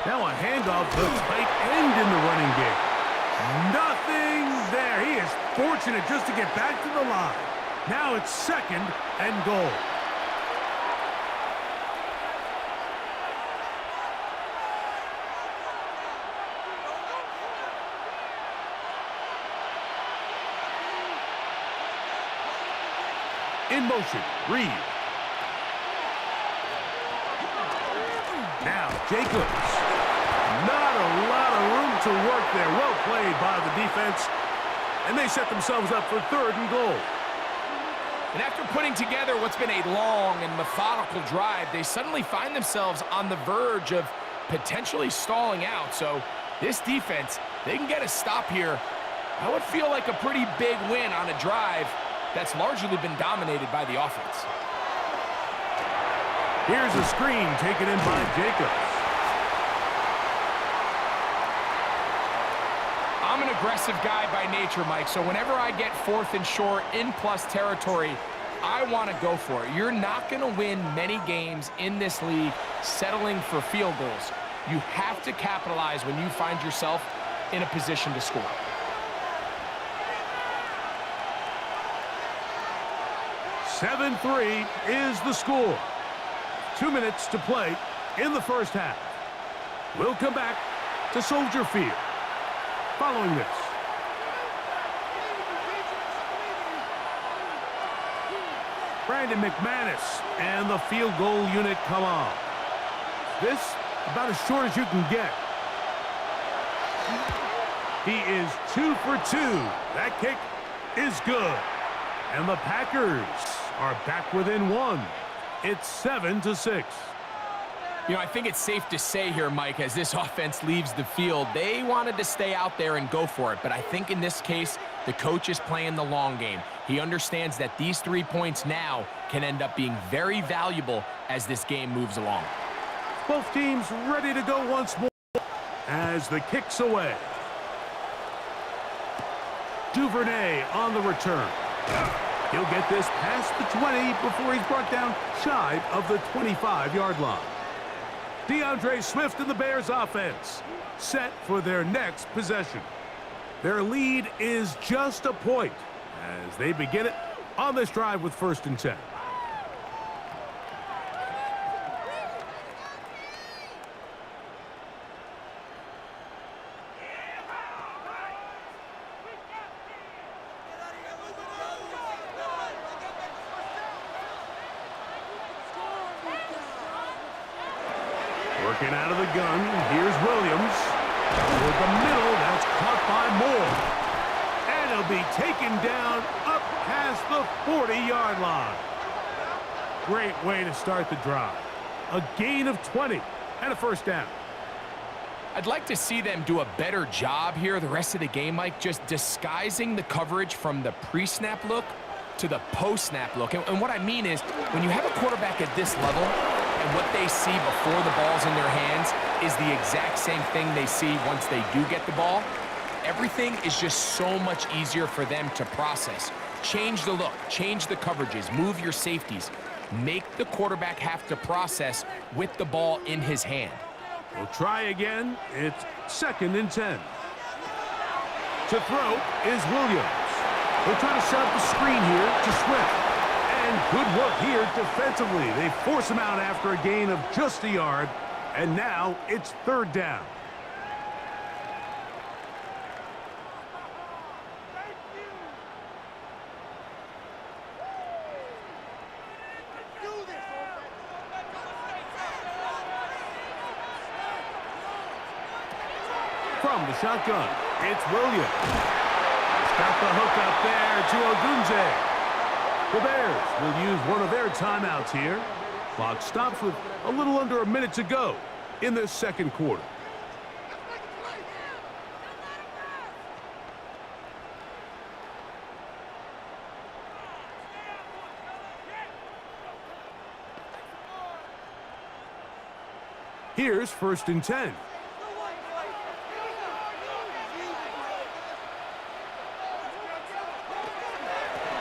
Now a handoff to tight end in the running game. Nothing there. He is fortunate just to get back to the line. Now it's 2nd and goal. In motion, Reed. Now Jacobs. Not a lot of room to work there. Well played by the defense. And they set themselves up for 3rd and goal. And after putting together what's been a long and methodical drive, they suddenly find themselves on the verge of potentially stalling out. So this defense, they can get a stop here. That would feel like a pretty big win on a drive that's largely been dominated by the offense. Here's a screen taken in by Jacobs. I'm an aggressive guy by nature, Mike, so whenever I get 4th and short in plus territory, I want to go for it. You're not going to win many games in this league settling for field goals. You have to capitalize when you find yourself in a position to score. "7-3 is the score. 2 minutes to play in the first half. We'll come back to Soldier Field following this. Brandon McManus and the field goal unit come on. This about as short as you can get. He is 2 for 2. That kick is good. And the Packers are back within 1. It's 7-6. You know, I think it's safe to say here, Mike, as this offense leaves the field, they wanted to stay out there and go for it. But I think in this case, the coach is playing the long game. He understands that these 3 points now can end up being very valuable as this game moves along. Both teams ready to go once more as the kick's away. Duvernay on the return. He'll get this past the 20 before he's brought down shy of the 25-yard line. DeAndre Swift and the Bears offense set for their next possession. Their lead is just a point as they begin it on this drive with 1st and 10. Working out of the gun, here's Williams. Toward the middle, that's caught by Moore. And he'll be taken down up past the 40-yard line. Great way to start the drive. A gain of 20 and a first down. I'd like to see them do a better job here the rest of the game, Mike, just disguising the coverage from the pre-snap look to the post-snap look. And what I mean is, when you have a quarterback at this level, and what they see before the ball's in their hands is the exact same thing they see once they do get the ball, everything is just so much easier for them to process. Change the look, change the coverages, move your safeties. Make the quarterback have to process with the ball in his hand. We'll try again. It's 2nd and 10. To throw is Williams. They'll try to set up the screen here to Swift. And good work here defensively. They force him out after a gain of just a yard. And now it's 3rd down. From the shotgun, it's Williams. He's got the hook up there to Ogunze. The Bears will use one of their timeouts here. Clock stops with a little under a minute to go in this 2nd quarter. Here's 1st and 10.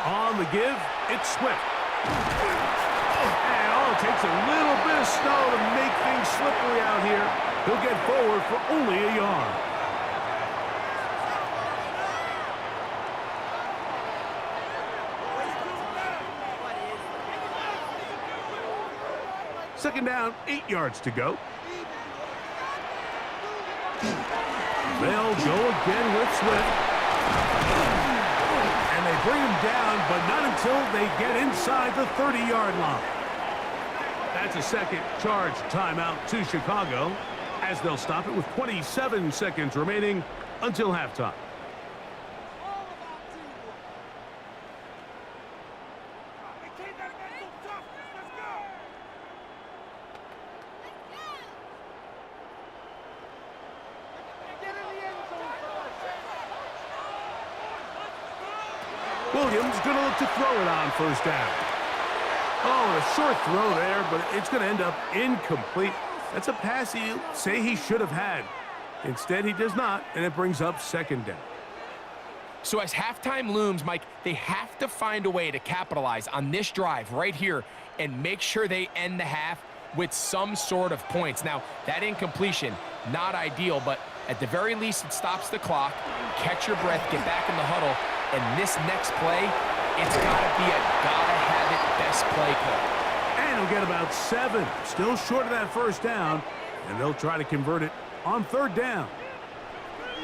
On the give, it's Swift. And it takes a little bit of snow to make things slippery out here. He'll get forward for only a yard. Second down, 8 yards to go. They'll go again with Swift. And they bring him down, but not until they get inside the 30-yard line. That's a second charge timeout to Chicago, as they'll stop it with 27 seconds remaining until halftime. Williams going to look to throw it on 1st down. Oh, a short throw there, but it's going to end up incomplete. That's a pass he'll say he should have had. Instead, he does not, and it brings up 2nd down. So as halftime looms, Mike, they have to find a way to capitalize on this drive right here and make sure they end the half with some sort of points. Now, that incompletion, not ideal, but at the very least, it stops the clock. Catch your breath, get back in the huddle, and this next play, it's got to be a gotta-have-it best play call. And he'll get about 7. Still short of that 1st down, and they'll try to convert it on 3rd down.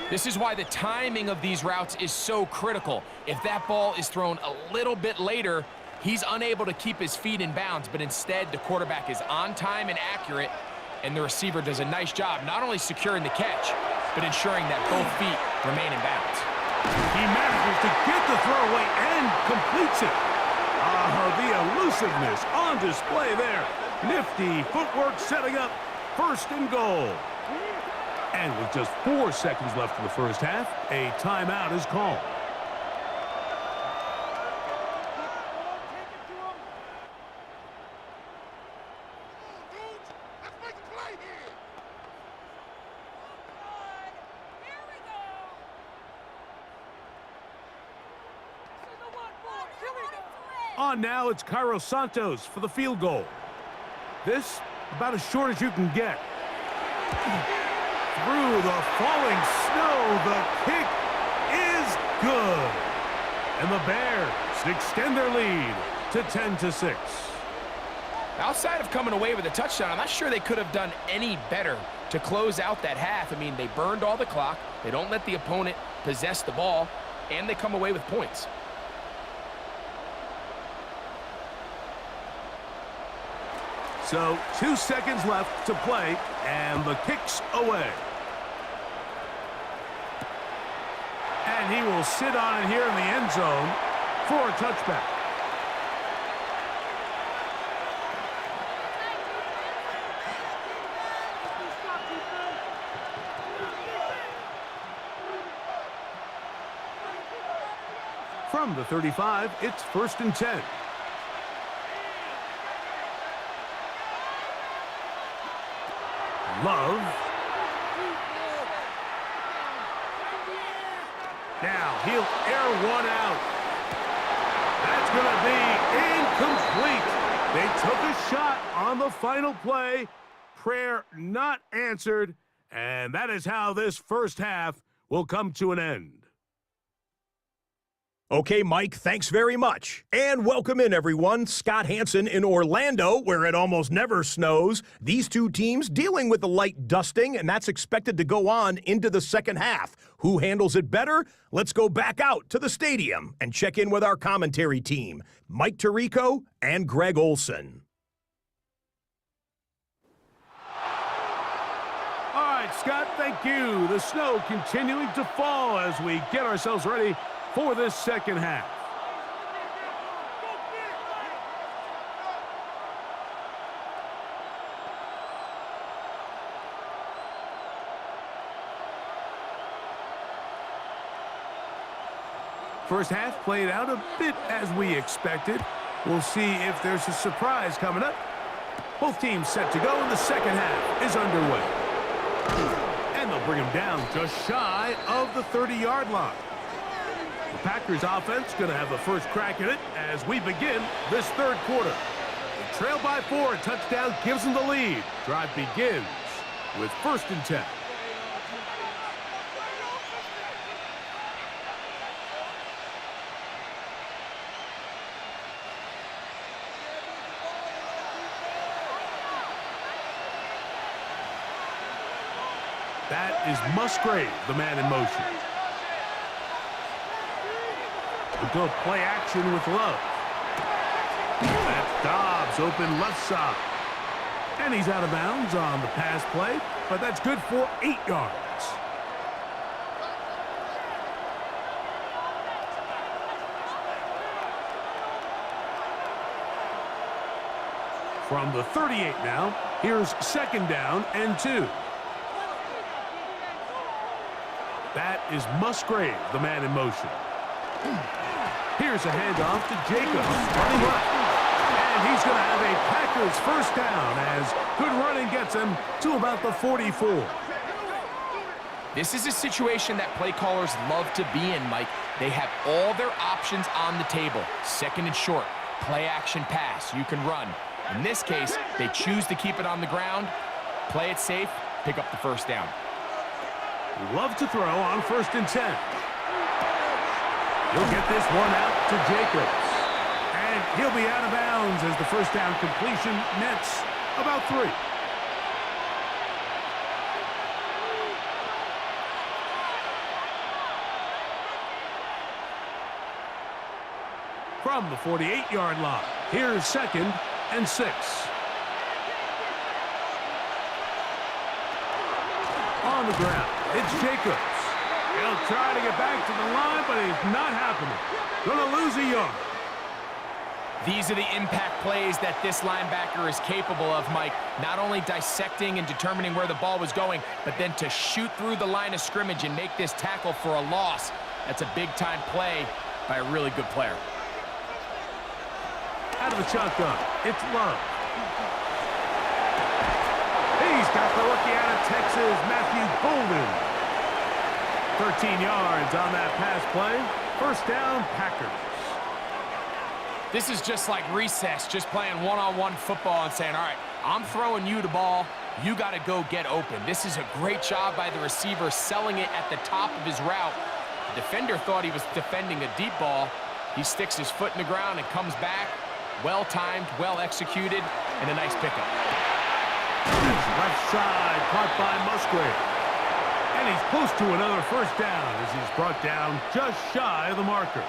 This is why the timing of these routes is so critical. If that ball is thrown a little bit later, he's unable to keep his feet in bounds, but instead the quarterback is on time and accurate, and the receiver does a nice job not only securing the catch, but ensuring that both feet remain in bounds. He manages to get the throw away and completes it. The elusiveness on display there. Nifty footwork setting up 1st and goal. And with just 4 seconds left in the 1st half, a timeout is called. On now, it's Cairo Santos for the field goal. This, about as short as you can get. Through the falling snow, the kick is good. And the Bears extend their lead to 10-6. Outside of coming away with a touchdown, I'm not sure they could have done any better to close out that half. I mean, they burned all the clock. They don't let the opponent possess the ball, and they come away with points. So 2 seconds left to play, and the kick's away. And he will sit on it here in the end zone for a touchback. From the 35, it's 1st and 10. Love. Now he'll air one out. That's going to be incomplete. They took a shot on the final play. prayer not answered, and that is how this first half will come to an end. Okay, Mike, thanks very much. And welcome in, everyone. Scott Hansen in Orlando, where it almost never snows. These two teams dealing with a light dusting, and that's expected to go on into the second half. Who handles it better? Let's go back out to the stadium and check in with our commentary team, Mike Tirico and Greg Olson. All right, Scott, thank you. The snow continuing to fall as we get ourselves ready for this second half. First half played out a bit as we expected. We'll see if there's a surprise coming up. Both teams set to go, and the second half is underway. And they'll bring him down just shy of the 30-yard line. The Packers offense going to have the first crack at it as we begin this third quarter. They trail by 4, a touchdown gives them the lead. Drive begins with 1st and 10. That is Musgrave, the man in motion. We'll go play action with Love. That's Dobbs open left side. And he's out of bounds on the pass play, but that's good for 8 yards. From the 38 now, here's 2nd down and 2. That is Musgrave, the man in motion. Here's a handoff to Jacobs, running left. And he's going to have a Packers first down as good running gets him to about the 44. This is a situation that play callers love to be in, Mike. They have all their options on the table. 2nd and short, play action pass, you can run. In this case, they choose to keep it on the ground, play it safe, pick up the first down. Love to throw on 1st and 10. He'll get this one out to Jacobs. And he'll be out of bounds as the first down completion nets about 3. From the 48-yard line, here's 2nd and 6. On the ground, it's Jacobs. He'll try to get back to the line, but it's not happening. Gonna lose a yard. These are the impact plays that this linebacker is capable of, Mike. Not only dissecting and determining where the ball was going, but then to shoot through the line of scrimmage and make this tackle for a loss. That's a big-time play by a really good player. Out of the shotgun, it's Love. He's got the rookie out of Texas, Matthew Golden. 13 yards on that pass play. First down, Packers. This is just like recess, just playing one-on-one football and saying, all right, I'm throwing you the ball. You got to go get open. This is a great job by the receiver selling it at the top of his route. The defender thought he was defending a deep ball. He sticks his foot in the ground and comes back. Well-timed, well-executed, and a nice pickup. Left side, caught by Musgrave. And he's close to another first down as he's brought down just shy of the marker.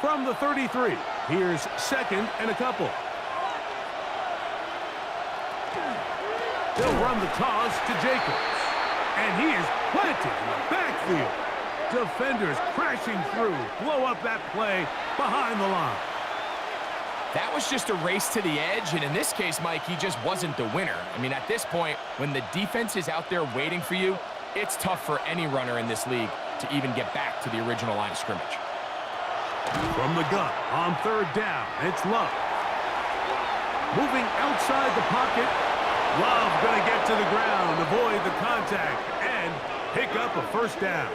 From the 33, here's 2nd and a couple. They'll run the toss to Jacobs. And he is planted in the backfield. Defenders crashing through, blow up that play behind the line. That was just a race to the edge, and in this case, Mike, he just wasn't the winner. I mean, at this point, when the defense is out there waiting for you, it's tough for any runner in this league to even get back to the original line of scrimmage. From the gun, on 3rd down, it's Love. Moving outside the pocket, Love going to get to the ground, avoid the contact, and pick up a first down.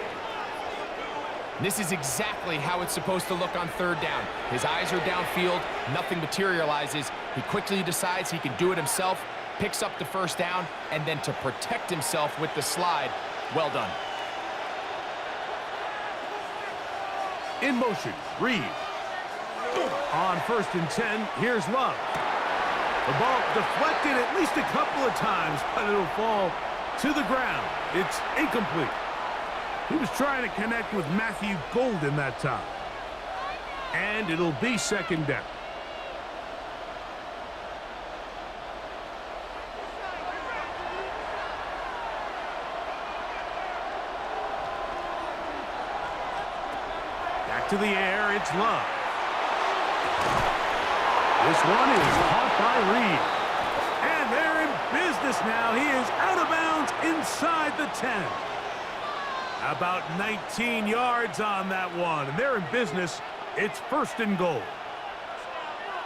This is exactly how it's supposed to look on third down. His eyes are downfield, nothing materializes. He quickly decides he can do it himself, picks up the first down, and then to protect himself with the slide, well done. In motion, Reed. On 1st and 10, here's Love. The ball deflected at least a couple of times, but it'll fall to the ground. It's incomplete. He was trying to connect with Matthew Golden that time. And it'll be 2nd down. Back to the air, it's Love. This one is caught by Reed. And they're in business now. He is out of bounds inside the 10. About 19 yards on that one. And they're in business. It's 1st and goal.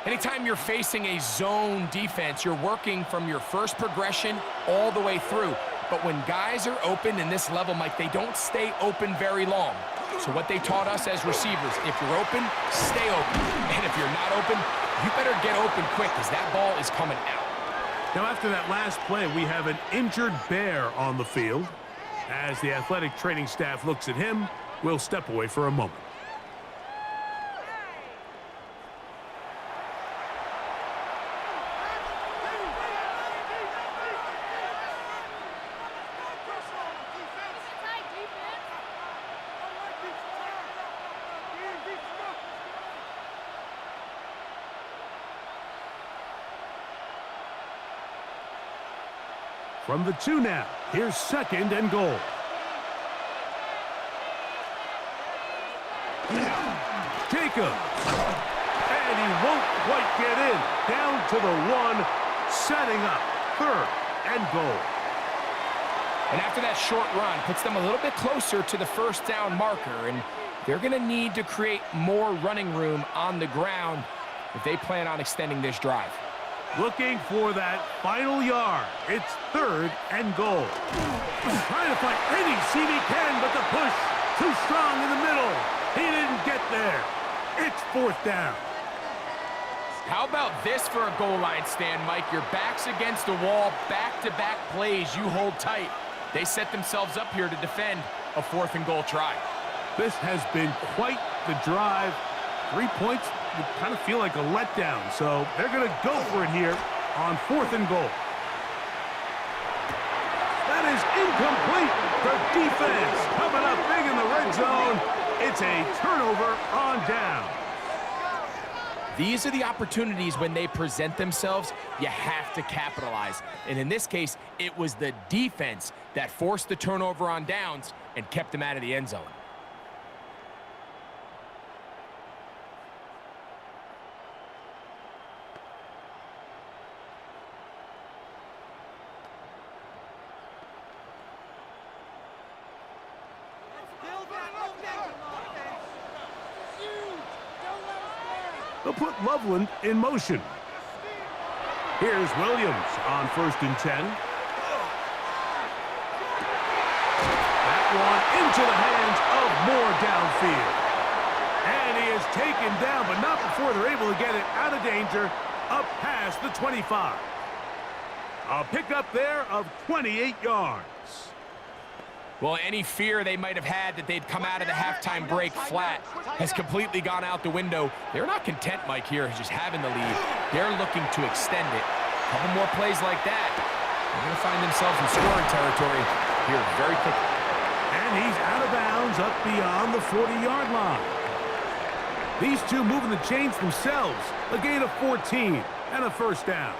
Anytime you're facing a zone defense, you're working from your first progression all the way through. But when guys are open in this level, Mike, they don't stay open very long. So what they taught us as receivers, if you're open, stay open. And if you're not open, you better get open quick because that ball is coming out. Now, after that last play, we have an injured Bear on the field. As the athletic training staff looks at him, we'll step away for a moment. From the 2 now, here's 2nd and goal. Jacobs. And he won't quite get in. Down to the 1, setting up 3rd and goal. And after that short run, puts them a little bit closer to the 1st down marker, and they're going to need to create more running room on the ground if they plan on extending this drive. Looking for that final yard. It's 3rd and goal. Trying to find any seam he can, but the push too strong in the middle. He didn't get there. It's 4th down. How about this for a goal line stand, Mike? Your back's against the wall, back-to-back plays you hold tight. They set themselves up here to defend a 4th and goal try. This has been quite the drive. 3 points would kind of feel like a letdown, so they're going to go for it here on 4th and goal. That is incomplete. The defense coming up big in the red zone. It's a turnover on down. These are the opportunities when they present themselves, you have to capitalize. And in this case, it was the defense that forced the turnover on downs and kept them out of the end zone. They'll put Loveland in motion. Here's Williams on 1st and 10. That one into the hands of Moore downfield. And he is taken down, but not before they're able to get it out of danger, up past the 25. A pickup there of 28 yards. Well, any fear they might have had that they'd come out of the halftime break flat has completely gone out the window. They're not content, Mike, here, just having the lead. They're looking to extend it. A couple more plays like that, they're going to find themselves in scoring territory here very quickly. And he's out of bounds up beyond the 40-yard line. These two moving the chains themselves. A gain of 14 and a 1st down.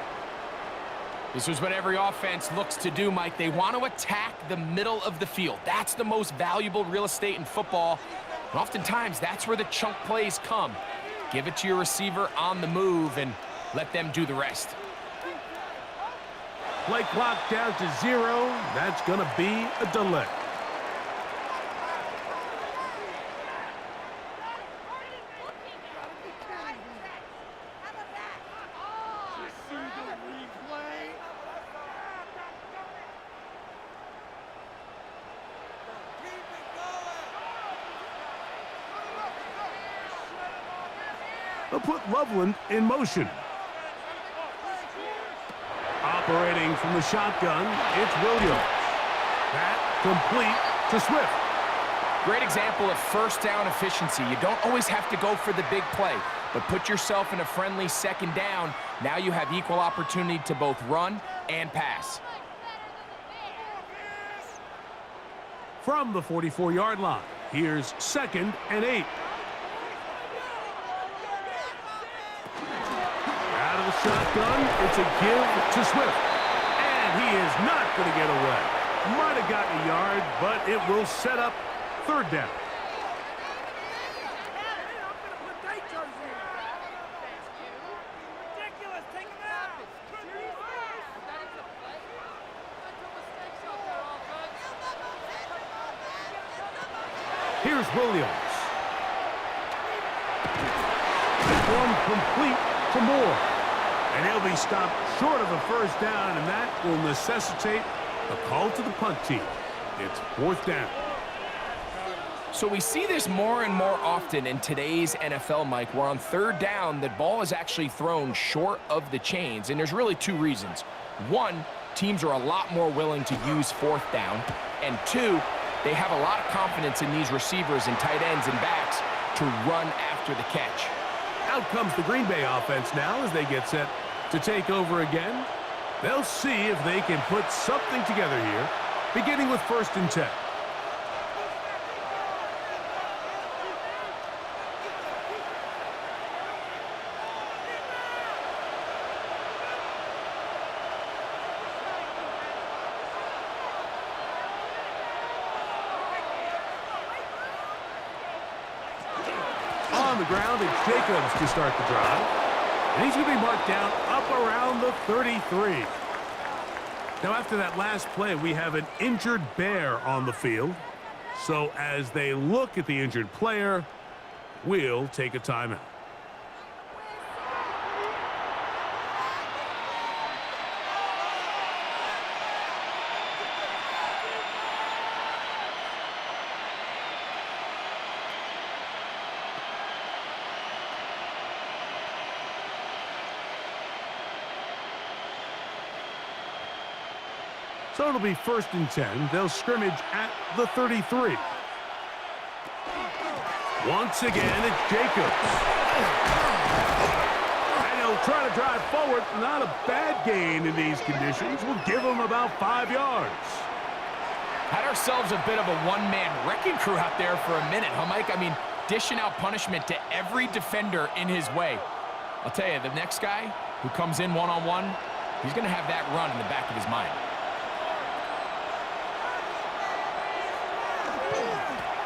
This is what every offense looks to do, Mike. They want to attack the middle of the field. That's the most valuable real estate in football. And oftentimes, that's where the chunk plays come. Give it to your receiver on the move and let them do the rest. Play clock down to 0. That's going to be a delay. They'll put Loveland in motion. Operating from the shotgun, it's Williams. That complete to Swift. Great example of first down efficiency. You don't always have to go for the big play, but put yourself in a friendly second down. Now you have equal opportunity to both run and pass. From the 44-yard line, here's 2nd and 8. Out of the shotgun, it's a give to Swift. And he is not going to get away. Might have gotten a yard, but it will set up 3rd down. Here's Williams. This one complete to Moore. And he'll be stopped short of a 1st down, and that will necessitate a call to the punt team. It's 4th down. So we see this more and more often in today's NFL, Mike, where on 3rd down, the ball is actually thrown short of the chains, and there's really 2 reasons. 1, teams are a lot more willing to use 4th down, and 2, they have a lot of confidence in these receivers and tight ends and backs to run after the catch. Out comes the Green Bay offense now as they get set to take over again. They'll see if they can put something together here, beginning with 1st and 10. On the ground, it's Jacobs to start the drive. And he's going to be marked down up around the 33. Now, after that last play, we have an injured Bear on the field. So as they look at the injured player, we'll take a timeout. So it'll be 1st and 10. They'll scrimmage at the 33. Once again, it's Jacobs. And he'll try to drive forward. Not a bad gain in these conditions. We'll give him about 5 yards. Had ourselves a bit of a one-man wrecking crew out there for a minute, huh, Mike? I mean, dishing out punishment to every defender in his way. I'll tell you, the next guy who comes in one-on-one, he's going to have that run in the back of his mind.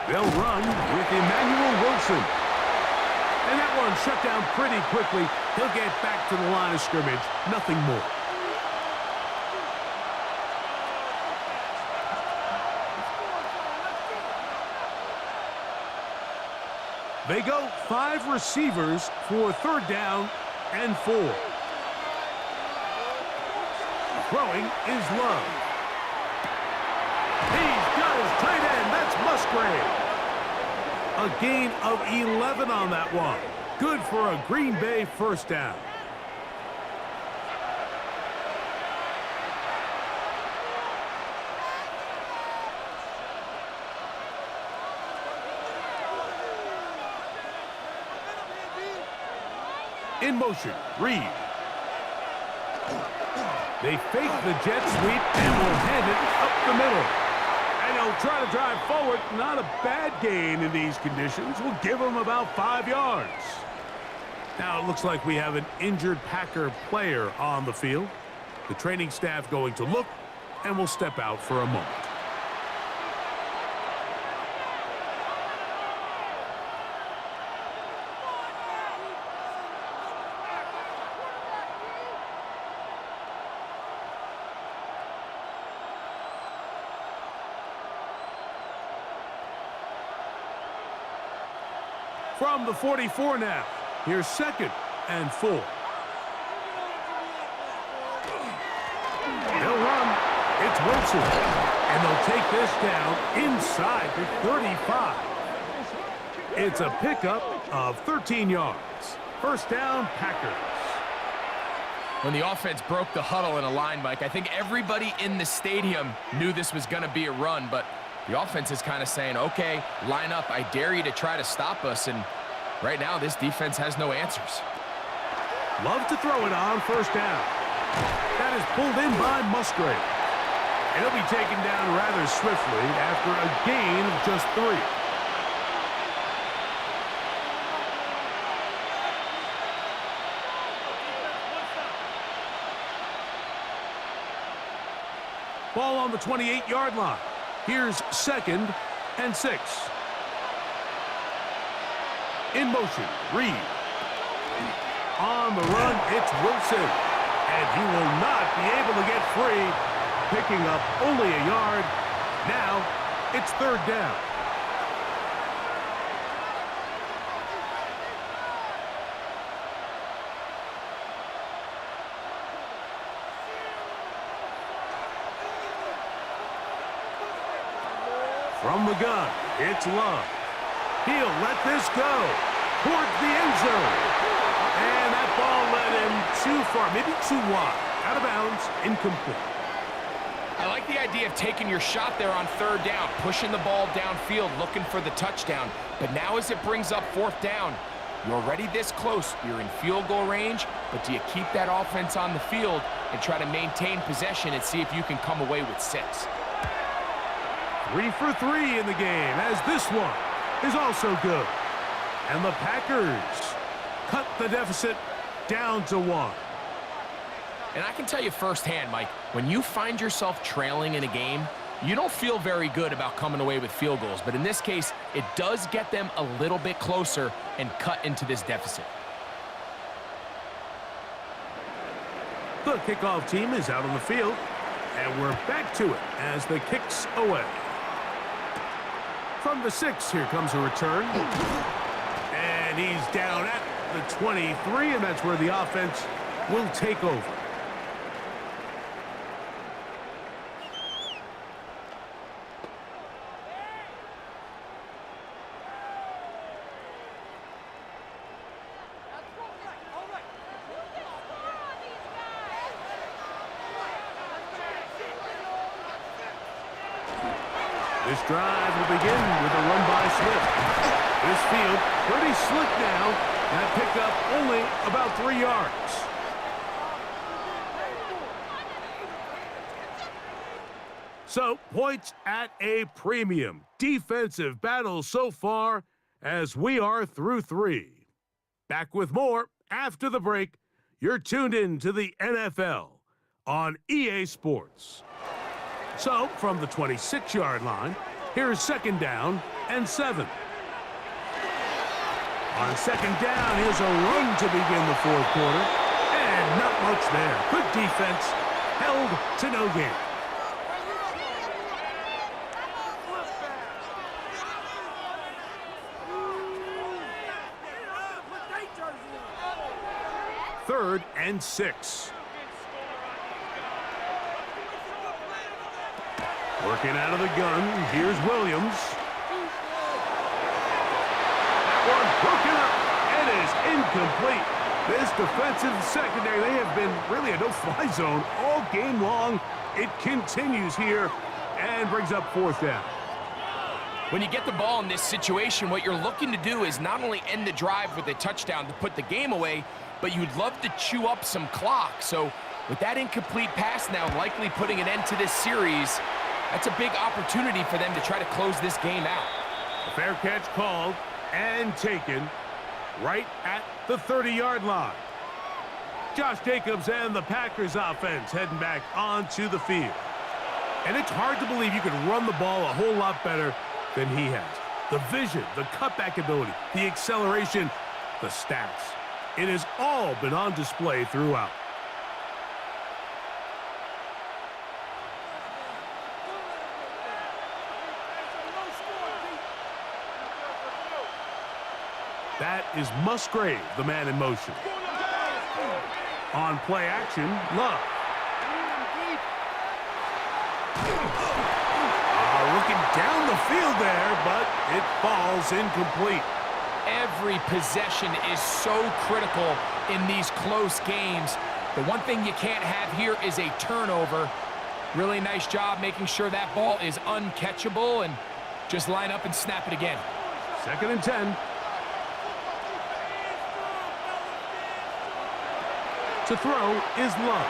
They'll run with Emmanuel Wilson. And that one shut down pretty quickly. He'll get back to the line of scrimmage. Nothing more. They go 5 receivers for 3rd down and 4. Throwing is Love. He's got his tight end. That's Musgrave. A gain of 11 on that one. Good for a Green Bay 1st down. In motion, Reed. They fake the jet sweep and will hand it up the middle. And he'll try to drive forward. Not a bad gain in these conditions. We'll give him about 5 yards. Now it looks like we have an injured Packer player on the field. The training staff going to look and will step out for a moment. From the 44 now. Here's 2nd and 4. They'll run. It's Wilson. And they'll take this down inside the 35. It's a pickup of 13 yards. First down, Packers. When the offense broke the huddle in a line, Mike, I think everybody in the stadium knew this was going to be a run, but the offense is kind of saying, okay, line up. I dare you to try to stop us, and right now this defense has no answers. Love to throw it on first down. That is pulled in by Musgrave. And he'll be taken down rather swiftly after a gain of just 3. Ball on the 28-yard line. Here's 2nd and 6. In motion, Reed. On the run, it's Wilson. And he will not be able to get free, picking up only a yard. Now, it's 3rd down. From the gun, it's Love. He'll let this go towards the end zone. And that ball led him too far, maybe too wide. Out of bounds, incomplete. I like the idea of taking your shot there on 3rd down, pushing the ball downfield, looking for the touchdown. But now as it brings up 4th down, you're already this close. You're in field goal range, but do you keep that offense on the field and try to maintain possession and see if you can come away with 6? 3 for 3 in the game, as this one is also good. And the Packers cut the deficit down to 1. And I can tell you firsthand, Mike, when you find yourself trailing in a game, you don't feel very good about coming away with field goals. But in this case, it does get them a little bit closer and cut into this deficit. The kickoff team is out on the field, and we're back to it as the kick's away. From the 6, here comes a return. And he's down at the 23, and that's where the offense will take over. This drive will begin with a run by Swift. This field pretty slick now. That pickup only about 3 yards. So, points at a premium. Defensive battle so far as we are through 3. Back with more after the break. You're tuned in to the NFL on EA Sports. So, from the 26-yard line, here's 2nd down and 7. On 2nd down, here's a run to begin the 4th quarter. And not much there. Good defense, held to no gain. Third and 6. Working out of the gun, here's Williams. That one broken up and is incomplete. This defensive secondary, they have been really a no-fly zone all game long. It continues here and brings up 4th down. When you get the ball in this situation, what you're looking to do is not only end the drive with a touchdown to put the game away, but you'd love to chew up some clock. So with that incomplete pass now likely putting an end to this series, that's a big opportunity for them to try to close this game out. A fair catch called and taken right at the 30-yard line. Josh Jacobs and the Packers offense heading back onto the field. And it's hard to believe you could run the ball a whole lot better than he has. The vision, the cutback ability, the acceleration, the stats. It has all been on display throughout. That is Musgrave, the man in motion. On play action, Love. Looking down the field there, but it falls incomplete. every possession is so critical in these close games. The one thing you can't have here is a turnover. Really nice job making sure that ball is uncatchable, and just line up and snap it again. 2nd and 10. To throw is Love.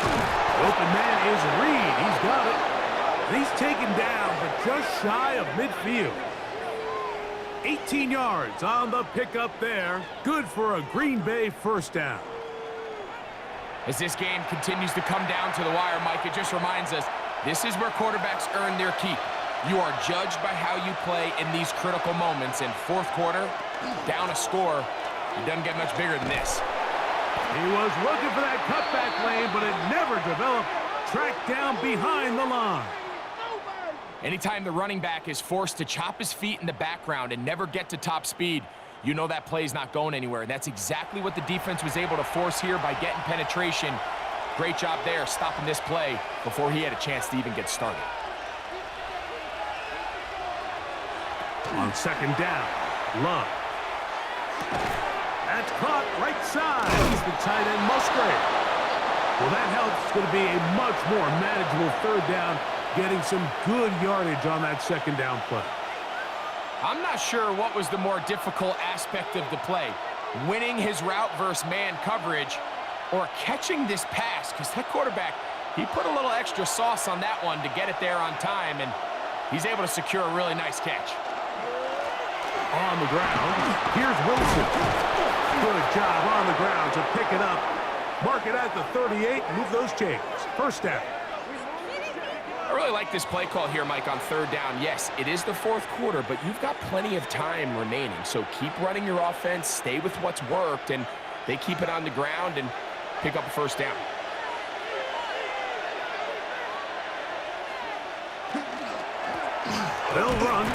The open man is Reed. He's got it. He's taken down, but just shy of midfield. 18 yards on the pickup there. Good for a Green Bay first down. As this game continues to come down to the wire, Mike, it just reminds us, this is where quarterbacks earn their keep. You are judged by how you play in these critical moments. In fourth quarter, down a score, it doesn't get much bigger than this. He was looking for that cutback lane, but it never developed. Tracked down behind the line. Anytime the running back is forced to chop his feet in the background and never get to top speed, you know that play's not going anywhere. And that's exactly what the defense was able to force here by getting penetration. Great job there, stopping this play before he had a chance to even get started. On 2nd down, Love. That's caught right side. He's the tight end, Musgrave. Well, that helps. It's going to be a much more manageable 3rd down, getting some good yardage on that 2nd down play. I'm not sure what was the more difficult aspect of the play, winning his route versus man coverage or catching this pass, because that quarterback, he put a little extra sauce on that one to get it there on time, and he's able to secure a really nice catch. On the ground, here's Wilson. Good job on the ground to pick it up. Mark it at the 38, move those chains. First down. I really like this play call here, Mike, on 3rd down. Yes, it is the 4th quarter, but you've got plenty of time remaining. So keep running your offense, stay with what's worked, and they keep it on the ground and pick up a 1st down. They'll run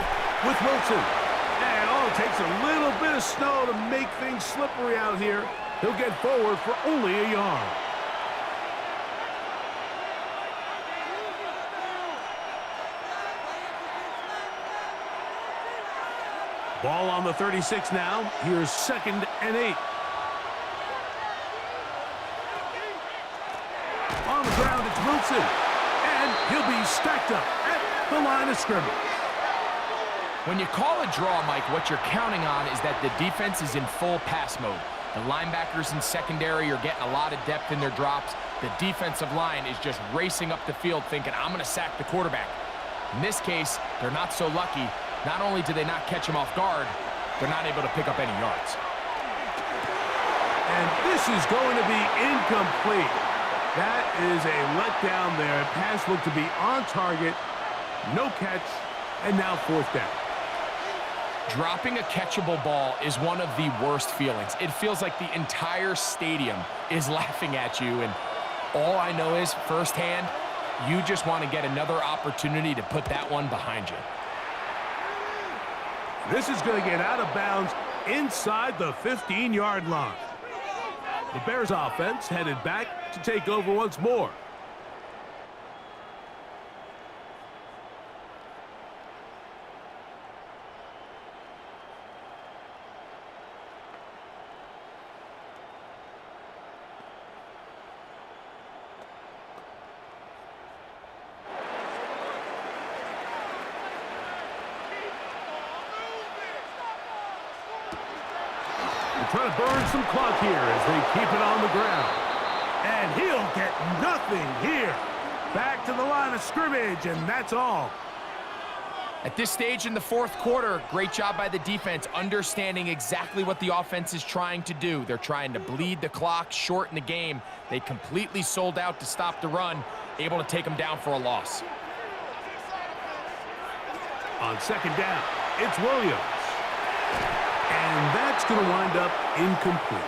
with Wilson. And it takes a little bit of snow to make things slippery out here. He'll get forward for only a yard. Ball on the 36 now. Here's 2nd and 8. On the ground, it's Wilson. And he'll be stacked up at the line of scrimmage. When you call a draw, Mike, what you're counting on is that the defense is in full pass mode. The linebackers in secondary are getting a lot of depth in their drops. The defensive line is just racing up the field thinking, I'm going to sack the quarterback. In this case, they're not so lucky. Not only do they not catch him off guard, they're not able to pick up any yards. And this is going to be incomplete. That is a letdown there. Pass looked to be on target. No catch. And now 4th down. Dropping a catchable ball is one of the worst feelings. It feels like the entire stadium is laughing at you, and all I know is firsthand, you just want to get another opportunity to put that one behind you. This is going to get out of bounds inside the 15-yard line. The Bears offense headed back to take over once more. Trying to burn some clock here as they keep it on the ground. And he'll get nothing here. Back to the line of scrimmage, and that's all. At this stage in the 4th quarter, great job by the defense, understanding exactly what the offense is trying to do. They're trying to bleed the clock, shorten the game. They completely sold out to stop the run, able to take them down for a loss. On 2nd down, it's Williams. And that's going to wind up incomplete.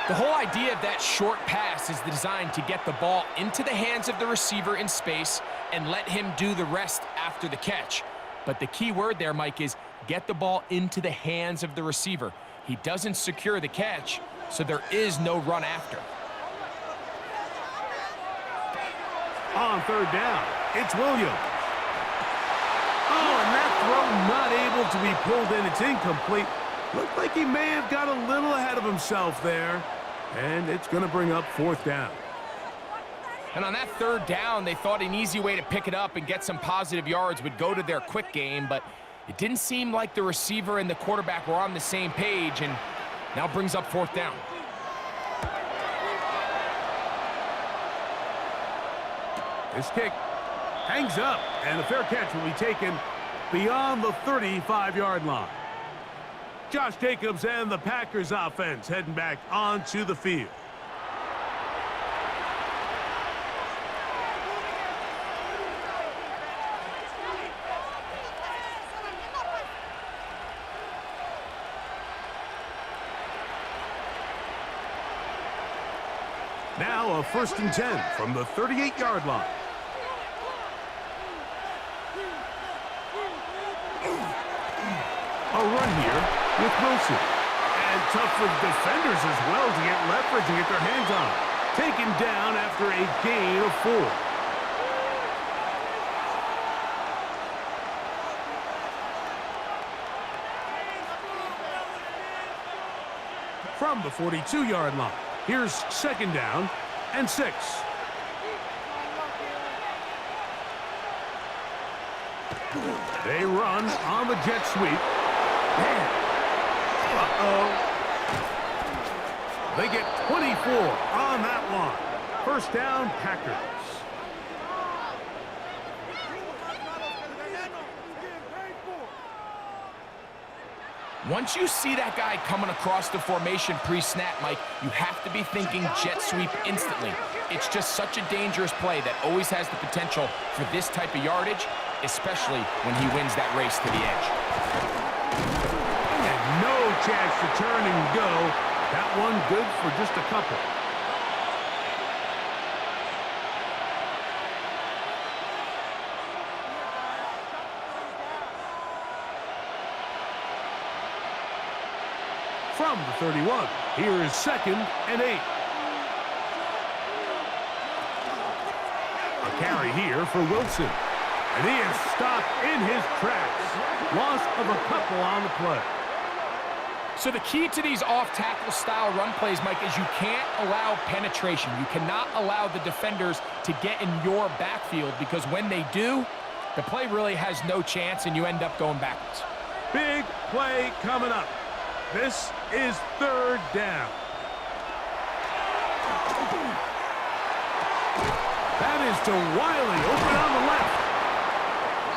The whole idea of that short pass is designed to get the ball into the hands of the receiver in space and let him do the rest after the catch. But the key word there, Mike, is get the ball into the hands of the receiver. He doesn't secure the catch, so there is no run after. On 3rd down, it's Williams. Oh, and that throw not able to be pulled in. It's incomplete. Looked like he may have got a little ahead of himself there. And it's going to bring up 4th down. And on that 3rd down, they thought an easy way to pick it up and get some positive yards would go to their quick game, but it didn't seem like the receiver and the quarterback were on the same page, and now brings up 4th down. This kick hangs up, and the fair catch will be taken beyond the 35-yard line. Josh Jacobs and the Packers offense heading back onto the field. Now a 1st and 10 from the 38-yard line. A run here with Wilson. And tough for defenders as well to get leverage and get their hands on it. Taken down after a gain of 4. From the 42-yard line, here's 2nd down and 6. They run on the jet sweep. Uh-oh. They get 24 on that one. 1st down, Packers. Once you see that guy coming across the formation pre-snap, Mike, you have to be thinking jet sweep instantly. It's just such a dangerous play that always has the potential for this type of yardage, especially when he wins that race to the edge. And no chance to turn and go. That one good for just a couple. From the 31, here is 2nd and 8. A carry here for Wilson. And he is stopped in his tracks. Loss of a couple on the play. So the key to these off-tackle style run plays, Mike, is you can't allow penetration. You cannot allow the defenders to get in your backfield, because when they do, the play really has no chance and you end up going backwards. Big play coming up. This is 3rd down. That is to Wiley, open on the left.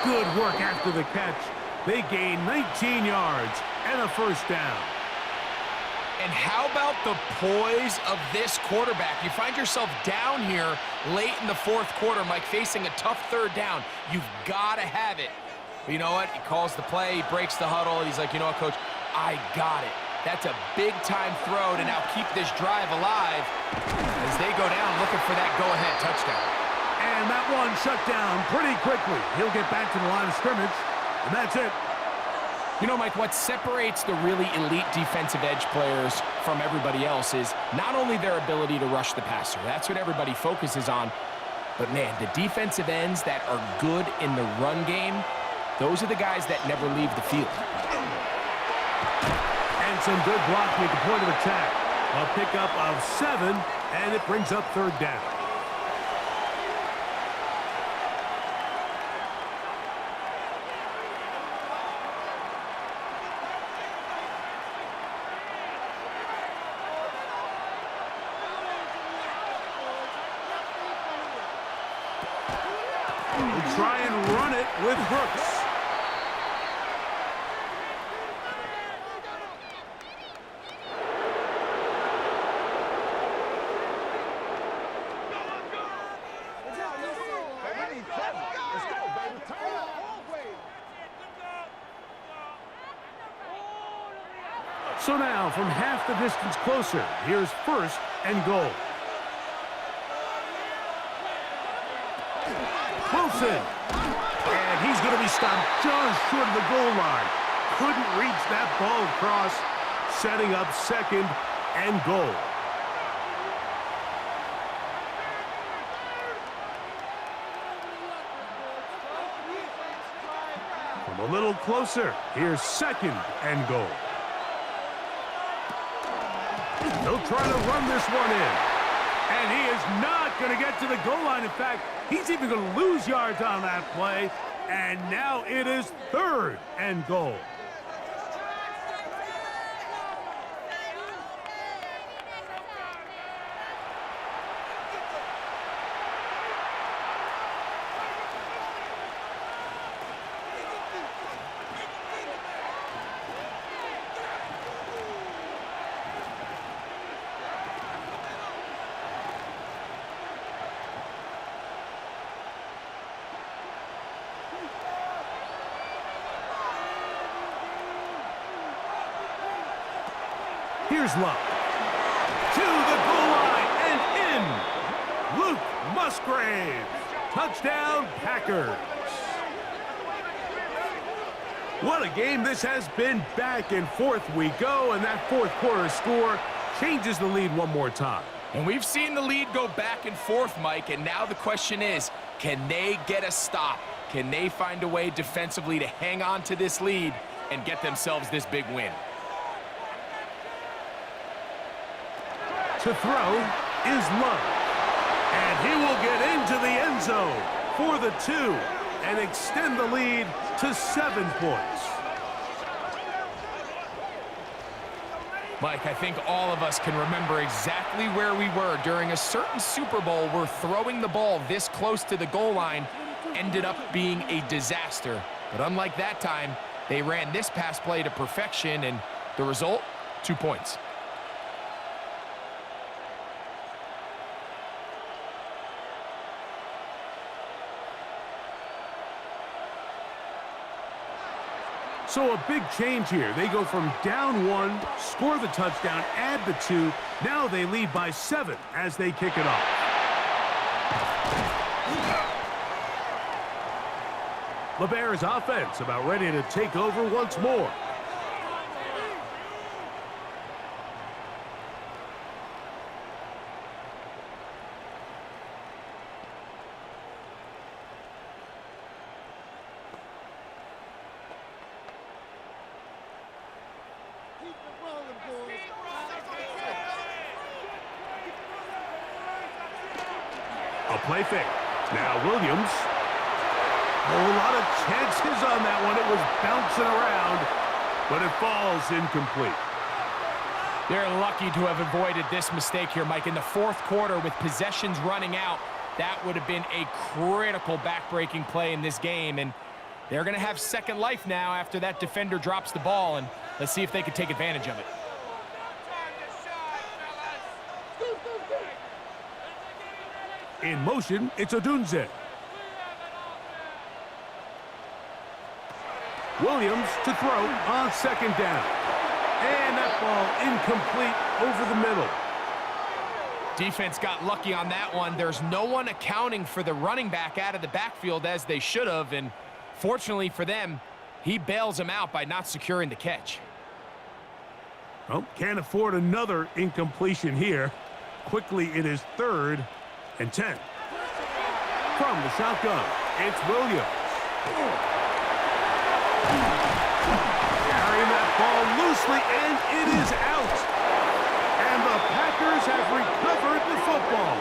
Good work after the catch. They gain 19 yards and a 1st down. And how about the poise of this quarterback? You find yourself down here late in the 4th quarter, Mike, facing a tough 3rd down. You've got to have it. But you know what? He calls the play, he breaks the huddle. He's like, you know what, Coach? I got it. That's a big-time throw to now keep this drive alive as they go down looking for that go-ahead touchdown. And that one shut down pretty quickly. He'll get back to the line of scrimmage, and that's it. You know, Mike, what separates the really elite defensive edge players from everybody else is not only their ability to rush the passer. That's what everybody focuses on. But, man, the defensive ends that are good in the run game, those are the guys that never leave the field. And some good blocking at the point of attack. A pickup of 7, and it brings up 3rd down. They try and run it with Brooks. So now, from half the distance closer, here's 1st and goal. Wilson. And he's going to be stopped just short of the goal line. Couldn't reach that ball across, setting up 2nd and goal. Come a little closer. Here's second and goal. He'll try to run this one in. And he is not going to get to the goal line. In fact, he's even going to lose yards on that play. And now it is third and goal. Here's Love. To the goal line and in. Luke Musgrave. Touchdown, Packers. What a game this has been. Back and forth we go, and that fourth quarter score changes the lead one more time. And we've seen the lead go back and forth, Mike, and now the question is, can they get a stop? Can they find a way defensively to hang on to this lead and get themselves this big win? To throw is Love. And he will get into the end zone for the 2 and extend the lead to 7 points. Mike, I think all of us can remember exactly where we were during a certain Super Bowl where throwing the ball this close to the goal line ended up being a disaster. But unlike that time, they ran this pass play to perfection, and the result, 2 points. So a big change here. They go from down 1, score the touchdown, add the 2. Now they lead by 7 as they kick it off. LeBear's offense about ready to take over once more. A play fake. Now Williams. A lot of chances on that one. It was bouncing around, but it falls incomplete. They're lucky to have avoided this mistake here, Mike. In the fourth quarter, with possessions running out, that would have been a critical back-breaking play in this game, and they're going to have second life now after that defender drops the ball, and let's see if they can take advantage of it. In motion, it's Odunze. Williams to throw on second down. And that ball incomplete over the middle. Defense got lucky on that one. There's no one accounting for the running back out of the backfield as they should have, and fortunately for them, he bails them out by not securing the catch. Well, can't afford another incompletion here. Quickly, it is 3rd and 10. From the shotgun, it's Williams. Carrying that ball loosely, and it is out. And the Packers have recovered the football.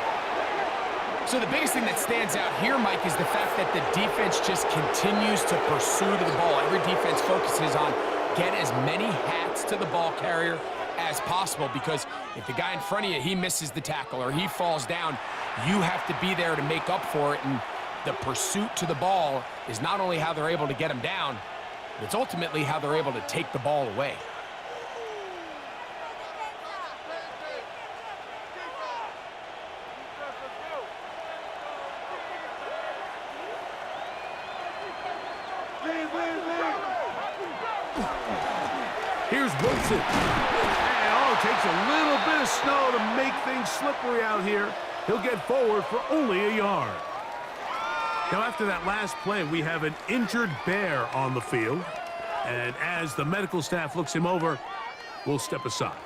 So the biggest thing that stands out here, Mike, is the fact that the defense just continues to pursue to the ball. Every defense focuses on get as many hats to the ball carrier as possible, because if the guy in front of you, he misses the tackle or he falls down, you have to be there to make up for it. And the pursuit to the ball is not only how they're able to get him down, but it's ultimately how they're able to take the ball away. Here's Wilson. And takes a little bit of snow to make things slippery out here. He'll get forward for only a yard. Now, after that last play, we have an injured Bear on the field. And as the medical staff looks him over, we'll step aside.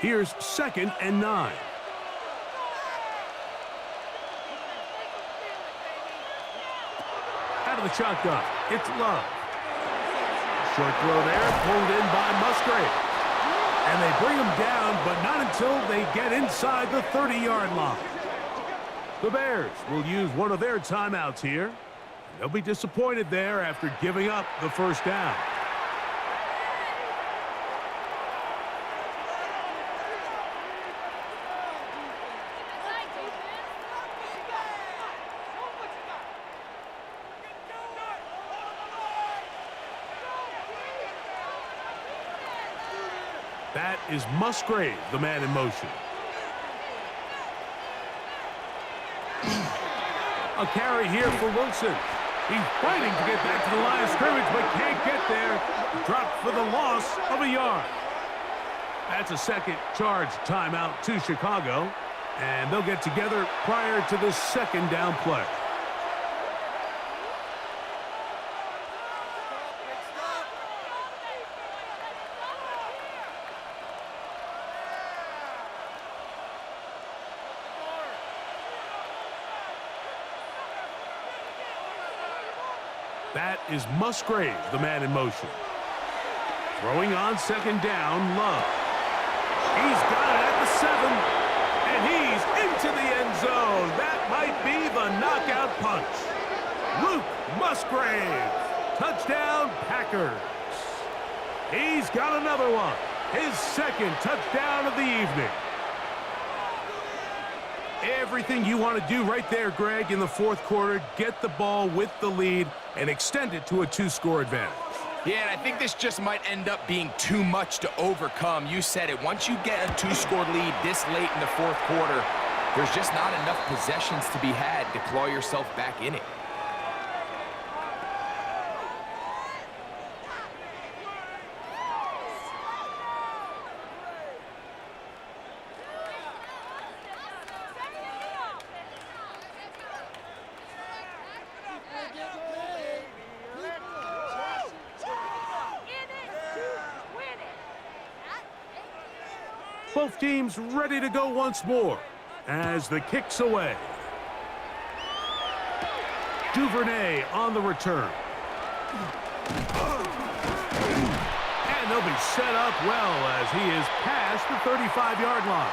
Here's 2nd and 9. Out of the shotgun, it's Love. Short throw there, pulled in by Musgrave. And they bring him down, but not until they get inside the 30-yard line. The Bears will use one of their timeouts here. They'll be disappointed there after giving up the first down. That is Musgrave, the man in motion. A carry here for Wilson. He's fighting to get back to the line of scrimmage, but can't get there. Dropped for the loss of a yard. That's a second charge timeout to Chicago, and they'll get together prior to the second down play. That is Musgrave, the man in motion. Throwing on second down, Love. He's got it at the 7, and he's into the end zone. That might be the knockout punch. Luke Musgrave, touchdown Packers. He's got another one, his second touchdown of the evening. Everything you want to do right there, Greg, in the fourth quarter, get the ball with the lead and extend it to a 2-score advantage. Yeah, and I think this just might end up being too much to overcome. You said it. Once you get a 2-score lead this late in the fourth quarter, there's just not enough possessions to be had to claw yourself back in it. Both teams ready to go once more as the kick's away. Duvernay on the return. And they'll be set up well as he is past the 35-yard line.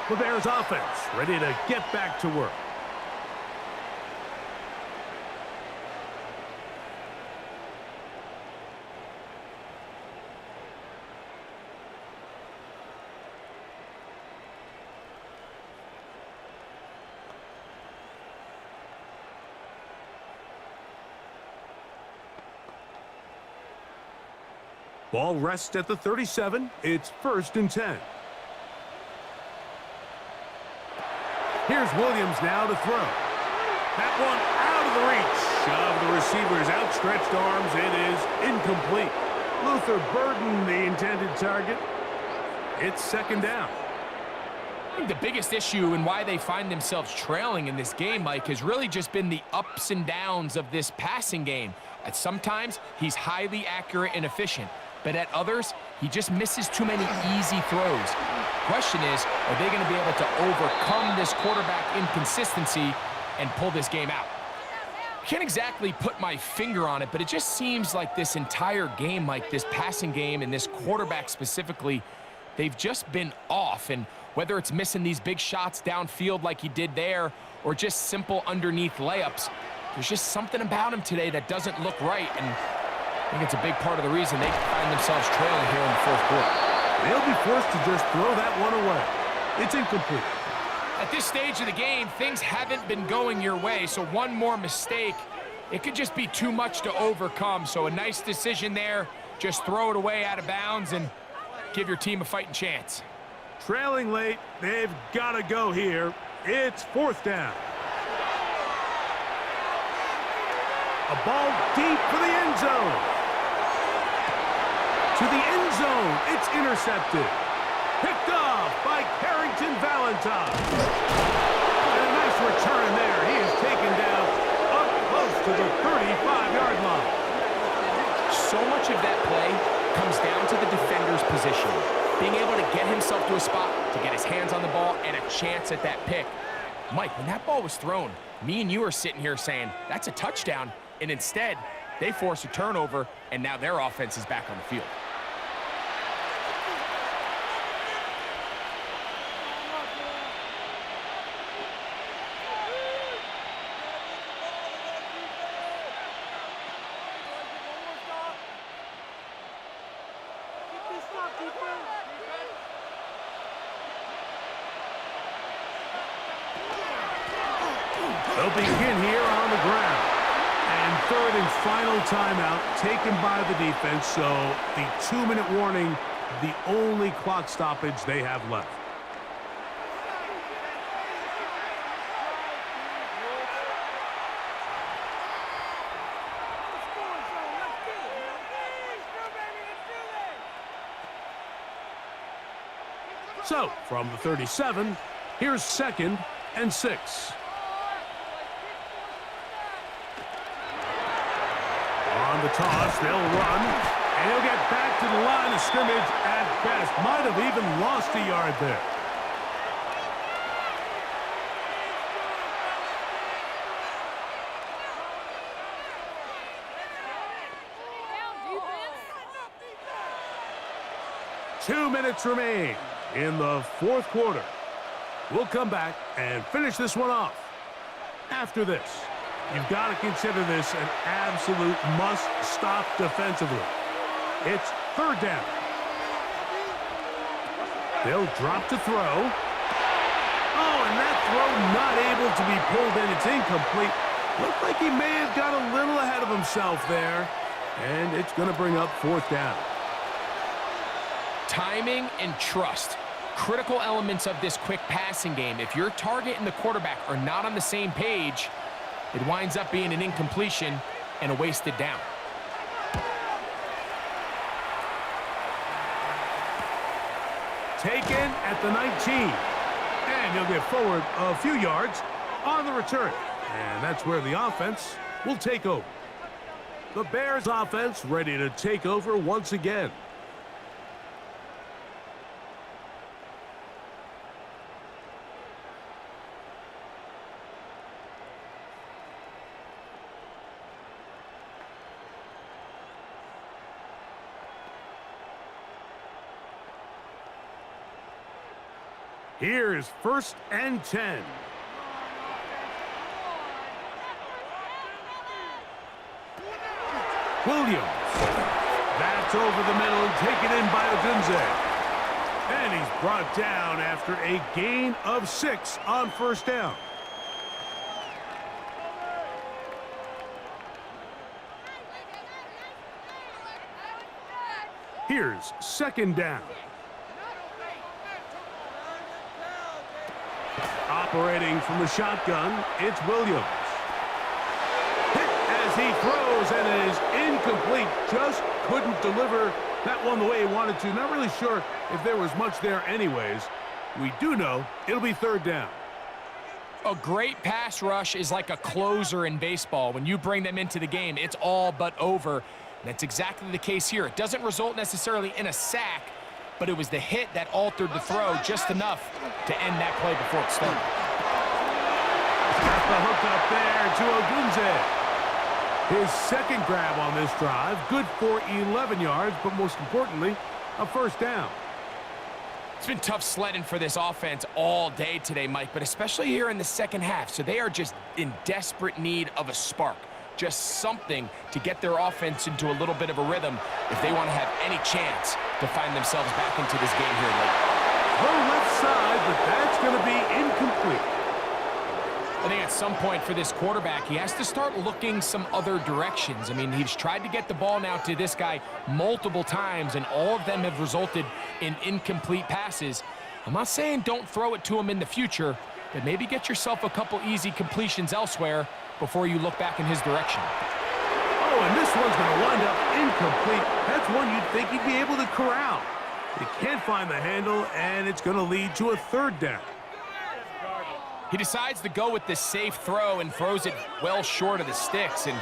The Bears offense ready to get back to work. Ball rests at the 37. It's 1st and 10. Here's Williams now to throw. That one out of the reach of the receiver's outstretched arms. It is incomplete. Luther Burden, the intended target. It's 2nd down. I think the biggest issue and why they find themselves trailing in this game, Mike, has really just been the ups and downs of this passing game. At sometimes, he's highly accurate and efficient. But at others, he just misses too many easy throws. Question is, are they going to be able to overcome this quarterback inconsistency and pull this game out? I can't exactly put my finger on it, but it just seems like this entire game, like this passing game and this quarterback specifically, they've just been off. And whether it's missing these big shots downfield like he did there or just simple underneath layups, there's just something about him today that doesn't look right. And I think it's a big part of the reason they find themselves trailing here in the fourth quarter. They'll be forced to just throw that one away. It's incomplete. At this stage of the game, things haven't been going your way, so one more mistake, it could just be too much to overcome. So a nice decision there. Just throw it away out of bounds and give your team a fighting chance. Trailing late, they've got to go here. It's 4th down. A ball deep for the end zone. To the end zone, it's intercepted. Picked off by Carrington Valentine. And a nice return there. He is taken down up close to the 35-yard line. So much of that play comes down to the defender's position, being able to get himself to a spot, to get his hands on the ball, and a chance at that pick. Mike, when that ball was thrown, me and you are sitting here saying, that's a touchdown, and instead, they force a turnover, and now their offense is back on the field. They'll begin here on the ground. And third and final timeout taken by the defense, so the 2-minute warning, the only clock stoppage they have left. So, from the 37, here's 2nd and 6. On the toss, they'll run, and he'll get back to the line of scrimmage at best. Might have even lost a yard there. Two minutes remain in the 4th quarter. We'll come back and finish this one off. After this, you've got to consider this an absolute must-stop defensively. It's 3rd down. They'll drop to throw. Oh, and that throw not able to be pulled in. It's incomplete. Looked like he may have got a little ahead of himself there. And it's going to bring up 4th down. Timing and trust, critical elements of this quick passing game. If your target and the quarterback are not on the same page, it winds up being an incompletion and a wasted down. Taken at the 19. And he'll get forward a few yards on the return. And that's where the offense will take over. The Bears offense ready to take over once again. Here's 1st and 10. Williams. That's over the middle and taken in by Odunze. And he's brought down after a gain of 6 on 1st down. Here's 2nd down. Operating from the shotgun, it's Williams. Hit as he throws, and it is incomplete. Just couldn't deliver that one the way he wanted to. Not really sure if there was much there anyways. We do know it'll be 3rd down. A great pass rush is like a closer in baseball. When you bring them into the game, it's all but over. That's exactly the case here. It doesn't result necessarily in a sack, but it was the hit that altered the throw just enough to end that play before it started. Got the hook up there to Odunze. His 2nd grab on this drive, good for 11 yards, but most importantly, a 1st down. It's been tough sledding for this offense all day today, Mike, but especially here in the 2nd half. So they are just in desperate need of a spark. Just something to get their offense into a little bit of a rhythm if they want to have any chance to find themselves back into this game here late. The left side, but that's going to be incomplete. I think at some point for this quarterback, he has to start looking some other directions. I mean, he's tried to get the ball now to this guy multiple times, and all of them have resulted in incomplete passes. I'm not saying don't throw it to him in the future, but maybe get yourself a couple easy completions elsewhere before you look back in his direction. Oh, and this one's going to wind up incomplete. That's one you'd think he'd be able to corral. He can't find the handle, and it's going to lead to a 3rd down. He decides to go with the safe throw and throws it well short of the sticks. And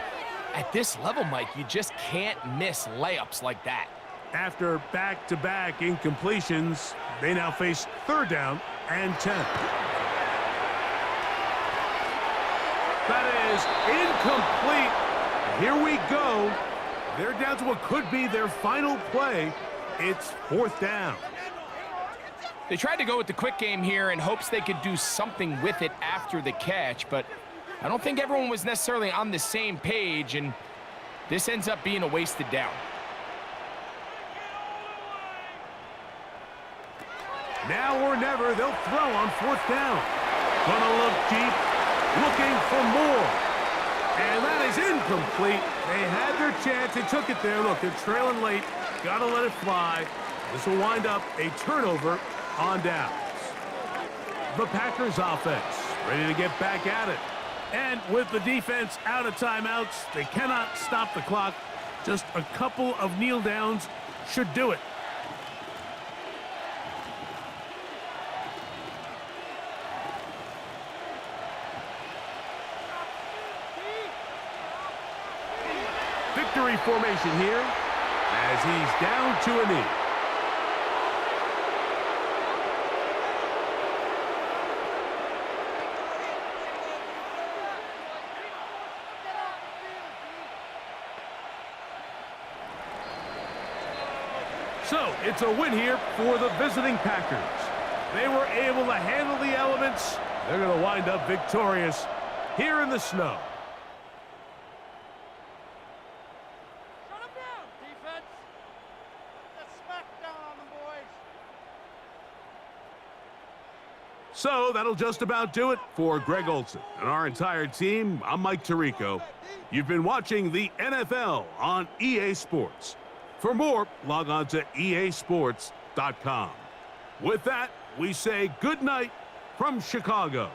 at this level, Mike, you just can't miss layups like that. After back-to-back incompletions, they now face 3rd down and 10. That is incomplete. Here we go. They're down to what could be their final play. It's 4th down. They tried to go with the quick game here in hopes they could do something with it after the catch, but I don't think everyone was necessarily on the same page, and this ends up being a wasted down. Now or never, they'll throw on 4th down. Gonna look deep, looking for more. And that is incomplete. They had their chance. They took it there. Look, they're trailing late. Gotta let it fly. This will wind up a turnover on downs. The Packers offense ready to get back at it. And with the defense out of timeouts, they cannot stop the clock. Just a couple of kneel downs should do it. Victory formation here as he's down to a knee. So it's a win here for the visiting Packers. They were able to handle the elements. They're going to wind up victorious here in the snow. So that'll just about do it for Greg Olsen and our entire team. I'm Mike Tirico. You've been watching the NFL on EA Sports. For more, log on to easports.com. With that, we say good night from Chicago.